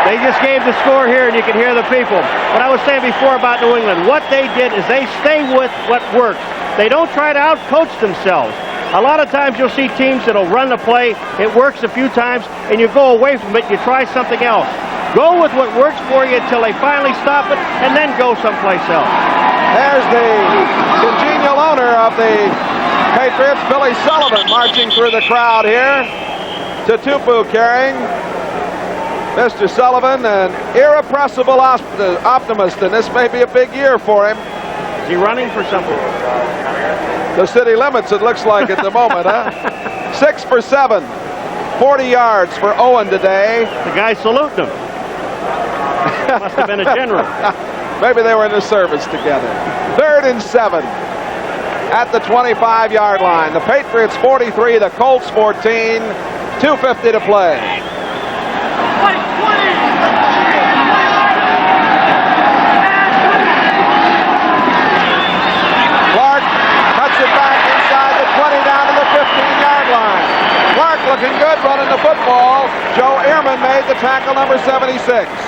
They just gave the score here, and you can hear the people. What I was saying before about New England, what they did is they stay with what works. They don't try to out-coach themselves. A lot of times you'll see teams that'll run the play, it works a few times, and you go away from it, you try something else. Go with what works for you until they finally stop it, and then go someplace else. There's the congenial owner of the Patriots, Billy Sullivan, marching through the crowd here. To Tupu carrying. Mr. Sullivan, an irrepressible optimist, and this may be a big year for him. Is he running for something? The city limits, it looks like at the moment, huh? 6 for 7. 40 yards for Owen today. The guy saluting him. Must have been a general. Maybe they were in the service together. 3rd and 7 at the 25-yard line. The Patriots 43, the Colts 14. 2:50 to play. in the football. Joe Ehrman made the tackle, number 76.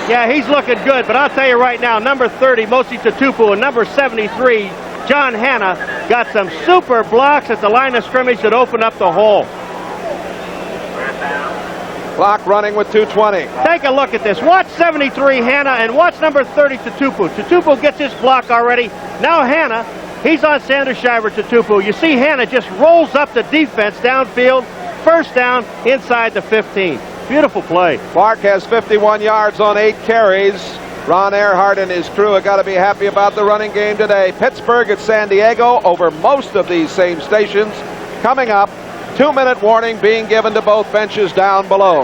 Yeah, he's looking good, but I'll tell you right now, number 30, Mosi Tutupu, and number 73, John Hanna, got some super blocks at the line of scrimmage that opened up the hole. Clock running with 2:20. Take a look at this. Watch 73 Hanna and watch number 30 Tutupu. Tutupu gets his block already. Now Hanna, he's on Sandershiver Tutupu. You see Hanna just rolls up the defense downfield. First down inside the 15. Beautiful play. Clark has 51 yards on 8 carries. Ron Earhart and his crew have got to be happy about the running game today. Pittsburgh at San Diego over most of these same stations. Coming up, 2-minute warning being given to both benches down below.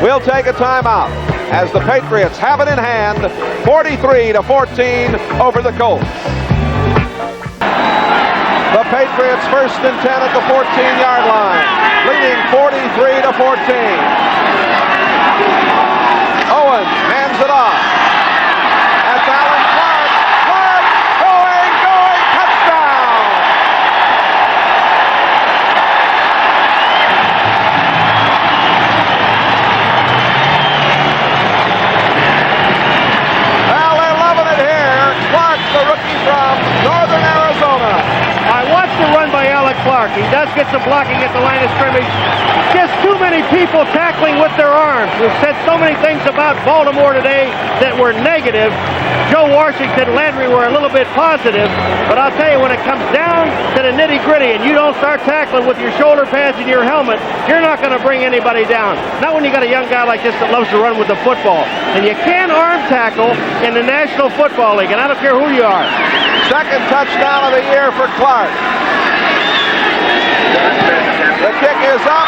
We'll take a timeout as the Patriots have it in hand, 43-14 over the Colts. The Patriots first and 10 at the 14-yard line, leading 43-14. Owens hands it off. That's Alan Clark. Clark going, touchdown! Well, they're loving it here. Clark, the rookie from Northern Arizona. I watched the run by Alec Clark. He does get some blocking at the line of scrimmage. Just too many people tackling with their arms. We've said so many things about Baltimore today that were negative. Joe Washington, Landry were a little bit positive. But I'll tell you, when it comes down to the nitty-gritty and you don't start tackling with your shoulder pads and your helmet, you're not going to bring anybody down. Not when you got a young guy like this that loves to run with the football. And you can arm tackle in the National Football League, and I don't care who you are. Second touchdown of the year for Clark. The kick is up,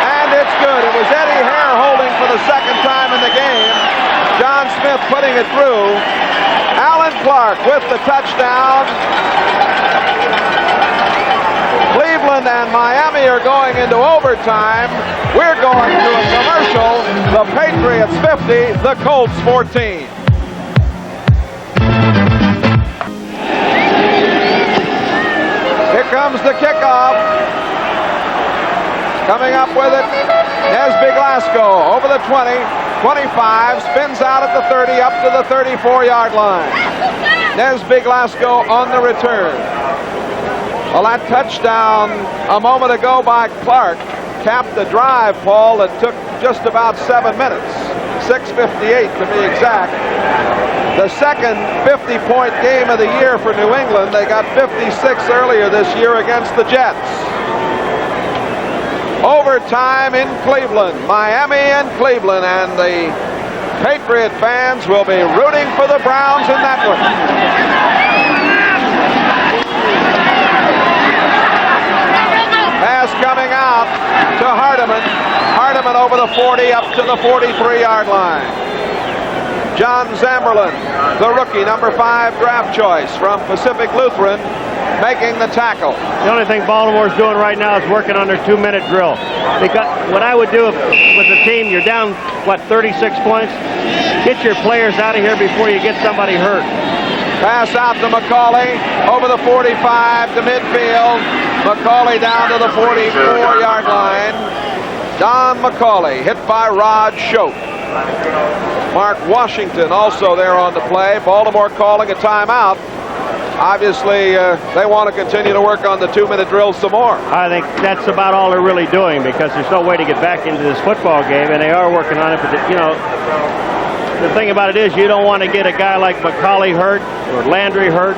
and it's good. It was Eddie Hare holding for the second time in the game. John Smith putting it through. Alan Clark with the touchdown. Cleveland and Miami are going into overtime. We're going to a commercial. The Patriots 50, the Colts 14. Here comes the kickoff. Coming up with it, Nesby Glasgow over the 20, 25, spins out at the 30, up to the 34-yard line. Nesby Glasgow on the return. Well, that touchdown a moment ago by Clark capped the drive, Paul, that took just about 7 minutes, 6:58 to be exact. The second 50-point game of the year for New England. They got 56 earlier this year against the Jets. Overtime in Cleveland, Miami and Cleveland, and the Patriot fans will be rooting for the Browns in that one. Pass coming out to Hardiman. Hardiman over the 40 up to the 43-yard line. John Zamberlin, the rookie, number 5 draft choice from Pacific Lutheran, making the tackle. The only thing Baltimore's doing right now is working on their 2-minute drill. Because what I would do with the team, you're down, 36 points? Get your players out of here before you get somebody hurt. Pass out to McCauley, over the 45 to midfield. McCauley down to the 44-yard line. Don McCauley hit by Rod Schote. Mark Washington also there on the play. Baltimore calling a timeout. Obviously, they want to continue to work on the 2-minute drill some more. I think that's about all they're really doing, because there's no way to get back into this football game, and they are working on it. But, the thing about it is you don't want to get a guy like McCauley hurt or Landry hurt.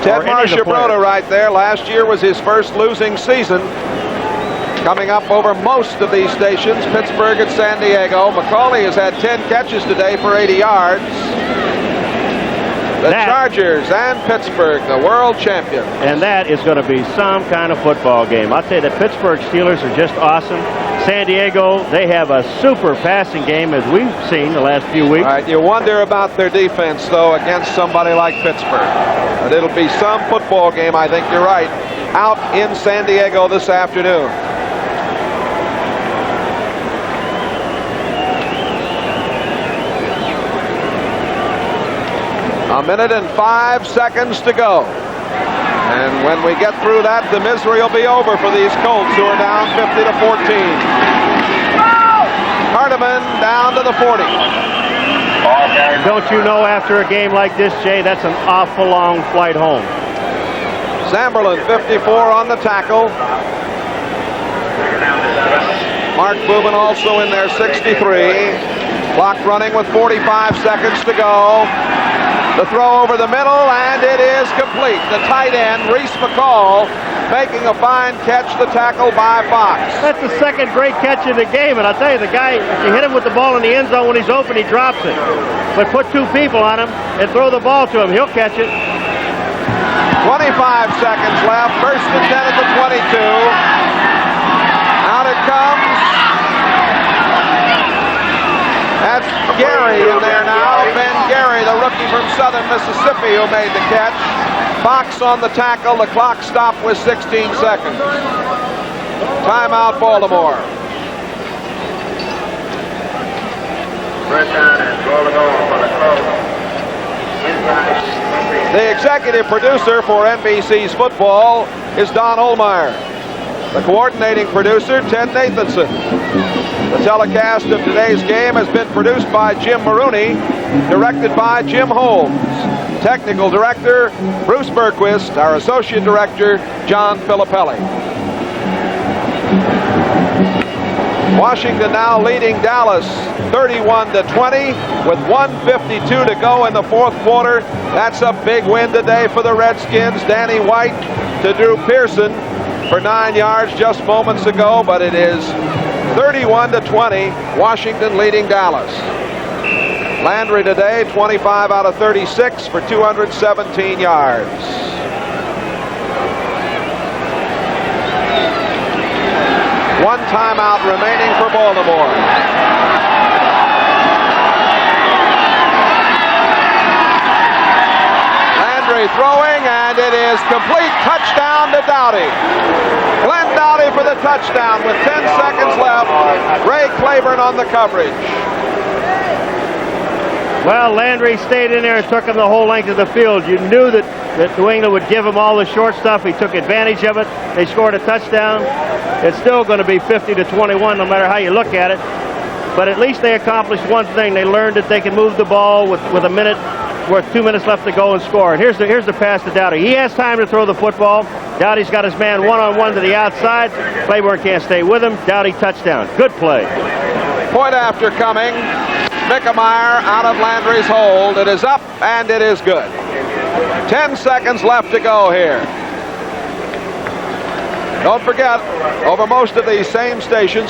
Ted Marchibroda right there. Last year was his first losing season. Coming up over most of these stations, Pittsburgh at San Diego. McCauley has had 10 catches today for 80 yards. The Chargers and Pittsburgh, the world champion. And that is going to be some kind of football game. I'll tell you, the Pittsburgh Steelers are just awesome. San Diego, they have a super passing game, as we've seen the last few weeks. All right, you wonder about their defense, though, against somebody like Pittsburgh. But it'll be some football game, I think you're right, out in San Diego this afternoon. A minute and 5 seconds to go. And when we get through that, the misery will be over for these Colts, who are down 50-14. Hardiman down to the 40. Don't you know, after a game like this, Jay, that's an awful long flight home. Zamberlin, 54 on the tackle. Mark Boobin also in there, 63. Clock running with 45 seconds to go. The throw over the middle, and it is complete. The tight end, Reese McCall, making a fine catch, the tackle by Fox. That's the second great catch of the game, and I'll tell you, the guy, if you hit him with the ball in the end zone when he's open, he drops it. But put two people on him and throw the ball to him, he'll catch it. 25 seconds left, first and 10 at the 22. Out it comes. That's Gary in there now. Ben Gary, the rookie from Southern Mississippi, who made the catch. Fox on the tackle. The clock stopped with 16 seconds. Timeout, Baltimore. The executive producer for NBC's football is Don Ohlmeyer. The coordinating producer, Ted Nathanson. The telecast of today's game has been produced by Jim Maroney, directed by Jim Holmes. Technical director, Bruce Berquist. Our associate director, John Filippelli. Washington now leading Dallas 31-20 with 1:52 to go in the fourth quarter. That's a big win today for the Redskins. Danny White to Drew Pearson for 9 yards just moments ago, but it is 31-20, Washington leading Dallas. Landry today, 25 out of 36 for 217 yards. One timeout remaining for Baltimore. Landry throwing, and it is complete. Touchdown to Doughty. Glenn Doughty for the touchdown with 10 seconds left. Ray Claiborne on the coverage. Well, Landry stayed in there and took him the whole length of the field. You knew that New England would give him all the short stuff. He took advantage of it. They scored a touchdown. It's still going to be 50-21 no matter how you look at it. But at least they accomplished one thing. They learned that they can move the ball with a minute, with 2 minutes left to go and score. And here's the pass to Doughty. He has time to throw the football. Doughty's got his man one-on-one to the outside. Claiborne can't stay with him. Doughty touchdown. Good play. Point after coming. Mickemeyer out of Landry's hold. It is up, and it is good. 10 seconds left to go here. Don't forget, over most of these same stations,